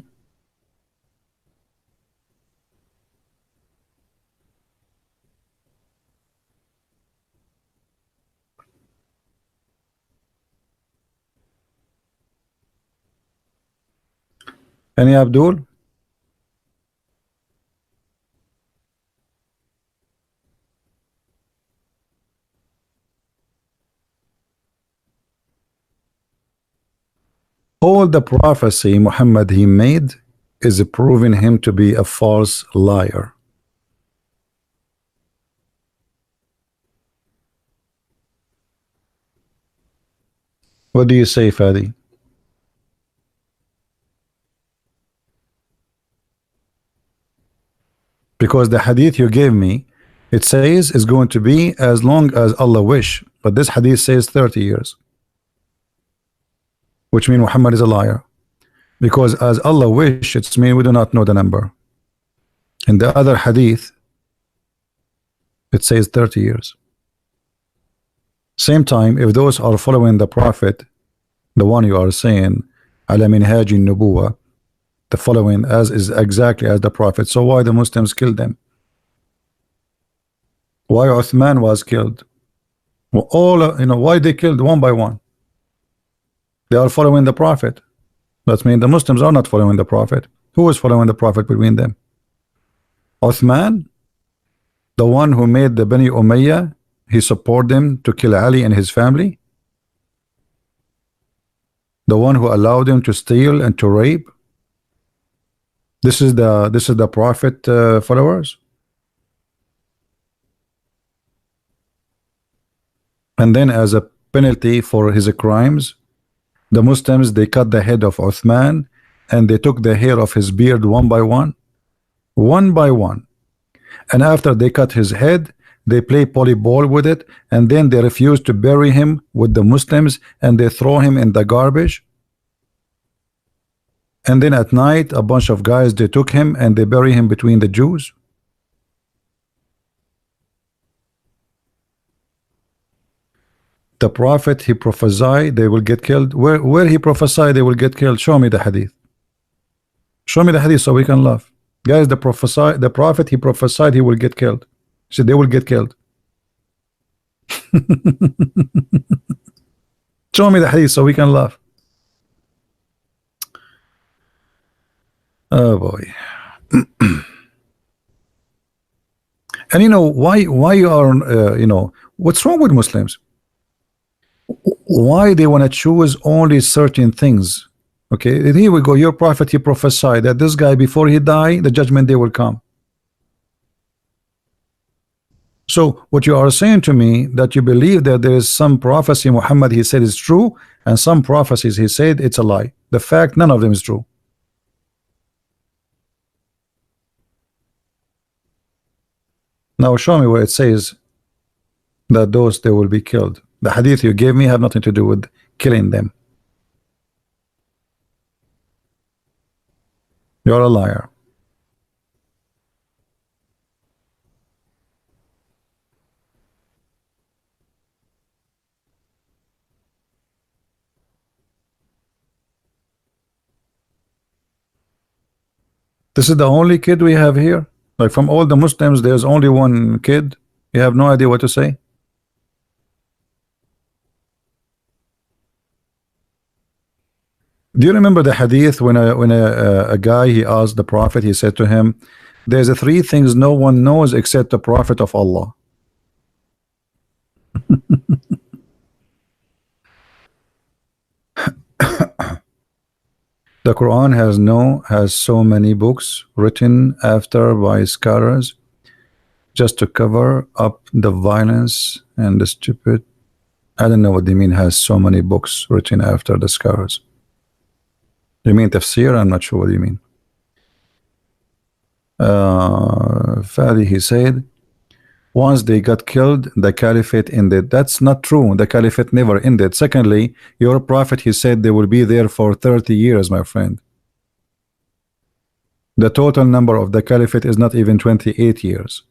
Any Abdul? All the prophecy Muhammad he made is proving him to be a false liar. What do you say, Fadi? Because the hadith you gave me, it says it's going to be as long as Allah wish, but this hadith says 30 years, which means Muhammad is a liar, because as Allah wish, it's mean we do not know the number. In the other hadith, it says 30 years. Same time, if those are following the prophet, the one you are saying ala minhaj nubuwa, the following as is exactly as the prophet, so why the Muslims killed them? Why Uthman was killed? Well, all why they killed one by one? They are following the prophet. That means the Muslims are not following the prophet. Who is following the prophet between them? Uthman, the one who made the Bani Umayyah, he supported them to kill Ali and his family, the one who allowed them to steal and to rape. This is the prophet followers. And then as a penalty for his crimes, the Muslims, they cut the head of Uthman, and they took the hair of his beard one by one, and after they cut his head, they play polyball with it, and then they refuse to bury him with the Muslims, and they throw him in the garbage. And then at night, a bunch of guys, they took him and they bury him between the Jews. The prophet, he prophesied they will get killed. Where he prophesied they will get killed? Show me the hadith. Show me the hadith so we can laugh. Guys, the prophet, he prophesied he will get killed. He said they will get killed. Show me the hadith so we can laugh. Oh boy. And why you are what's wrong with Muslims? Why they want to choose only certain things? Okay, and here we go. Your prophet, he prophesied that this guy, before he die, the judgment day will come. So what you are saying to me, that you believe that there is some prophecy Muhammad he said is true, and some prophecies he said it's a lie. The fact, none of them is true. Now show me where it says that they will be killed. The hadith you gave me have nothing to do with killing them. You're a liar. This is the only kid we have here. Like from all the Muslims, there's only one kid. You have no idea what to say. Do you remember the hadith when a guy he asked the Prophet, he said to him, "There's a three things no one knows except the Prophet of Allah." The Quran has so many books written after by scholars just to cover up the violence and the stupid. I don't know what they mean has so many books written after the scholars. You mean tafsir? I'm not sure what you mean. Fadi, he said, once they got killed, the caliphate ended. That's not true. The caliphate never ended. Secondly, your prophet, he said they will be there for 30 years, my friend. The total number of the caliphate is not even 28 years.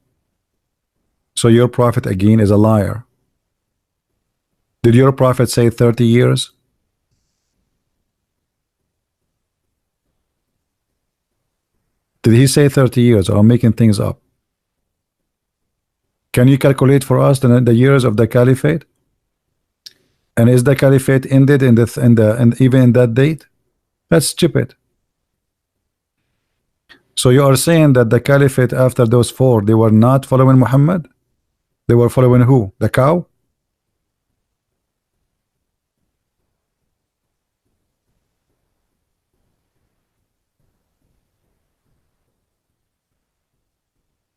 So your prophet again is a liar. Did your prophet say 30 years? Did he say 30 years, or I'm making things up? Can you calculate for us the years of the caliphate? And is the caliphate ended and even in that date? That's stupid. So you are saying that the caliphate after those four, they were not following Muhammad? They were following who? The cow?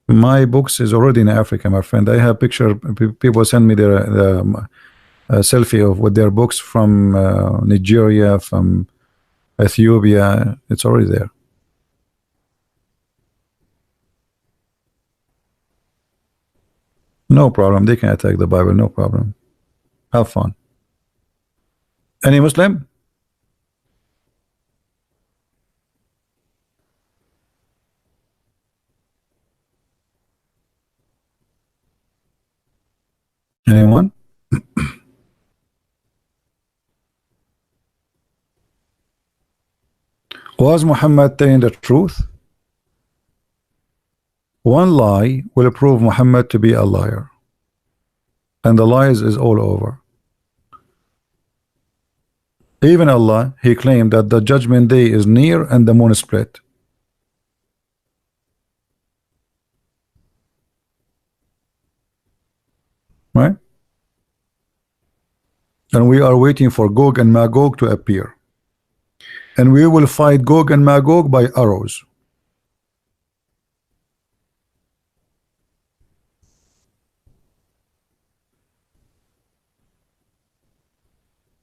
My books is already in Africa, my friend. I have picture. People send me their selfie of with their books from Nigeria, from Ethiopia. It's already there. No problem. They can attack the Bible. No problem. Have fun. Any Muslim? Anyone? Was Muhammad telling the truth? One lie will prove Muhammad to be a liar. And the lies is all over. Even Allah, he claimed that the judgment day is near and the moon is split. Right? And we are waiting for Gog and Magog to appear. And we will fight Gog and Magog by arrows.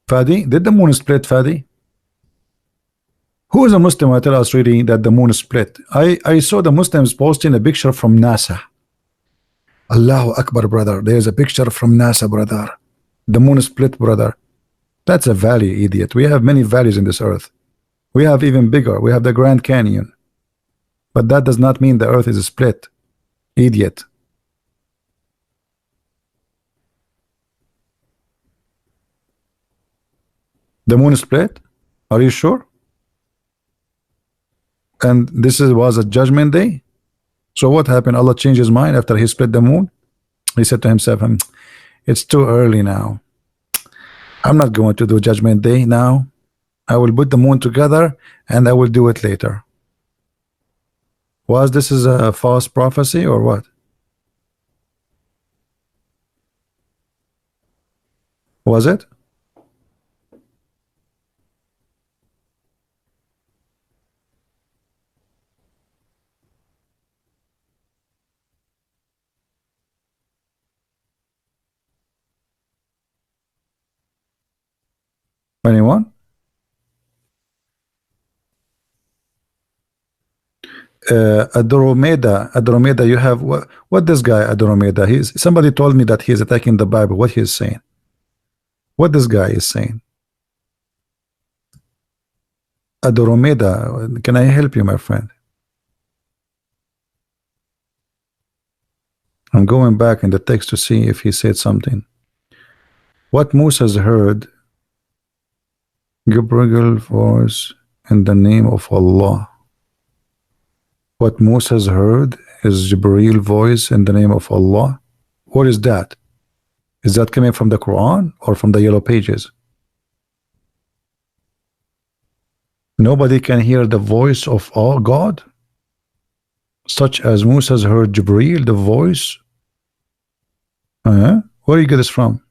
Fadi, did the moon split, Fadi? Who is a Muslim who tell us really that the moon split? I saw the Muslims posting a picture from NASA. Allahu Akbar, brother. There's a picture from NASA, brother. The moon split, brother. That's a valley, idiot. We have many valleys in this earth. We have even bigger. We have the Grand Canyon. But that does not mean the earth is split. Idiot. The moon split? Are you sure? And this was a judgment day? So what happened? Allah changed his mind after he split the moon? He said to himself, it's too early now. I'm not going to do judgment day now. I will put the moon together and I will do it later. Was this is a false prophecy or what? Was it? Anyone? Andromeda, you have what this guy Andromeda, he's somebody told me that he's attacking the Bible. What he's saying, what this guy is saying. Adoromeda, can I help you, my friend? I'm going back in the text to see if he said something. What Moses heard, Gabriel voice in the name of Allah. What Moses heard is Jibreel voice in the name of Allah. What is that? Is that coming from the Quran or from the yellow pages? Nobody can hear the voice of all God, such as Moses heard Jibreel, the voice. Where do you get this from?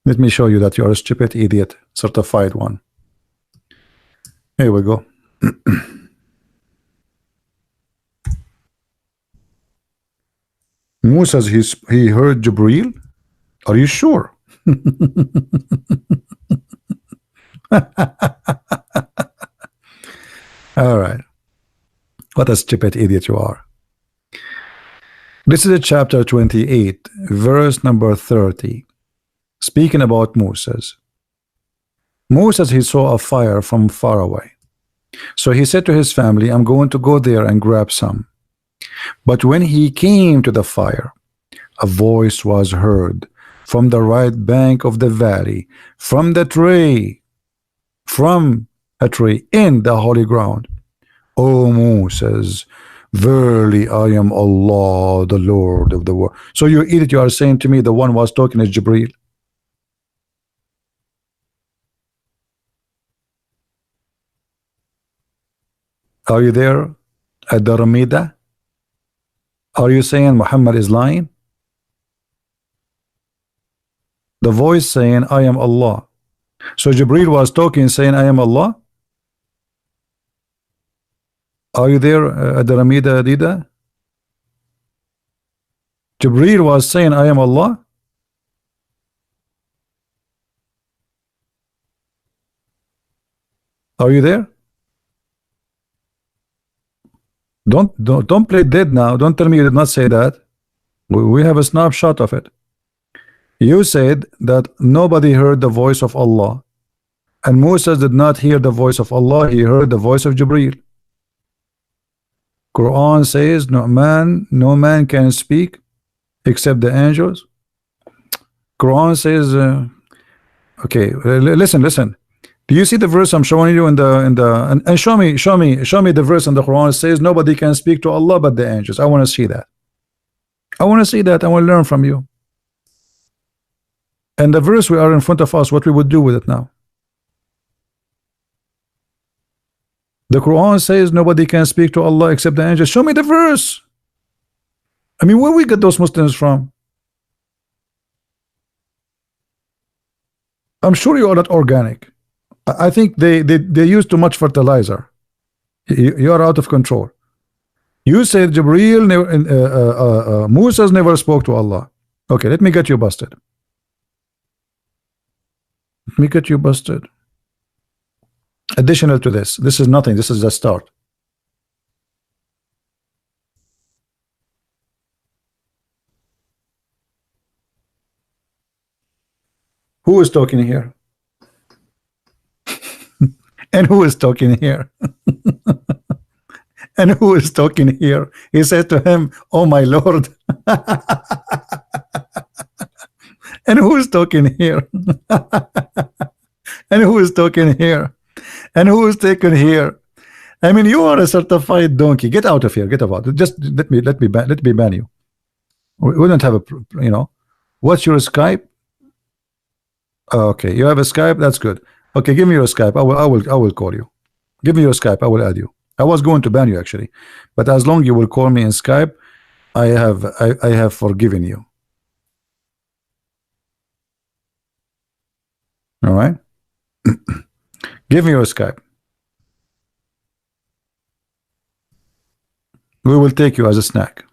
Let me show you that you are a stupid idiot, certified one. Here we go. Moses, he heard Jibreel. Are you sure? All right. What a stupid idiot you are. This is chapter 28, verse number 30. Speaking about Moses. Moses, he saw a fire from far away. So he said to his family, I'm going to go there and grab some. But when he came to the fire, a voice was heard from the right bank of the valley, from a tree in the holy ground. O Moses, verily I am Allah, the Lord of the world. So you idiot, you are saying to me the one was talking is Jibreel. Are you there at the Ramida? Are you saying Muhammad is lying? The voice saying I am Allah. So Jibreel was talking saying I am Allah. Are you there at the Ramida Dida? Jibreel was saying I am Allah. Are you there? Don't play dead now. Don't tell me you did not say that. We have a snapshot of it. You said that nobody heard the voice of Allah, and Moses did not hear the voice of Allah. He heard the voice of Jibreel. Quran says no man can speak except the angels. Quran says okay, listen. Do you see the verse I'm showing you in the and show me the verse in the Quran says nobody can speak to Allah but the angels. I want to see that. I want to see that. I want to learn from you. And the verse we are in front of us, what we would do with it now. The Quran says nobody can speak to Allah except the angels. Show me the verse. I mean, where we get those Muslims from? I'm sure you are not organic. I think they use too much fertilizer. You are out of control. You said Jibreel never, Moses never spoke to Allah. Okay, let me get you busted. Let me get you busted. Additional to this is nothing. This is the start. Who is talking here? And who is talking here? And who is talking here? He said to him, oh my Lord. And who is talking here? And who is talking here? And who is taken here? I mean, you are a certified donkey. Get out of here. Get out. Just let me ban you. We don't have a, you know. What's your Skype? Okay, you have a Skype. That's good. Okay, give me your Skype. I will call you. Give me your Skype. I will add you. I was going to ban you actually, but as long you will call me in Skype, I have forgiven you. All right. Give me your Skype. We will take you as a snack.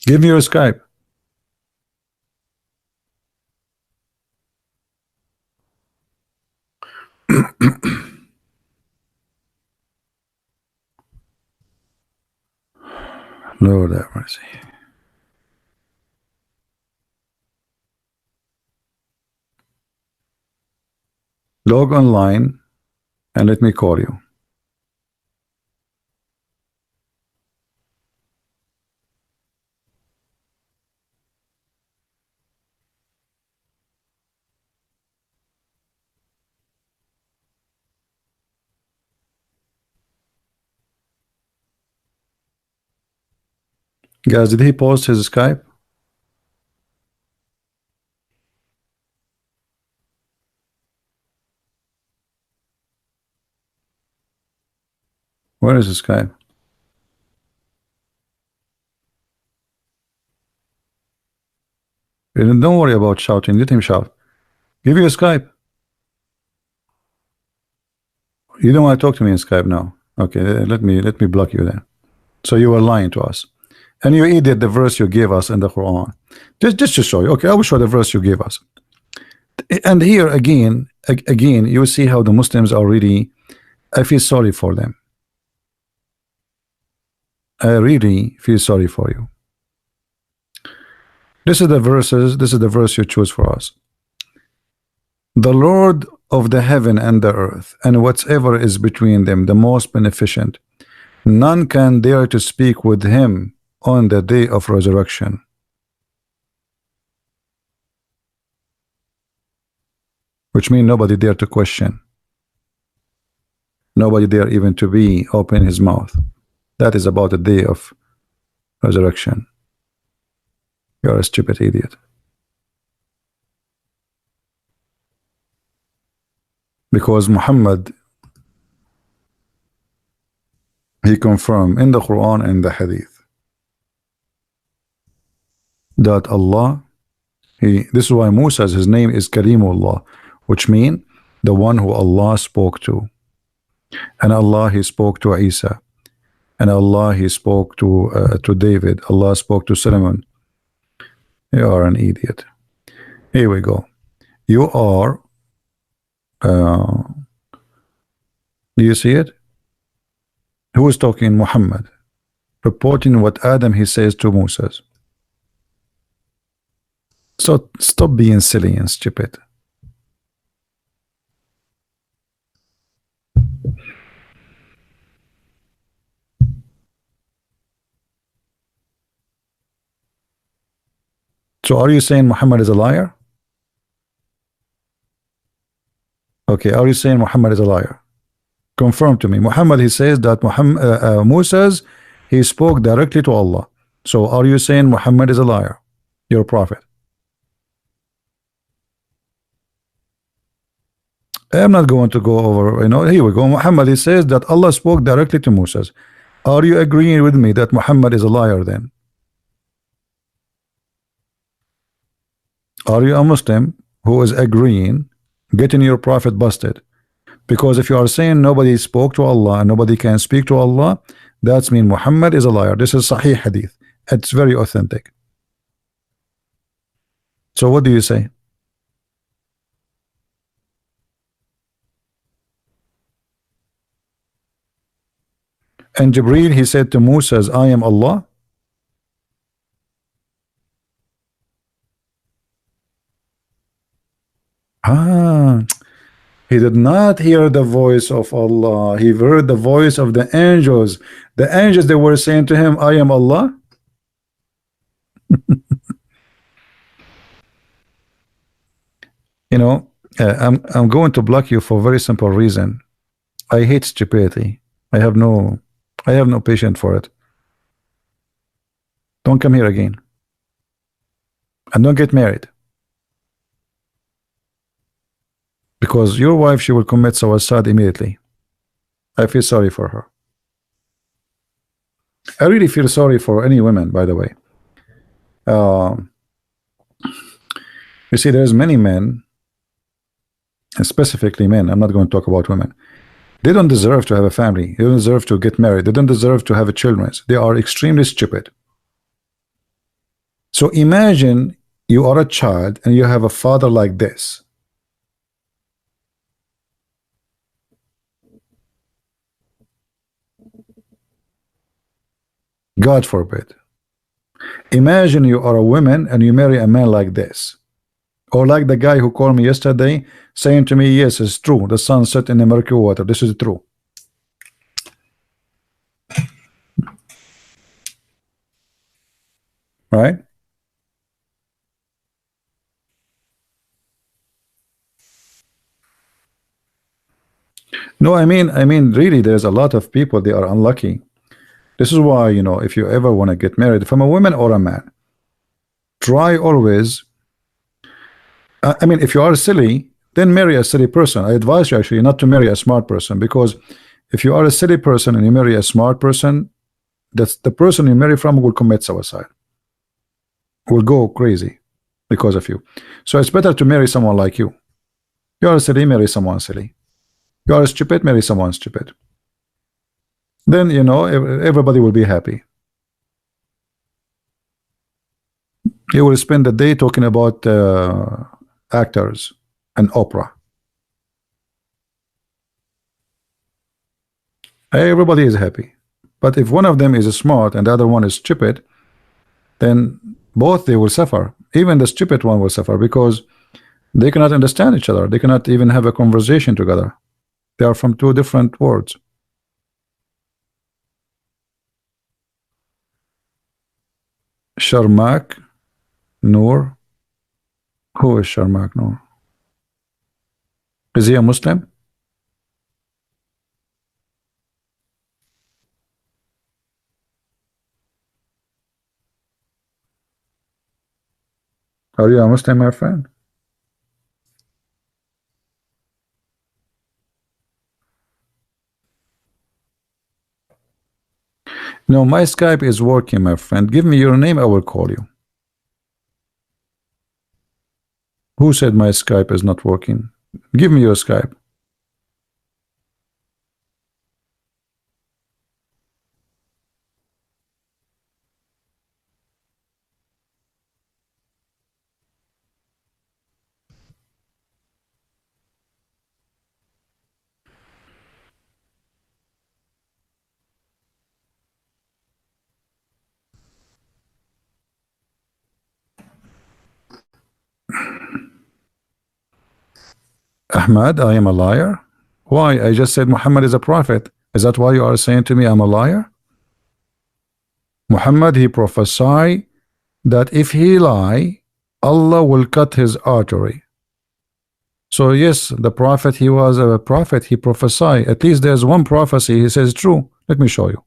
Give me your Skype. Lord have mercy. Log online and let me call you. Guys, did he post his Skype? Where is his Skype? Don't worry about shouting. Let him shout. Give you a Skype. You don't want to talk to me in Skype now. Okay, let me block you then. So you were lying to us. And you edit the verse you gave us in the Quran. Just to show you. Okay, I will show the verse you gave us. And here again, you see how the Muslims are really, I feel sorry for them. I really feel sorry for you. This is the verse you choose for us. The Lord of the heaven and the earth, and whatever is between them, the most beneficent. None can dare to speak with him on the day of resurrection. Which means nobody dare to question. Nobody dare even to be open his mouth. That is about the day of resurrection. You're a stupid idiot. Because Muhammad, he confirmed in the Quran and the Hadith that Allah, this is why Musa, his name is Kalimullah, which means the one who Allah spoke to. And Allah, he spoke to Isa. And Allah, he spoke to David. Allah spoke to Solomon. You are an idiot. Here we go. You are, do you see it? Who is talking? Muhammad. Reporting what Adam, he says to Moses. So stop being silly and stupid. So are you saying Muhammad is a liar? Okay, are you saying Muhammad is a liar? Confirm to me. Muhammad, he says that Moses, he spoke directly to Allah. So are you saying Muhammad is a liar? Your prophet. I'm not going to go over, here we go. Muhammad, he says that Allah spoke directly to Moses. Are you agreeing with me that Muhammad is a liar then? Are you a Muslim who is agreeing, getting your prophet busted? Because if you are saying nobody spoke to Allah and nobody can speak to Allah, that's mean Muhammad is a liar. This is Sahih Hadith. It's very authentic. So what do you say? And Jibreel, he said to Moses, I am Allah. He did not hear the voice of Allah. He heard the voice of the angels. The angels, they were saying to him, I am Allah. I'm going to block you for a very simple reason. I hate stupidity. I have no patience for it. Don't come here again. And don't get married. Because your wife, she will commit suicide immediately. I feel sorry for her. I really feel sorry for any women, by the way. You see, there's many men, and specifically men, I'm not going to talk about women. They don't deserve to have a family. They don't deserve to get married. They don't deserve to have children. They are extremely stupid. So imagine you are a child and you have a father like this. God forbid. Imagine you are a woman and you marry a man like this. Or like the guy who called me yesterday saying to me, yes, it's true. The sun set in the murky water. This is true. Right? No, I mean, really, there's a lot of people, they are unlucky. This is why, if you ever want to get married from a woman or a man, try always. I mean, if you are silly, then marry a silly person. I advise you actually not to marry a smart person, because if you are a silly person and you marry a smart person, that's the person you marry from will commit suicide, will go crazy because of you. So it's better to marry someone like you. You are silly, marry someone silly. You are stupid, marry someone stupid. Then everybody will be happy. You will spend the day talking about actors and opera. Everybody is happy. But if one of them is smart and the other one is stupid, then both they will suffer. Even the stupid one will suffer because they cannot understand each other. They cannot even have a conversation together. They are from two different worlds. Sharmak Noor. Who is Sharmak Noor? Is he a Muslim? Are you a Muslim, my friend? No, my Skype is working, my friend. Give me your name, I will call you. Who said my Skype is not working? Give me your Skype. Ahmad, I am a liar? Why? I just said Muhammad is a prophet. Is that why you are saying to me I'm a liar? Muhammad, he prophesied that if he lie, Allah will cut his artery. So yes, the prophet, he was a prophet, he prophesied. At least there's one prophecy he says true. Let me show you.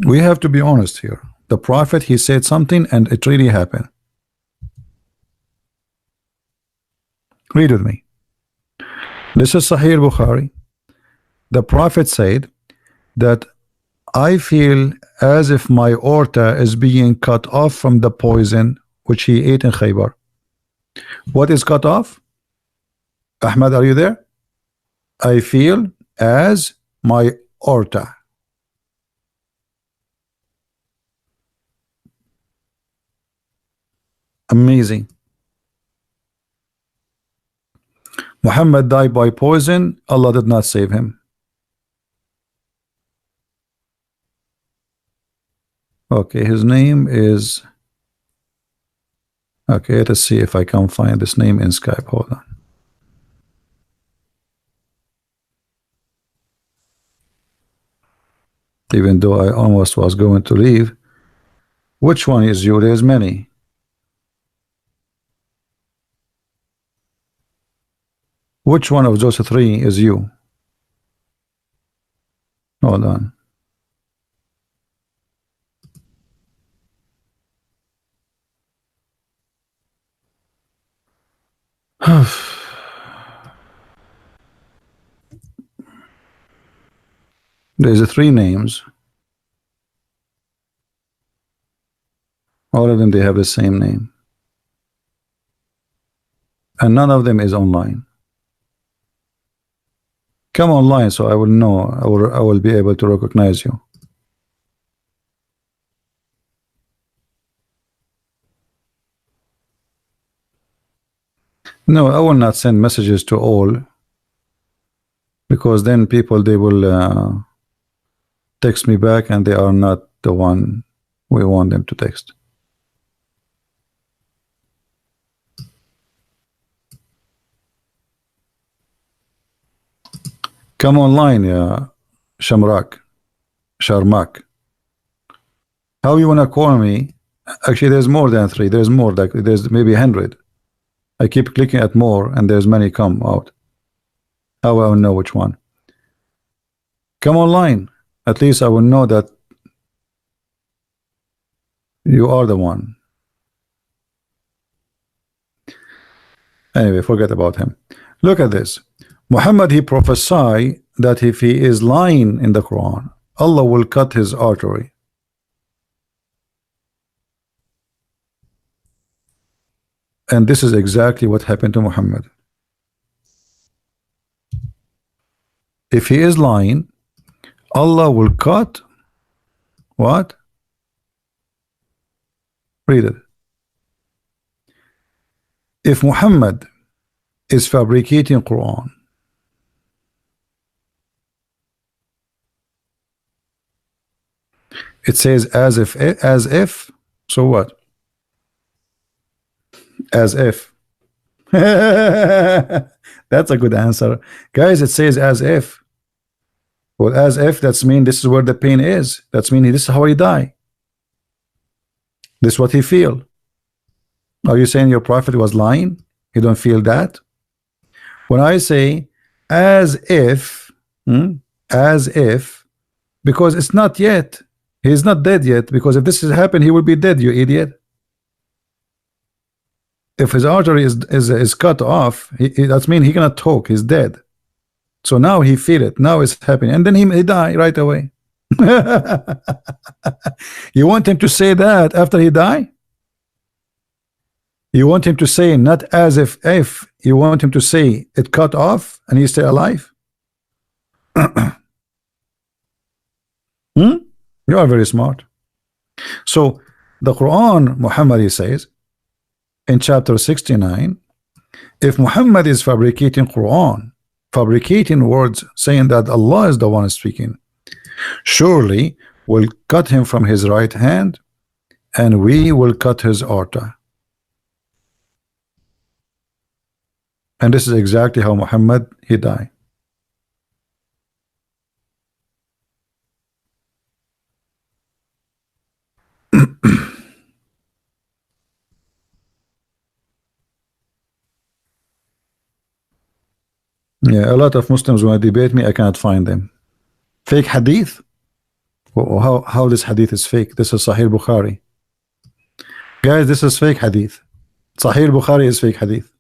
We have to be honest here. The prophet, he said something and it really happened. Read with me. This is Sahih Bukhari. The prophet said that I feel as if my aorta is being cut off from the poison which he ate in Khaybar. What is cut off? Ahmad, are you there? I feel as my aorta. Amazing. Muhammad died by poison. Allah did not save him. Okay, his name is... Okay, let's see if I can find this name in Skype. Hold on. Even though I almost was going to leave. Which one is you? There's many. Which one of those three is you? Hold on. There's three names. All of them, they have the same name. And none of them is online. Come online so I will know. I will be able to recognize you. No, I will not send messages to all, because then people, they will text me back and they are not the one we want them to text. Come online, Shamrak, Sharmak. How you wanna call me? Actually, there's more than 3. There's more. Like there's maybe 100. I keep clicking at more, and there's many come out. How I will know which one? Come online. At least I will know that you are the one. Anyway, forget about him. Look at this. Muhammad, he prophesied that if he is lying in the Quran, Allah will cut his artery. And this is exactly what happened to Muhammad. If he is lying, Allah will cut what? Read it. If Muhammad is fabricating Quran, it says as if, so what? As if. That's a good answer. Guys, it says as if. Well, as if, that's mean this is where the pain is. That's mean this is how he die. This is what he feel. Are you saying your prophet was lying? You don't feel that? When I say as if, as if, because it's not yet. He's not dead yet, because if this has happened, he will be dead, you idiot. If his artery is cut off, that means he cannot talk, he's dead. So now he feel it, now it's happening, and then he die right away. You want him to say that after he die? You want him to say not as if, you want him to say it cut off and he's still alive? You are very smart. So the Quran, Muhammad says in chapter 69, if Muhammad is fabricating Quran, fabricating words saying that Allah is the one speaking, surely we'll cut him from his right hand and we will cut his aorta. And this is exactly how Muhammad, he died. Yeah, a lot of Muslims want to debate me, I cannot find them. Fake hadith? How this hadith is fake? This is Sahih Bukhari. Guys, this is fake hadith. Sahih Bukhari is fake hadith.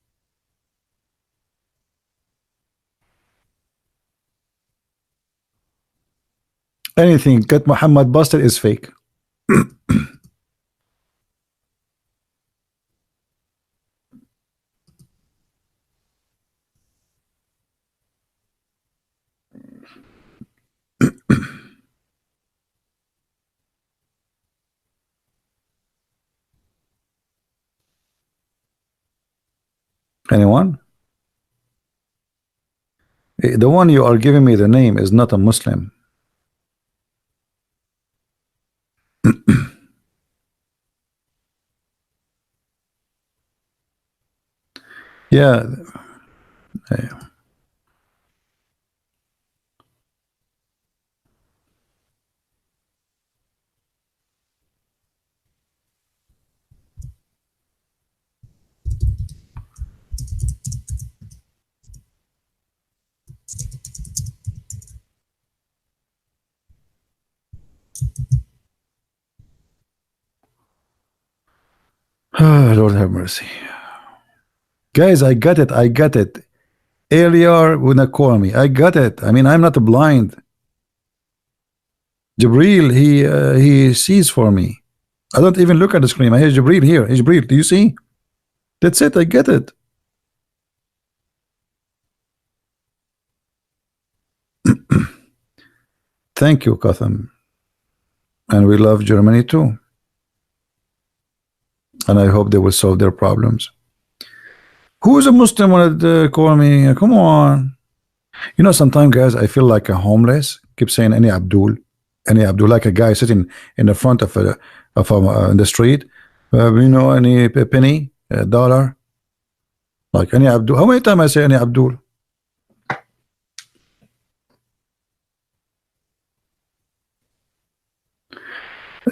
Anything get Muhammad busted is fake. Anyone? The one you are giving me the name is not a Muslim. Yeah. Lord have mercy. Guys, I got it. I got it. Earlier when I call me, I got it. I mean, I'm not blind. Jibril, he sees for me. I don't even look at the screen. I hear Jibril here. Hey, Jibril, do you see? That's it. I get it. Thank you, Gotham. And we love Germany too. And I hope they will solve their problems. Who's a Muslim wanted to call me? Come on. You know, sometimes, guys, I feel like a homeless. Keep saying any Abdul, like a guy sitting in the front of in the street. You know, any penny, a dollar, like any Abdul. How many times I say any Abdul?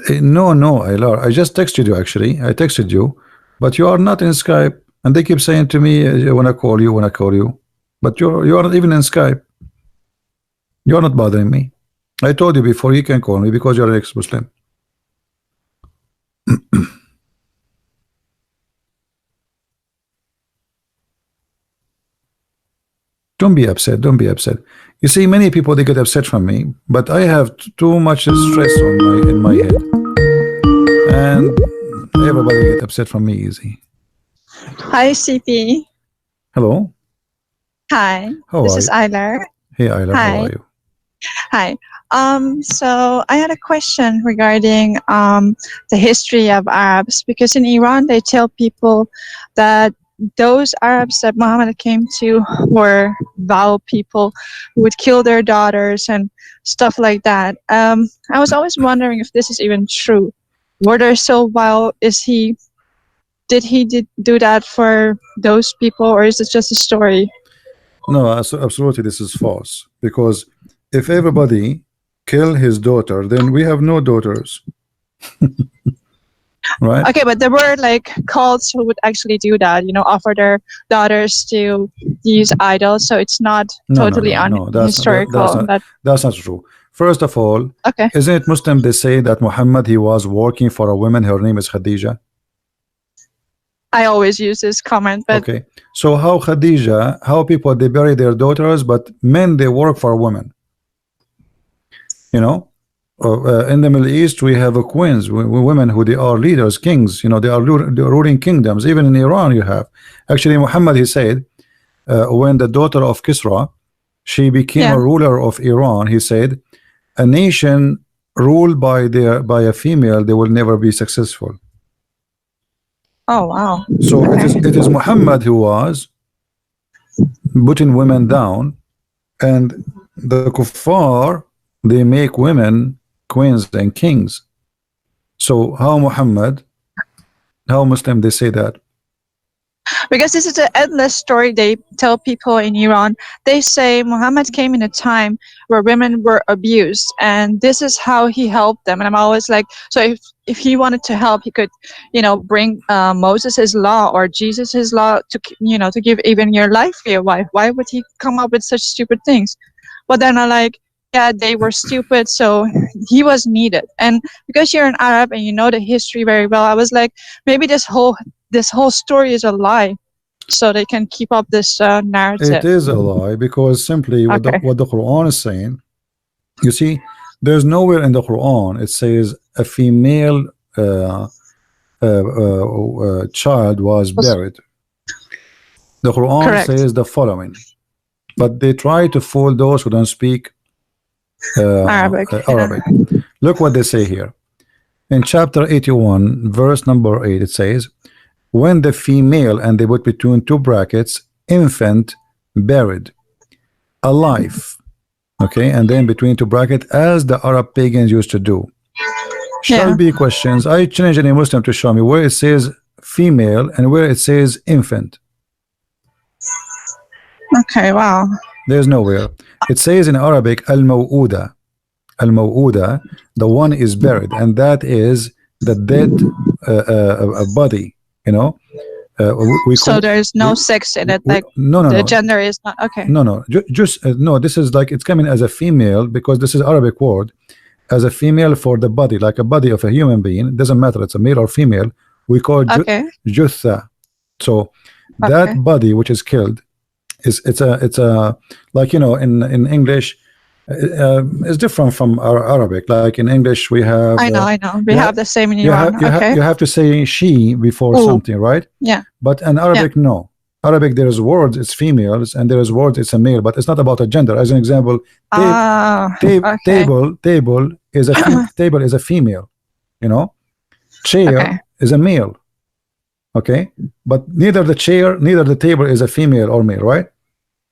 No, no, I just texted you actually. I texted you, but you are not in Skype, and they keep saying to me, "I want to call you, want to call you," but you are not even in Skype. You are not bothering me. I told you before you can call me because you're an ex-Muslim. Don't be upset. Don't be upset. You see, many people they get upset from me, but I have too much stress on my head, and everybody get upset from me easy. Hi, CP. Hello. Hi. How This are is you? Eiler. Hey, Ayla, how Hi. are you? Hi. So I had a question regarding the history of Arabs, because in Iran they tell people that those Arabs that Muhammad came to were vile people who would kill their daughters and stuff like that. I was always wondering if this is even true. Were they so vile? Did he do that for those people, or is it just a story? No, absolutely, this is false. Because if everybody kill his daughter, then we have no daughters, right? Okay, but there were like cults who would actually do that, offer their daughters to these idols. So it's not No, no, totally no, no. unhistorical. That's not true. First of all, Okay, isn't it Muslim they say that Muhammad he was working for a woman, her name is Khadija? I always use this comment, but Okay. So how people they bury their daughters, but men they work for women. You know, in the Middle East we have queens, women who they are leaders, kings. You know, they are ruling kingdoms. Even in Iran, you have. Actually, Muhammad he said when the daughter of Kisra, she became yeah. a ruler of Iran. He said, a nation ruled by a female, they will never be successful. Oh wow. So Okay. it is Muhammad who was putting women down, and the kuffar they make women queens and kings. So how Muslim they say that? Because this is an endless story they tell people in Iran. They say Muhammad came in a time where women were abused, and this is how he helped them. And I'm always like, so if he wanted to help, he could, bring Moses his law or Jesus his law to give even your life for your wife. Why would he come up with such stupid things? But then I like, yeah, they were stupid, so he was needed. And because you're an Arab and you know the history very well, I was like, maybe this whole story is a lie, so they can keep up this narrative. It is a lie, because simply what Okay. the Quran is saying, you see, there's nowhere in the Quran it says a female child was buried. The Quran Correct. says the following, but they try to fool those who don't speak Arabic. Arabic. Look what they say here in chapter 81 verse number 8. It says, when the female, and they put between two brackets, infant buried alive, okay, and then between two brackets, as the Arab pagans used to do, shall be questions. I challenge any Muslim to show me where it says female and where it says infant. Okay, wow. There's nowhere. It says in Arabic al-maw'uda. Al-maw'uda, the one is buried, and that is the dead body, you know. So there's no sex in it, like no, gender is not okay. No, just no. This is like it's coming as a female, because this is Arabic word as a female for the body, like a body of a human being. It doesn't matter it's a male or female. We call it jutha. So that body which is killed it's a like, you know, in English it's different from our Arabic. Like in English we have I know we have the same in Iran. you have to say she before something, right? Yeah. But in Arabic, no. Arabic, there is words it's females, and there is words it's a male, but it's not about a gender. As an example, table is a table is a female, you know. Chair is a male. Okay, but neither the chair, neither the table is a female or male, right?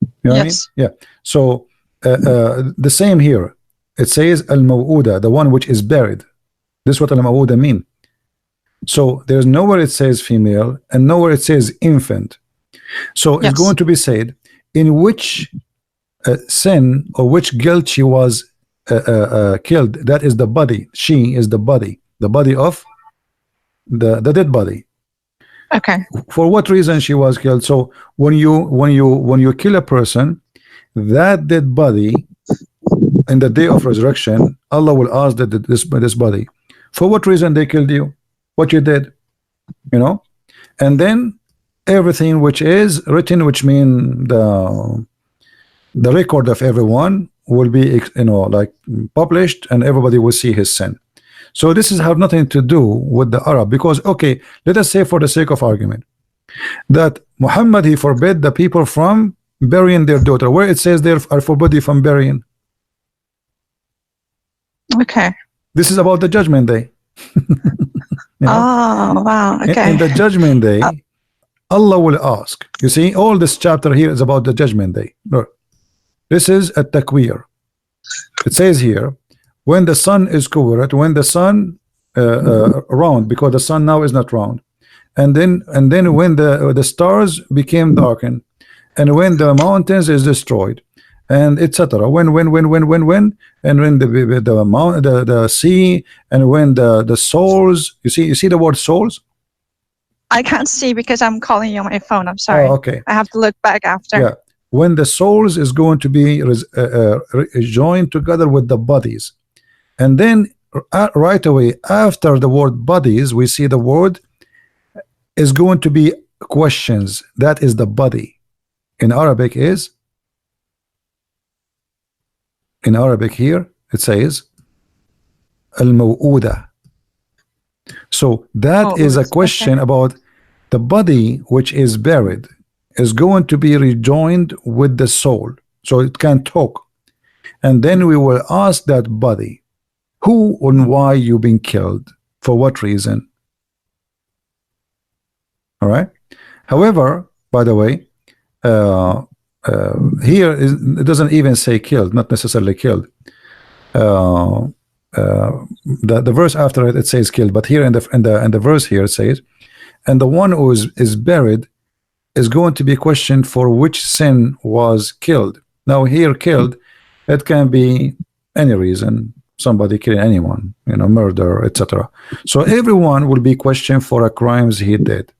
You know what I mean? Yes. Yeah. So the same here. It says al-maw'uda, the one which is buried. This is what al-maw'uda mean. So there's nowhere it says female and nowhere it says infant. So it's going Yes. to be said in which sin or which guilt she was killed. That is the body. She is the body of the dead body. Okay. For what reason she was killed? So when you kill a person, that dead body in the day of resurrection, Allah will ask that this body, for what reason they killed you, what you did, you know, and then everything which is written, which mean the record of everyone will be, you know, like published, and everybody will see his sin. So this is have nothing to do with the Arab, because okay, let us say for the sake of argument that Muhammad, he forbid the people from burying their daughter, where it says they are forbidden from burying. Okay. This is about the judgment day. You know? Oh, wow. Okay. In the judgment day, Allah will ask. You see, all this chapter here is about the judgment day. Look, this is a takwir. It says here, when the sun is covered, when the sun round, because the sun now is not round, and then when the stars became darkened, and when the mountains is destroyed, and etc. When, and when the sea, and when the souls, you see the word souls. I can't see because I'm calling you on my phone. I'm sorry. Oh, okay. I have to look back after. Yeah. When the souls is going to be joined together with the bodies, and then right away after the word bodies, we see the word is going to be questions. That is the body. In Arabic is, in Arabic here it says al-maw'uda. So that is a question about the body which is buried is going to be rejoined with the soul, so it can talk, and then we will ask that body, who and why you've been killed, for what reason. All right. However, by the way, here it doesn't even say killed, not necessarily killed. The verse after it says killed, but here in the verse here it says, and the one who is buried is going to be questioned for which sin was killed. Now here killed, it can be any reason, somebody killing anyone, you know, murder, etc. So everyone will be questioned for a crimes he did.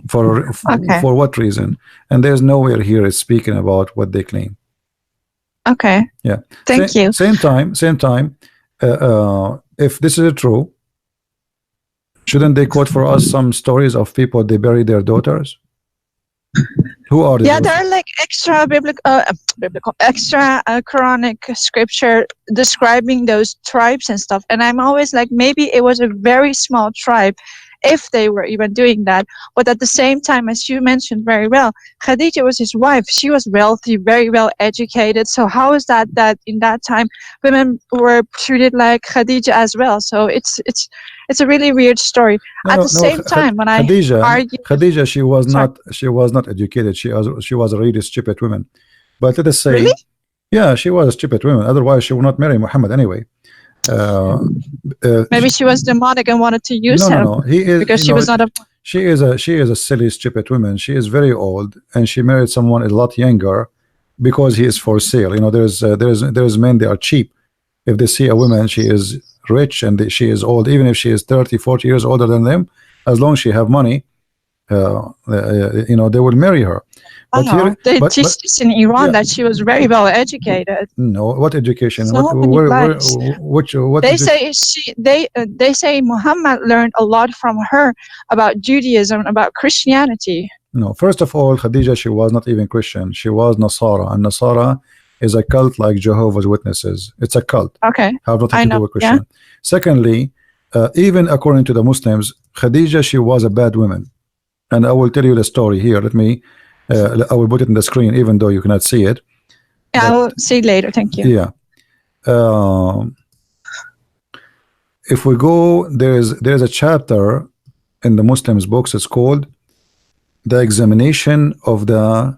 For what reason? And there's nowhere here it's speaking about what they claim. Okay. Yeah. Thank you. Same time. If this is true, shouldn't they quote for us some stories of people they bury their daughters? Who are they? Yeah, there are like extra extra Quranic scripture describing those tribes and stuff. And I'm always like, maybe it was a very small tribe, if they were even doing that. But at the same time, as you mentioned very well, Khadija was his wife. She was wealthy, very well educated. So how is that in that time women were treated like Khadija as well? So it's a really weird story. At the same time, when Khadija, I argue, Khadija, she was not educated. She was a really stupid woman. But let us say, really? Yeah, she was a stupid woman. Otherwise, she would not marry Muhammad anyway. Maybe she was demonic and wanted to use him. No. He is, because she was not a. She is a silly, stupid woman. She is very old, and she married someone a lot younger because he is for sale. You know, there's men, they are cheap. If they see a woman, she is rich and she is old, even if she is 30, 40 years older than them, as long as she have money, you know, they will marry her. But they teach this in Iran, that she was very well educated. No, what education? So what they say they say Muhammad learned a lot from her about Judaism, about Christianity. No, first of all, Khadija, she was not even Christian. She was Nasara, and Nasara is a cult like Jehovah's Witnesses. It's a cult. Okay, have nothing to do with Christian. Yeah. Secondly, even according to the Muslims, Khadija, she was a bad woman, and I will tell you the story here. Let me. I will put it in the screen, even though you cannot see it. Yeah, I will see it later. Thank you. Yeah. If we go, there's a chapter in the Muslims books is called the examination of the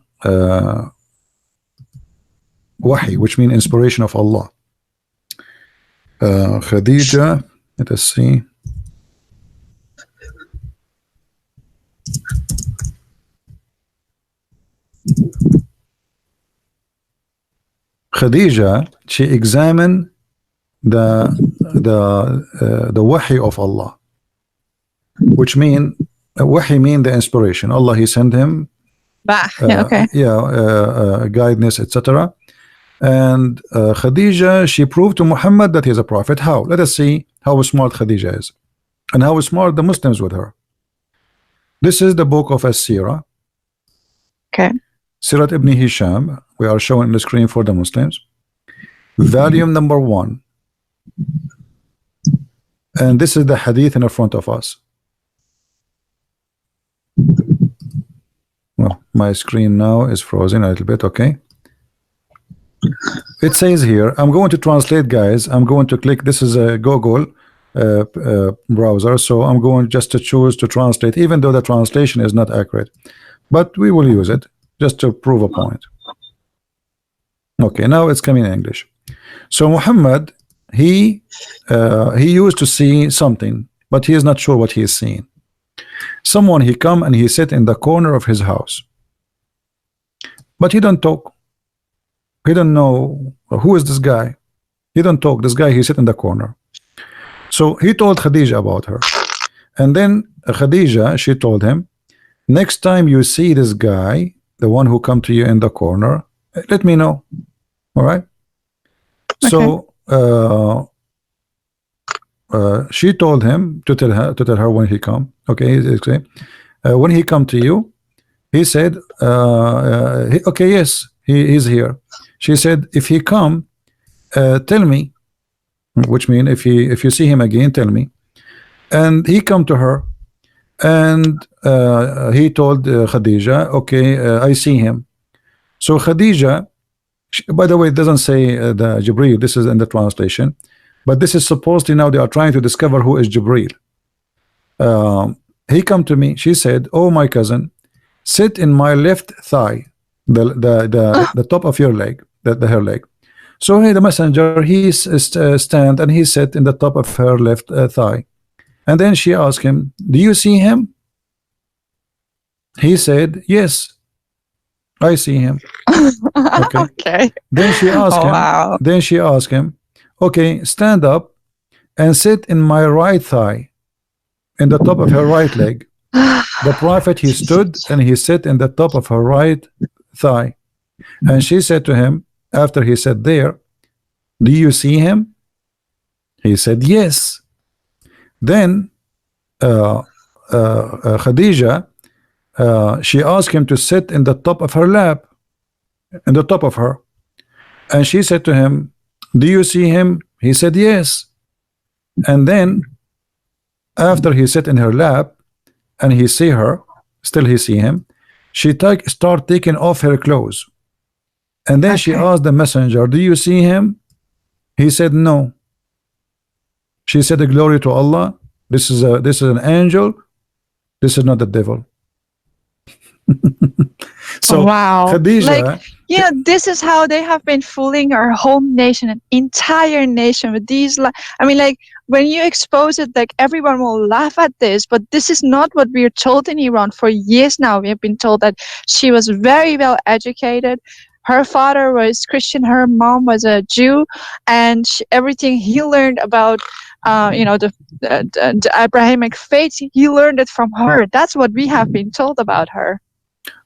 wahi, which means inspiration of Allah. Khadija, let us see. Khadija, she examined the wahi of Allah, which mean wahi mean the inspiration. Allah, he sent him guidance, etc. And Khadija, she proved to Muhammad that he is a prophet. How? Let us see how smart Khadija is and how smart the Muslims with her. This is the book of As-Sirah. Okay. Sirat ibn Hisham, we are showing on the screen for the Muslims. Volume number 1. And this is the hadith in front of us. Well, my screen now is frozen a little bit, okay. It says here, I'm going to translate, guys. I'm going to click, this is a Google browser, so I'm going just to choose to translate, even though the translation is not accurate. But we will use it just to prove a point. Okay, now it's coming in English. So Muhammad, he used to see something, but he is not sure what he is seeing. Someone, he come and he sit in the corner of his house, but he don't talk. He don't know who is this guy. He don't talk. This guy, he sit in the corner. So he told Khadija about her, and then Khadija, she told him, next time you see this guy, the one who come to you in the corner, let me know. All right. Okay. So she told him to tell her when he come. Okay, when he come to you, he said, okay, yes, he is here. She said, if he come, tell me, which mean if you see him again, tell me. And he come to her, and he told Khadija, okay, I see him. So Khadija, by the way, it doesn't say the Jibreel, this is in the translation, but this is supposedly now they are trying to discover who is Jibreel. He come to me, she said, oh my cousin, sit in my left thigh, the top of your leg, her leg. So hey, the messenger, he stand and he sit in the top of her left thigh. And then she asked him, do you see him? He said, yes, I see him. Okay. Okay. Then she asked him. Wow. Then she asked him, okay, stand up and sit in my right thigh, in the top of her right leg. The prophet, he stood and he sat in the top of her right thigh. And she said to him, after he said there, do you see him? He said, yes. Then Khadija, she asked him to sit in the top of her lap, in the top of her, and she said to him, do you see him? He said, yes. And then after he sat in her lap and he see her, still he see him, she start taking off her clothes, and then she asked the messenger, do you see him? He said, no. She said, glory to Allah, this is an angel, this is not the devil. So wow, Khadija, like, yeah, this is how they have been fooling our whole nation, an entire nation with these. I mean, like, when you expose it, like, everyone will laugh at this, but this is not what we are told in Iran. For years now, we have been told that she was very well educated. Her father was Christian, her mom was a Jew, and everything he learned about the Abrahamic faith, he learned it from her. That's what we have been told about her.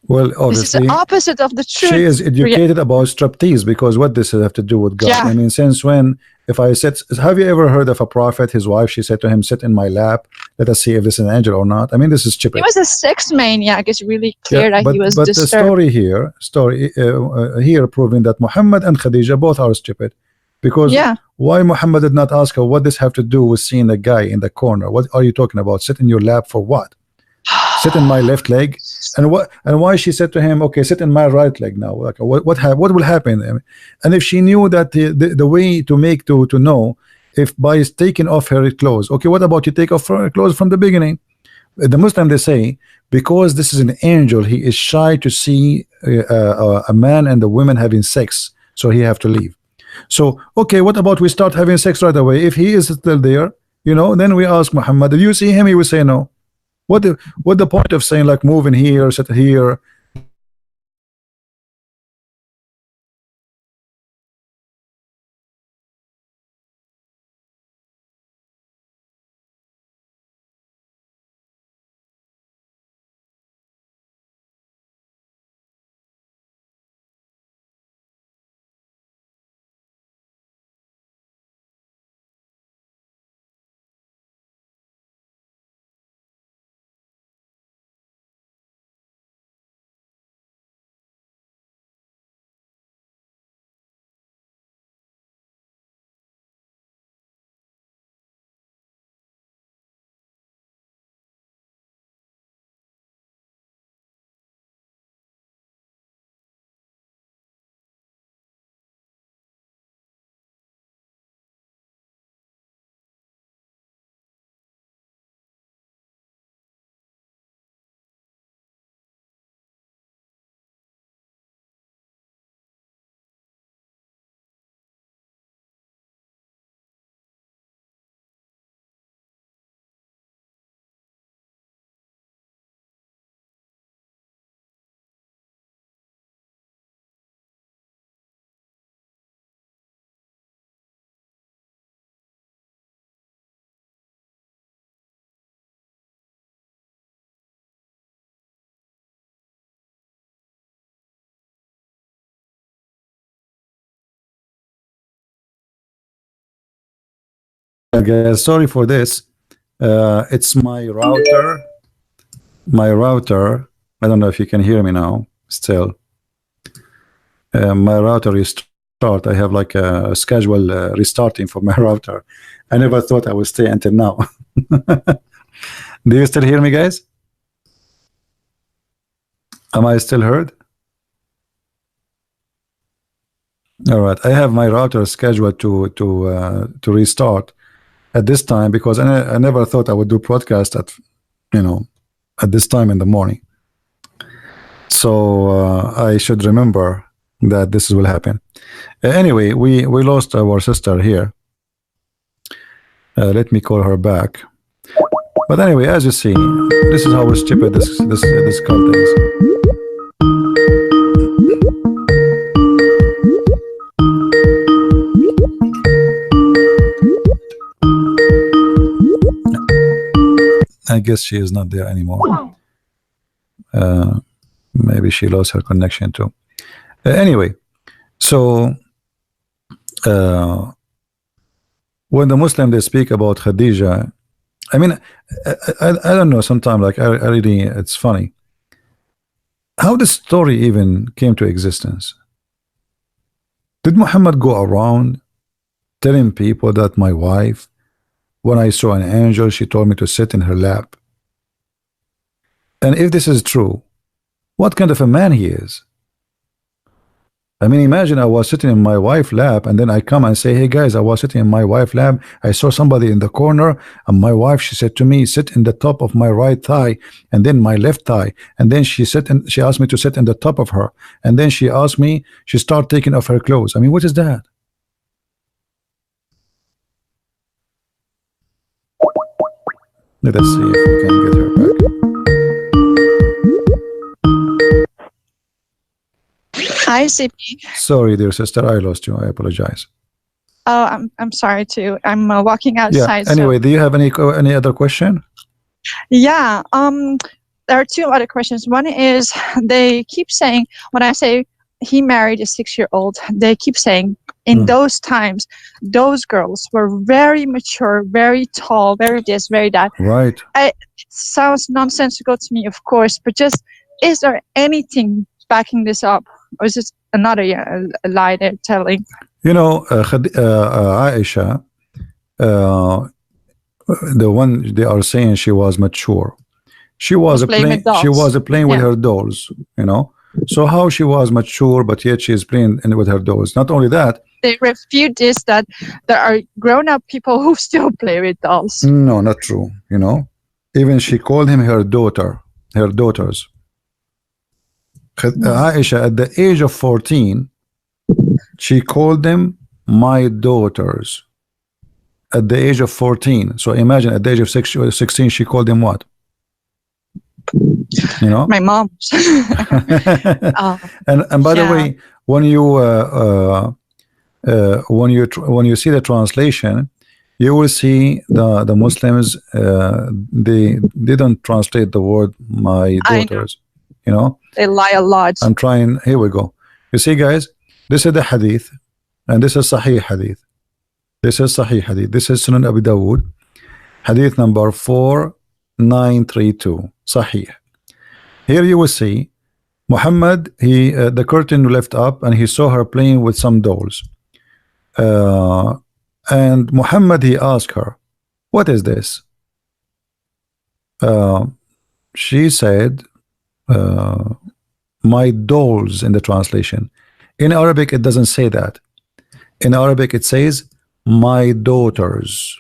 Well, obviously, this is the opposite of the truth. She is educated about striptease, because what does it have to do with God? Yeah. I mean, since when? If I said, have you ever heard of a prophet, his wife, she said to him, sit in my lap, let us see if this is an angel or not. I mean, this is stupid. He was a sex maniac. It's really clear that he was disturbed. But the story here proving that Muhammad and Khadija both are stupid. Because why Muhammad did not ask her, what does have to do with seeing a guy in the corner? What are you talking about? Sit in your lap for what? Sit in my left leg, and why she said to him, okay, sit in my right leg now. Like, what will happen? And if she knew that the way to know if by taking off her clothes, okay, what about you take off her clothes from the beginning? The Muslim, they say, because this is an angel, he is shy to see a man and a woman having sex, so he have to leave. So okay, what about we start having sex right away? If he is still there, you know, then we ask Muhammad, did you see him? He will say no. What the point of saying like moving here, sit here? Guys, sorry for this. It's my router. My router. I don't know if you can hear me now. Still, my router is start. I have like a schedule restarting for my router. I never thought I would stay until now. Do you still hear me, guys? Am I still heard? All right. I have my router scheduled to restart at this time because I never thought I would do podcast at, you know, at this time in the morning. So I should remember that this will happen. Anyway, we lost our sister here. Let me call her back. But anyway, as you see, this is how stupid this cult is. I guess she is not there anymore. Maybe she lost her connection too. Anyway, so when the Muslim they speak about Khadija, I mean, I don't know. Sometimes, like I really, it's funny how this story even came to existence. Did Muhammad go around telling people that my wife, when I saw an angel, she told me to sit in her lap? And if this is true, what kind of a man he is? I mean, imagine I was sitting in my wife's lap and then I come and say, hey guys, I was sitting in my wife's lap. I saw somebody in the corner and my wife, she said to me, sit in the top of my right thigh and then my left thigh. And then she asked me to sit in the top of her. And then she asked me, she started taking off her clothes. I mean, what is that? Let us see if we can get her back. Hi, CP. Sorry, dear sister, I lost you. I apologize. Oh, I'm sorry too. I'm walking outside. Yeah. Anyway, do you have any other question? Yeah. There are two other questions. One is they keep saying when I say he married a 6-year-old, they keep saying in those times, those girls were very mature, very tall, very this, very that. Right. It sounds nonsensical to me, of course, but just is there anything backing this up? Or is it another a lie they're telling? You know, Aisha, the one they are saying she was mature. She was playing with her dolls, you know. So how she was mature, but yet she is playing with her dolls. Not only that, they refute this that there are grown-up people who still play with dolls. No, not true. You know, Even she called him her daughter, her daughters. Aisha, at the age of 14, she called them my daughters. At the age of 14. So imagine at the age of 16, she called them what? You know? My mom. Oh, and by the yeah. way, when you see the translation, you will see the Muslims they didn't translate the word my I know. daughters. You know, They lie a lot. I'm trying. Here we go. You see, guys, this is the hadith, and this is Sahih hadith. This is Sahih hadith. This is Sunan Abu Dawood, hadith number 4932. Sahih. Here you will see Muhammad. The curtain left up, and he saw her playing with some dolls. And Muhammad, he asked her, "What is this?" She said, "My dolls." In the translation, in Arabic, it doesn't say that. In Arabic, it says, "My daughters."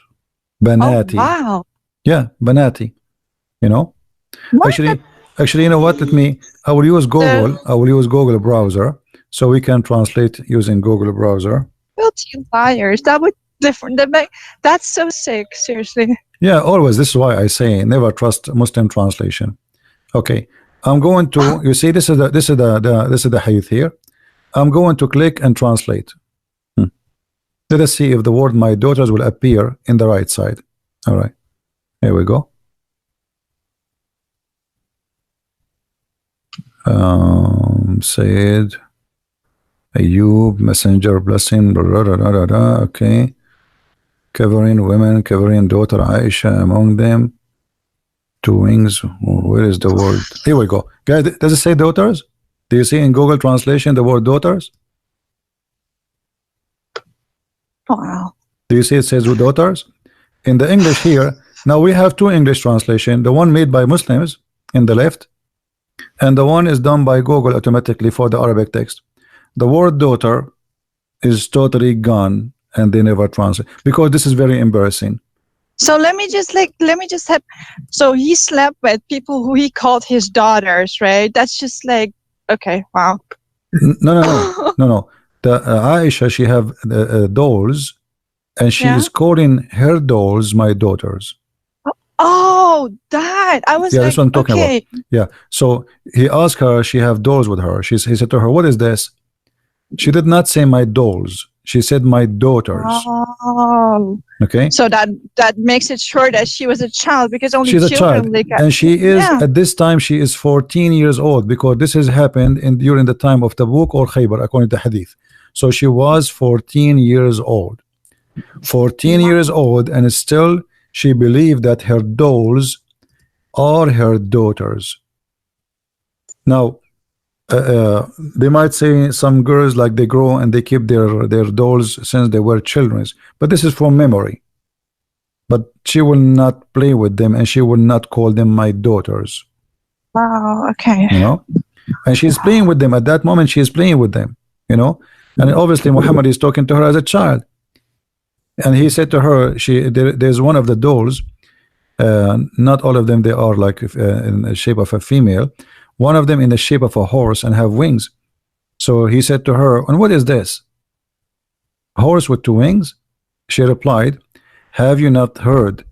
Banati. Oh, wow. Yeah, banati. You know, What? actually, you know what? I will use Google. I will use Google browser, so we can translate using Google browser. Built-in liars. That would different. That's so sick. Seriously. Yeah, always. This is why I say never trust Muslim translation. Okay, I'm going to. You see, this is the hadith here. I'm going to click and translate. Let us see if the word "my daughters" will appear in the right side. All right, here we go. Said Ayub, messenger, blessing, okay. Covering women, covering daughter Aisha among them. Two wings. Where is the word? Here we go. Guys, does it say daughters? Do you see in Google translation the word daughters? Wow. Do you see it says daughters? In the English here, now we have two English translation. The one made by Muslims in the left, and the one is done by Google automatically for the Arabic text. The word daughter is totally gone, and they never translate because this is very embarrassing. So let me just have. So he slept with people who he called his daughters, right? That's just like, okay, wow. No. The Aisha, she have dolls, and she Yeah? is calling her dolls my daughters. Oh, that I was Yeah, like, that's what I'm talking okay. about. Yeah. So he asked her, she have dolls with her. He said to her, "What is this?" She did not say my dolls. She said my daughters. Oh, Okay. so that makes it sure that she was a child because only She's a children child, like and she is yeah. at this time she is 14 years old because this has happened during the time of Tabuk or Khaybar according to Hadith. So she was 14 years old. 14 years old, and still she believed that her dolls are her daughters. Now, they might say some girls like they grow and they keep their dolls since they were children, but this is from memory. But she will not play with them, and she will not call them my daughters. Wow. Okay. You know, and she's playing with them at that moment. She is playing with them. You know, and obviously Muhammad is talking to her as a child, and he said to her, there's one of the dolls. Not all of them. They are like in the shape of a female. One of them in the shape of a horse and have wings. So he said to her, "And what is this? A horse with two wings?" She replied, "Have you not heard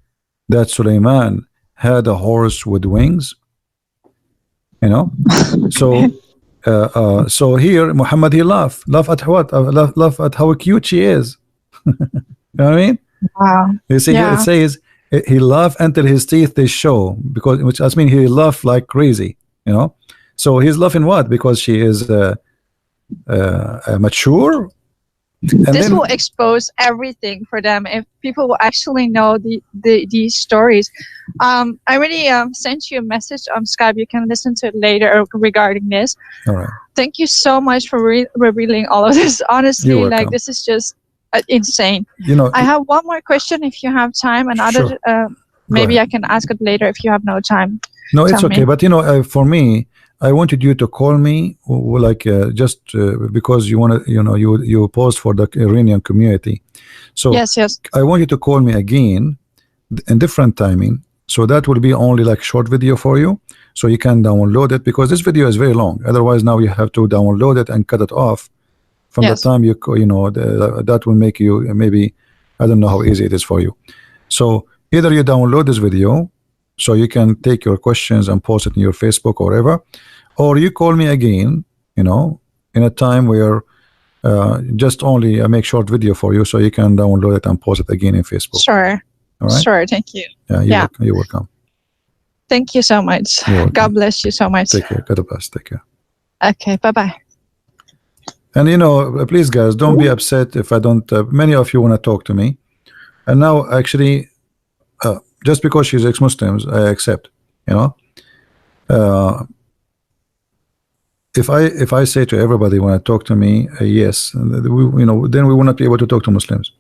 that Suleiman had a horse with wings?" You know. So so here Muhammad, he laugh at what? Laugh at how cute she is. You know what I mean? Wow. You see, here it says he laughed until his teeth they show, because which I mean he laughed like crazy. You know, so he's laughing what? Because she is mature. And this then, will expose everything for them if people will actually know these stories. I already sent you a message on Skype. You can listen to it later regarding this. all right. Thank you so much for revealing all of this. Honestly, You're like welcome. this is just insane. You know, I have one more question if you have time. Another maybe I can ask it later if you have no time. No, it's Tell okay. me. But you know, for me, I wanted you to call me, like just because you want to, you know, you post for the Iranian community. So yes. I want you to call me again in different timing, So that will be only like short video for you, so you can download it, because this video is very long. Otherwise, now you have to download it and cut it off from the Yes. time you know, that will make you maybe, I don't know how easy it is for you. So either you download this video so you can take your questions and post it in your Facebook or whatever, or you call me again, you know, in a time where just only I make short video for you so you can download it and post it again in Facebook. Sure. All right. Sure. Thank you. Yeah, Yeah. You're welcome. Thank you so much. You're welcome. God bless you so much. Take care. God bless. Take care. Okay. Bye-bye. And you know, please guys, don't be upset if I don't. Many of you want to talk to me, and now actually, just because she's ex-Muslims, I accept. You know, if I say to everybody when I talk to me, yes, you know, then we will not be able to talk to Muslims.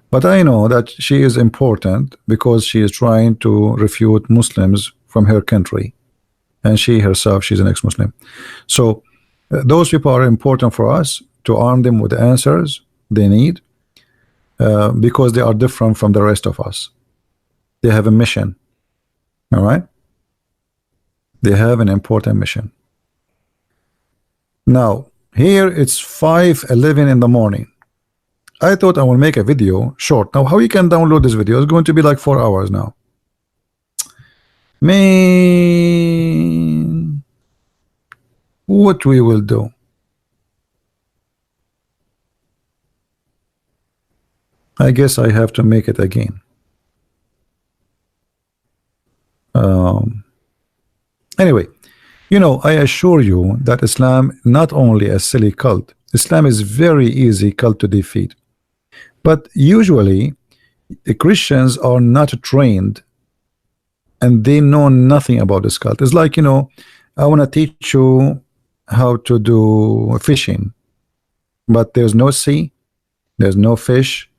But I know that she is important because she is trying to refute Muslims from her country, and she herself, she's an ex-Muslim. So those people are important for us to arm them with the answers they need, because they are different from the rest of us. They have a mission. All right, they have an important mission. Now here it's 5:11 in the morning. I thought I will make a video short. Now how you can download this video? It's going to be like 4 hours now. Man, what we will do? I guess I have to make it again. Anyway, you know, I assure you that Islam not only a silly cult. Islam is very easy cult to defeat. But usually the Christians are not trained and they know nothing about this cult. It's like, you know, I want to teach you how to do fishing, but there's no sea, there's no fish,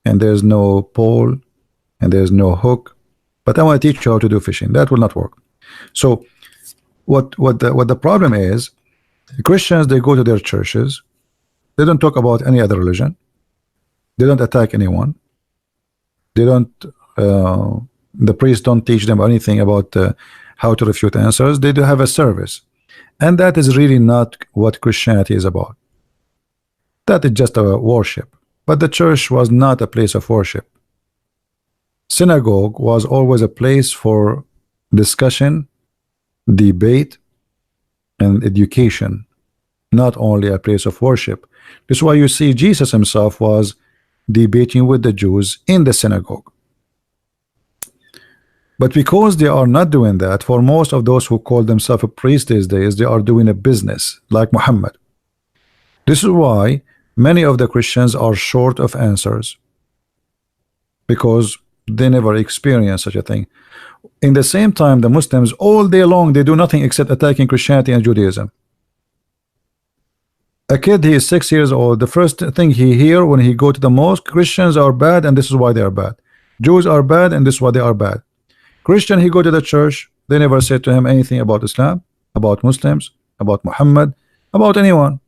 and there's no pole, and there's no hook. But I want to teach you how to do fishing. That will not work. So what the problem is, the Christians, they go to their churches, they don't talk about any other religion, they don't attack anyone, they don't the priests don't teach them anything about how to refute answers. They do have a service, and that is really not what Christianity is about. That is just a worship. But the church was not a place of worship. Synagogue was always a place for discussion, debate, and education, not only a place of worship. This is why you see Jesus himself was debating with the Jews in the synagogue. But because they are not doing that, for most of those who call themselves a priest these days, they are doing a business like Muhammad. This is why many of the Christians are short of answers, because they never experienced such a thing. In the same time, the Muslims all day long, they do nothing except attacking Christianity and Judaism. A kid, he is 6 years old, the first thing he hear when he go to the mosque, Christians are bad and this is why they are bad. Jews are bad and this is why they are bad. Christian, he go to the church, they never said to him anything about Islam, about Muslims, about Muhammad, about anyone,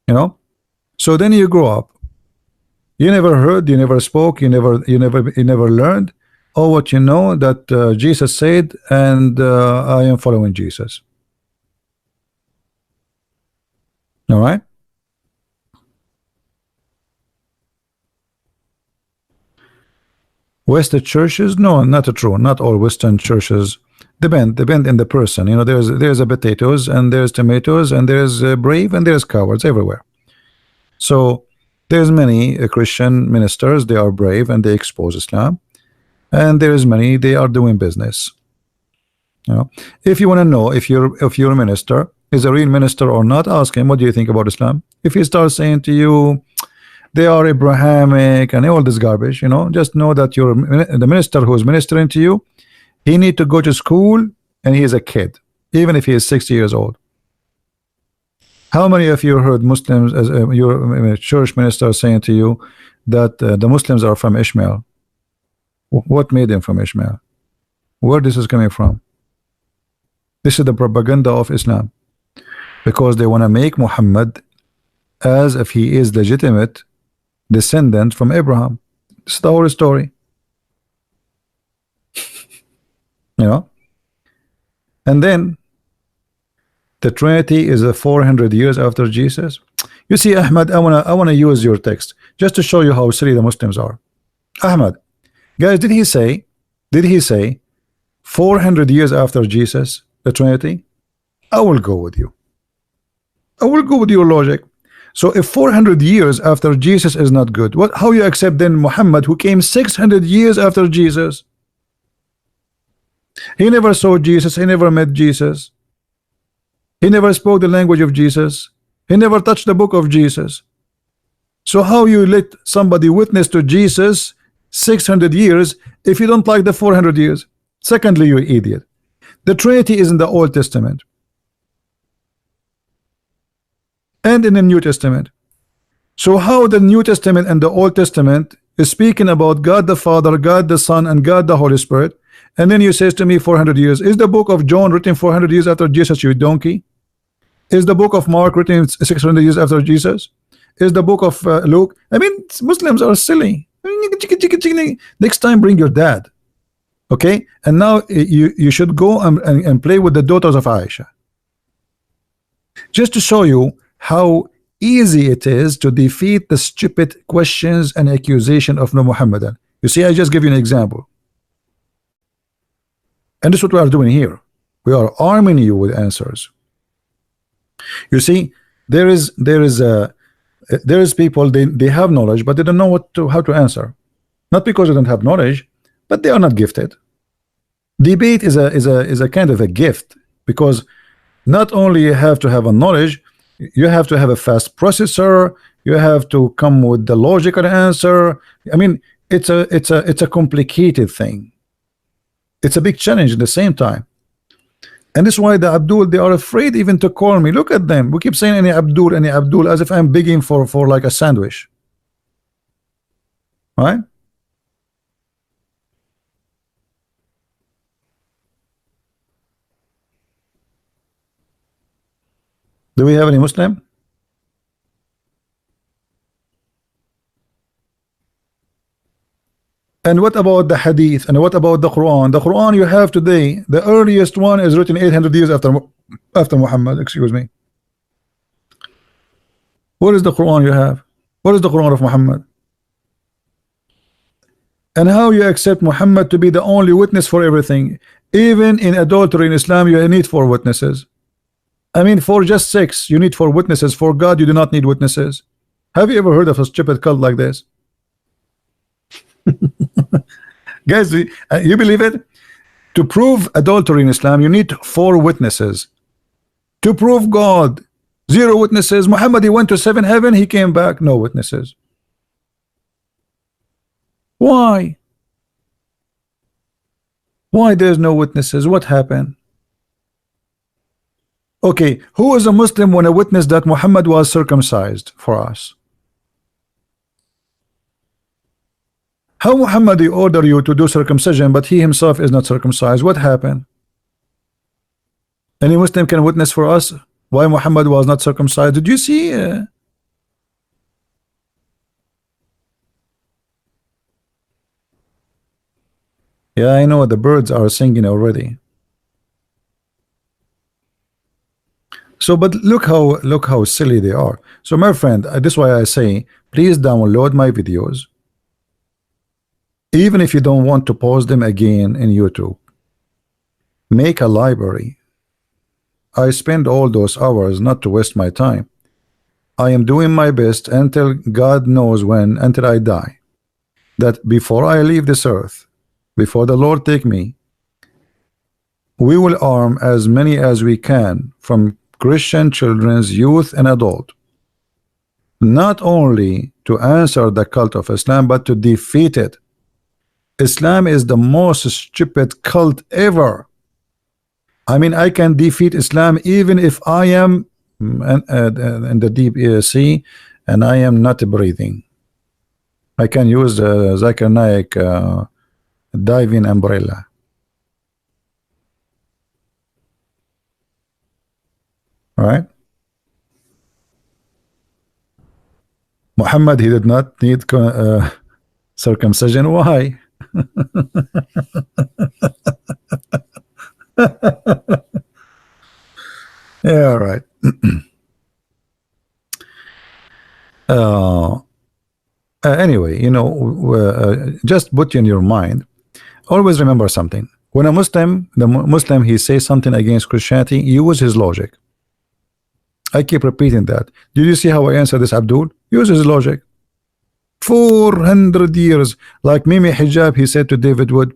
you know. So then you grow up, you never heard, you never spoke, you never learned. All what you know that Jesus said, and I am following Jesus. All right. Western churches, no, not true. Not all Western churches. Depend in the person. You know, there's a potatoes and there's tomatoes and there's brave and there's cowards everywhere. So there's many Christian ministers, they are brave and they expose Islam, and there is many they are doing business. You know, if you want to know if your minister is a real minister or not, ask him, what do you think about Islam? If he starts saying to you they are Abrahamic and all this garbage, you know, just know that the minister who is ministering to you, he need to go to school and he is a kid, even if he is 60 years old. How many of you heard Muslims as your church minister saying to you that the Muslims are from Ishmael? What made them from Ishmael? Where this is coming from? This is the propaganda of Islam, because they want to make Muhammad as if he is legitimate descendant from Abraham. It's the whole story. you know. And then the Trinity is a 400 years after Jesus. You see, Ahmad, I wanna use your text just to show you how silly the Muslims are. Ahmad, guys, did he say 400 years after Jesus, the Trinity? I will go with you. I will go with your logic. So if 400 years after Jesus is not good, how you accept then Muhammad, who came 600 years after Jesus? He never saw Jesus, he never met Jesus, he never spoke the language of Jesus, he never touched the book of Jesus. So how you let somebody witness to Jesus 600 years if you don't like the 400 years? Secondly, you idiot, the Trinity is in the Old Testament and in the New Testament. So how the New Testament and the Old Testament is speaking about God the Father, God the Son, and God the Holy Spirit, and then you says to me 400 years? Is the book of John written 400 years after Jesus, you donkey? Is the book of Mark written 600 years after Jesus? Is the book of Luke? I mean, Muslims are silly. Next time bring your dad, okay? And now you should go and play with the daughters of Aisha, just to show you how easy it is to defeat the stupid questions and accusation of no Mohammedan. You see, I just give you an example, and this is what we are doing here. We are arming you with answers. You see, there is people, they have knowledge, but they don't know how to answer. Not because they don't have knowledge, but they are not gifted. Debate is a kind of a gift, because not only you have to have a knowledge, you have to have a fast processor, you have to come with the logical answer. I mean, it's a complicated thing. It's a big challenge at the same time. And this is why the Abdul, they are afraid even to call me. Look at them. We keep saying any Abdul, as if I'm begging for like a sandwich. Right? Do we have any Muslim? And what about the Hadith? And what about the Quran? The Quran you have today, the earliest one is written 800 years after Muhammad. Excuse me. What is the Quran you have? What is the Quran of Muhammad? And how you accept Muhammad to be the only witness for everything? Even in adultery in Islam, you need 4 witnesses. I mean, for just sex, you need 4 witnesses. For God, you do not need witnesses. Have you ever heard of a stupid cult like this? Guys, you believe it? To prove adultery in Islam, you need 4 witnesses. To prove God, 0 witnesses. Muhammad, he went to 7 heaven, he came back, no witnesses. Why? Why there's no witnesses? What happened? Okay, who is a Muslim when a witness that Muhammad was circumcised for us? How Muhammad order you to do circumcision, but he himself is not circumcised? What happened? Any Muslim can witness for us why Muhammad was not circumcised? Did you see? Yeah, I know the birds are singing already. So, but look how silly they are. So, my friend, this is why I say, please download my videos. Even if you don't want to post them again in YouTube, make a library. I spend all those hours not to waste my time. I am doing my best until God knows when, until I die, that before I leave this earth, before the Lord take me, we will arm as many as we can, from Christian children's, youth, and adult, not only to answer the cult of Islam, but to defeat it. Islam is the most stupid cult ever. I mean, I can defeat Islam even if I am in the deep sea and I am not breathing. I can use Zakir Naik diving umbrella. All right. Muhammad, he did not need circumcision. Why? Yeah, right. uh, anyway, just put in your mind, always remember something. When a Muslim, Muslim, he says something against Christianity, use his logic. I keep repeating that. Did you see how I answer this, Abdul? Use his logic. 400 years, like Mimi Hijab, he said to David Wood,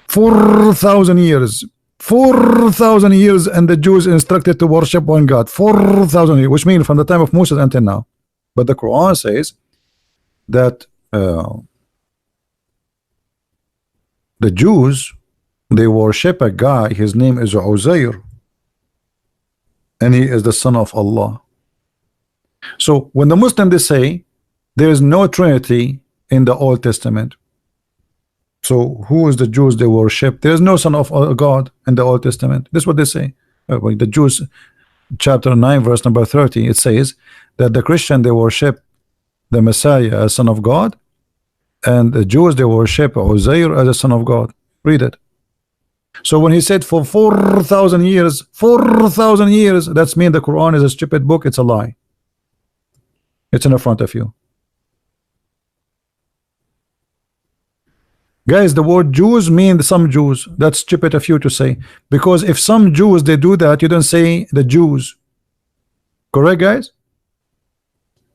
4,000 years. 4,000 years, and the Jews instructed to worship one God. 4,000 years, which means from the time of Moses until now. But the Quran says that the Jews, they worship a guy, his name is Uzair, and he is the son of Allah. So when the Muslims, they say there is no Trinity in the Old Testament, so who is the Jews they worship? There is no son of God in the Old Testament. This is what they say. The Jews, chapter 9 verse number 30, it says that the Christian, they worship the Messiah as son of God, and the Jews, they worship Uzair as a son of God. Read it. So when he said for 4,000 years, 4,000 years, that's mean the Quran is a stupid book. It's a lie. It's in the front of you. Guys, the word Jews means some Jews. That's stupid of you to say, because if some Jews they do that, you don't say the Jews. Correct, guys?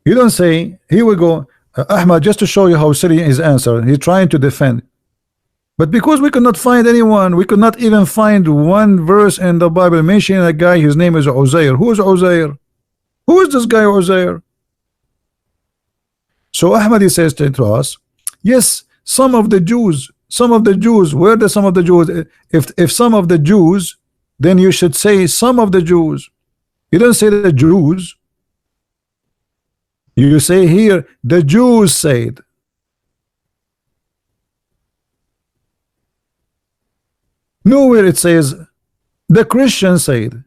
You don't say, here we go, Ahmad, just to show you how silly his answer. He's trying to defend. But because we could not find anyone, we could not even find one verse in the Bible mentioning a guy, his name is Uzair. Who is Uzair? Who is this guy Uzair? So Ahmad, he says to us, yes, some of the Jews, where the some of the Jews? If some of the Jews, then you should say some of the Jews. You don't say the Jews. You say here the Jews said. Nowhere it says the Christians said.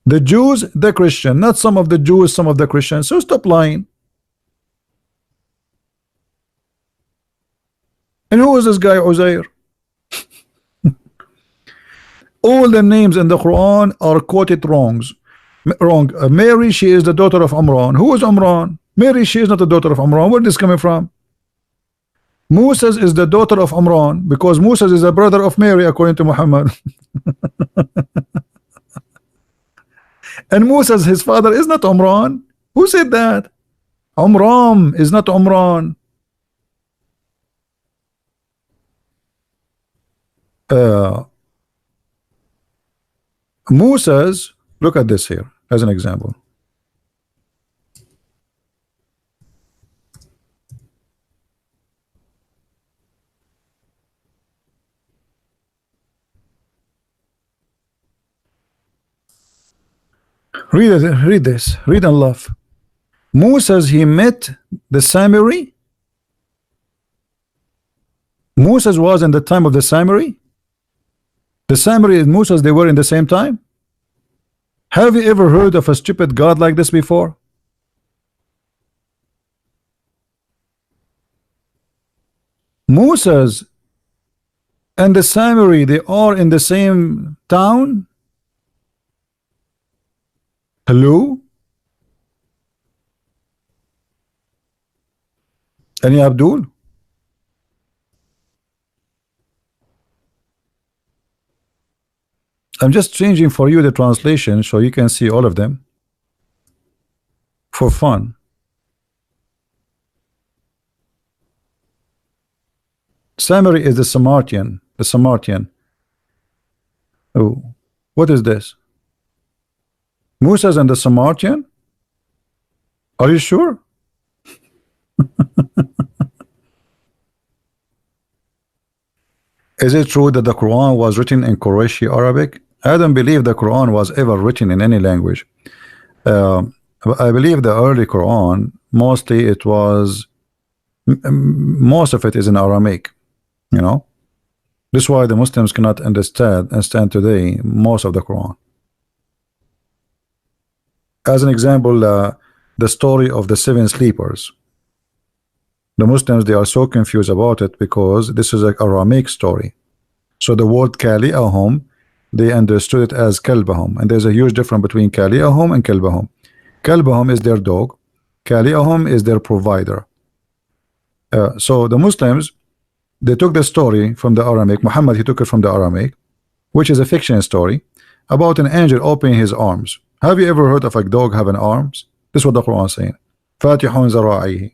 The Jews, the Christian, not some of the Jews, some of the Christians. So stop lying. And who is this guy Uzair? All the names in the Quran are quoted wrong. Mary, she is the daughter of Amran. Who is Amran? Mary, she is not the daughter of Amran. Where is this coming from? Moses is the daughter of Amran, because Moses is the brother of Mary according to Muhammad. And Moses, his father, is not Amran. Who said that? Amram is not Amran. Moses, look at this here as an example. Read it, read this, read and laugh. Moses, he met the Samiri. Moses was in the time of the Samiri. The Samiri and Moses, they were in the same time. Have you ever heard of a stupid God like this before? Moses and the Samiri, they are in the same town. Hello? Any Abdul? I'm just changing for you the translation so you can see all of them for fun. Samari is the Samaritan. The Samaritan. Oh, what is this? Moses and the Samaritan? Are you sure? Is it true that the Quran was written in Qurayshi Arabic? I don't believe the Quran was ever written in any language. I believe the early Quran, mostly it was, most of it is in Aramaic, you know. This is why the Muslims cannot understand today most of the Quran. As an example, the story of the seven sleepers. The Muslims, they are so confused about it because this is an Aramaic story. So the word Kali'ahum, they understood it as Kalbahum, and there's a huge difference between Kali'ahum and Kalbahum. Kalbahum is their dog, Kali'ahum is their provider. So the Muslims, they took the story from the Aramaic. Muhammad, he took it from the Aramaic, which is a fiction story about an angel opening his arms. Have you ever heard of a dog having arms? This is what the Quran is saying. Fatihun zara'ihi.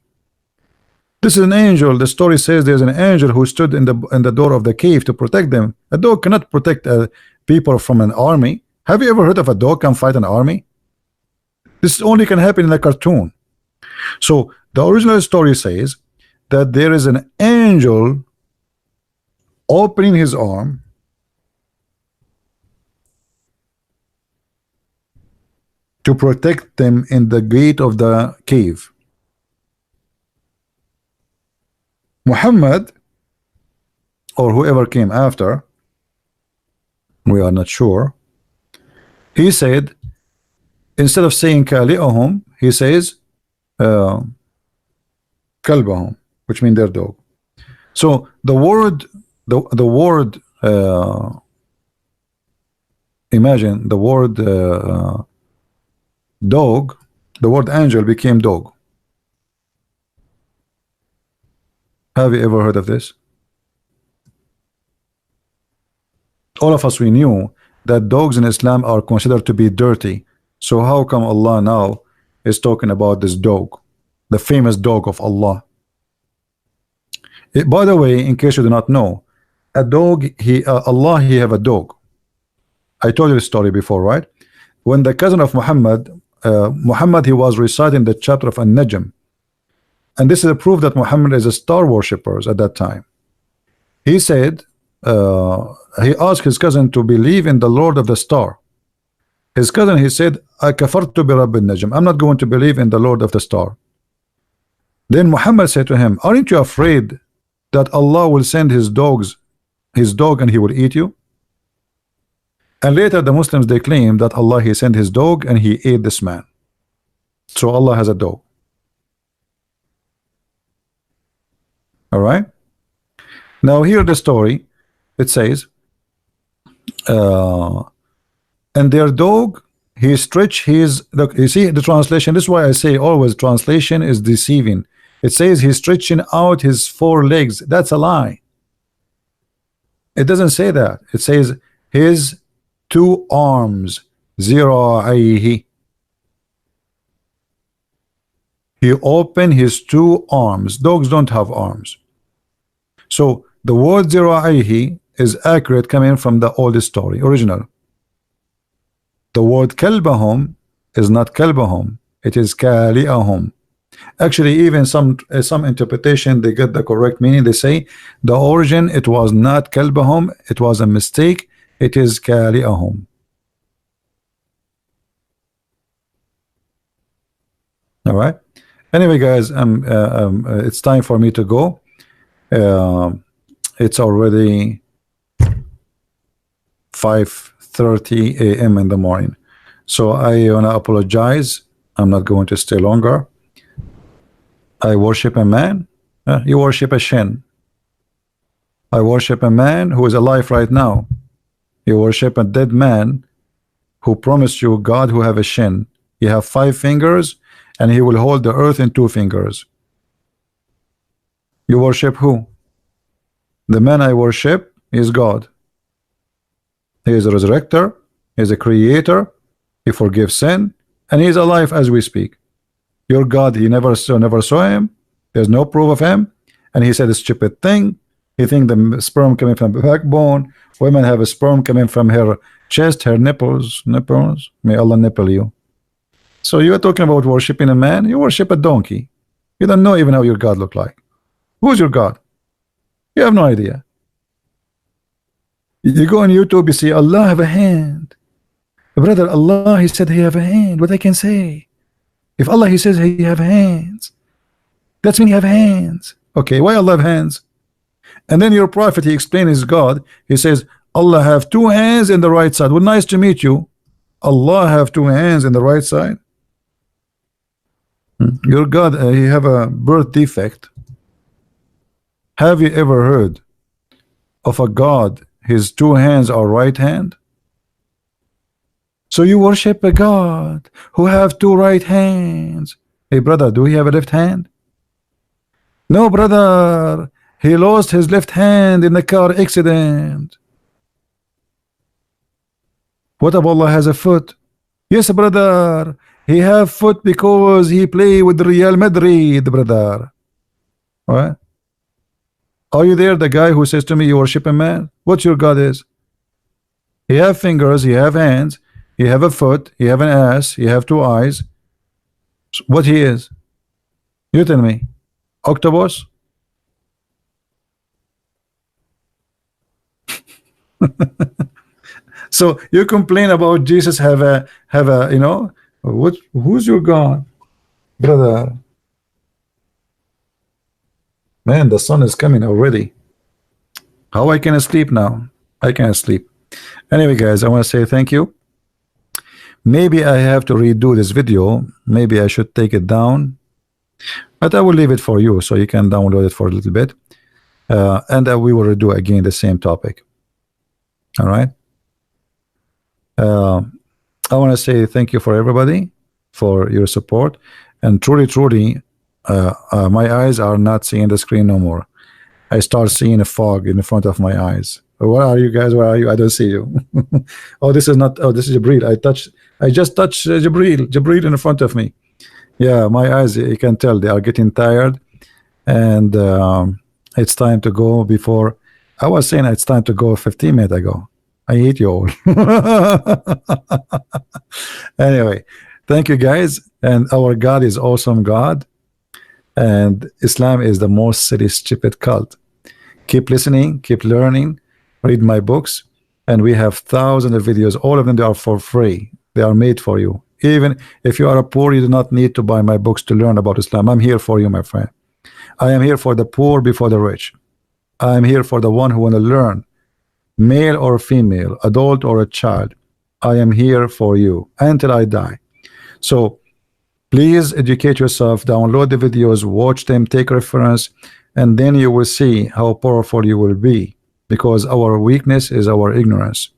This is an angel. The story says there's an angel who stood in the door of the cave to protect them. A dog cannot protect people from an army. Have you ever heard of a dog can fight an army? This only can happen in a cartoon. So the original story says that there is an angel opening his arm to protect them in the gate of the cave. Muhammad, or whoever came after, we are not sure, he said, instead of saying Kali'ahum, he says Kalbahum, which means their dog. So the word imagine the word dog, the word angel became dog. Have you ever heard of this? All of us, we knew that dogs in Islam are considered to be dirty. So how come Allah now is talking about this dog, the famous dog of Allah? By the way, in case you do not know, a dog, Allah, he have a dog. I told you this story before, right? When the cousin of Muhammad, he was reciting the chapter of An-Najm, and this is a proof that Muhammad is a star worshippers at that time. He said, he asked his cousin to believe in the Lord of the star. His cousin, he said, I kafartu bi Rabb al-Najm. I'm not going to believe in the Lord of the star. Then Muhammad said to him, aren't you afraid that Allah will send his dog and he will eat you? And later the Muslims, they claim that Allah, he sent his dog and he ate this man. So Allah has a dog. All right. Now here the story, it says, and their dog, he stretched his, look, you see the translation. This is why I say always translation is deceiving. It says he's stretching out his 4 legs. That's a lie. It doesn't say that. It says his 2 arms, zira'ihi. He opened his 2 arms. Dogs don't have arms. So the word zira'ihi is accurate, coming from the oldest story, original. The word kalbahum is not kalbahum, it is kali'ahum. Actually, even some interpretation, they get the correct meaning. They say the origin, it was not kalbahum, it was a mistake, it is kali'ahum. All right. Anyway, guys, it's time for me to go. It's already 5:30 a.m. in the morning, so I want to apologize. I'm not going to stay longer. I worship a man. You worship a shin. I worship a man who is alive right now. You worship a dead man who promised you God who have a shin. He have 5 fingers and he will hold the earth in 2 fingers. You worship who? The man I worship is God. He is a resurrector, he is a creator, he forgives sin, and he is alive as we speak. Your God, he never saw him, there's no proof of him, and he said a stupid thing. He think the sperm coming from the backbone, women have a sperm coming from her chest, her nipples, may Allah nipple you. So you are talking about worshiping a man, you worship a donkey. You don't know even how your God look like. Who's your God? You have no idea. You go on YouTube, you see Allah have a hand. Brother, Allah, he said he have a hand. What I can say? If Allah, he says he have hands, that's mean he have hands. Okay, why Allah have hands? And then your prophet, he explained his God. He says Allah have 2 hands in the right side. Well, nice to meet you. Allah have 2 hands in the right side. Your God, he have a birth defect. Have you ever heard of a God, his two hands are right hand? So you worship a God who have two right hands. Hey brother, do he have a left hand? No brother, he lost his left hand in a car accident. What if Allah has a foot? Yes brother, he have foot because he play with Real Madrid, brother. What? Are you there, the guy who says to me you worship a man? What your God is? He have fingers, he have hands, he have a foot, he have an ass, he have two eyes. What he is? You tell me. Octopus? So you complain about Jesus have a you know, what, who's your God, brother? Man, the sun is coming already. How I can sleep now? I can't sleep. Anyway guys, I want to say thank you. Maybe I have to redo this video. Maybe I should take it down, but I will leave it for you so you can download it for a little bit, and we will redo again the same topic. All right. I want to say thank you for everybody for your support, and truly my eyes are not seeing the screen no more. I start seeing a fog in the front of my eyes. Where are you guys? Where are you? I don't see you. Oh, this is not. Oh, this is Jibril. I just touched Jibril in front of me. Yeah, my eyes, you can tell they are getting tired, and it's time to go. Before I was saying it's time to go 15 minutes ago. I hate you all. Anyway, thank you guys, and our God is awesome God, and Islam is the most silly stupid cult. Keep listening, keep learning, read my books, and we have thousands of videos. All of them, they are for free. They are made for you. Even if you are a poor, you do not need to buy my books to learn about Islam. I'm here for you, my friend. I am here for the poor before the rich. I am here for the one who want to learn, male or female, adult or a child. I am here for you until I die. So please educate yourself, download the videos, watch them, take reference, and then you will see how powerful you will be, because our weakness is our ignorance.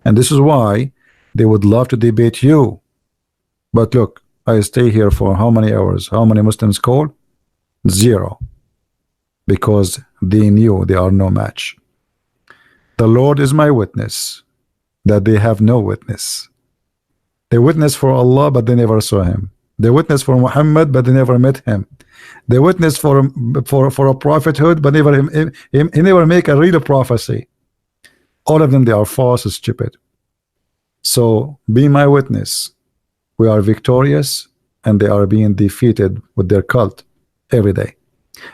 And this is why they would love to debate you. But look, I stay here for how many hours? How many Muslims call? 0. Because they knew they are no match. The Lord is my witness that they have no witness. They witness for Allah, but they never saw him. They witness for Muhammad, but they never met him. They witness for a prophethood, but he never make a real prophecy. All of them, they are false, stupid. So be my witness. We are victorious, and they are being defeated with their cult every day.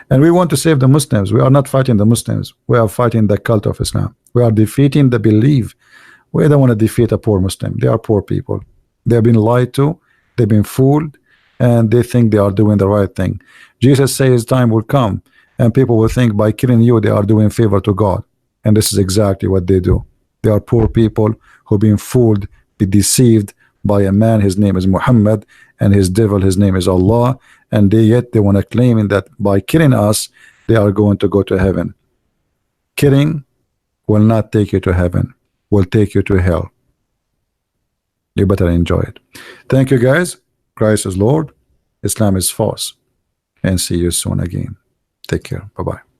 And we want to save the Muslims. We are not fighting the Muslims. We are fighting the cult of Islam. We are defeating the belief. We don't want to defeat a poor Muslim. They are poor people. They have been lied to. They've been fooled, and they think they are doing the right thing. Jesus says time will come, and people will think by killing you, they are doing favor to God. And this is exactly what they do. They are poor people who have been fooled, be deceived by a man, his name is Muhammad, and his devil, his name is Allah, and yet they want to claim that by killing us, they are going to go to heaven. Killing will not take you to heaven, will take you to hell. You better enjoy it. Thank you guys. Christ is Lord, Islam is false, and see you soon again. Take care. Bye-bye.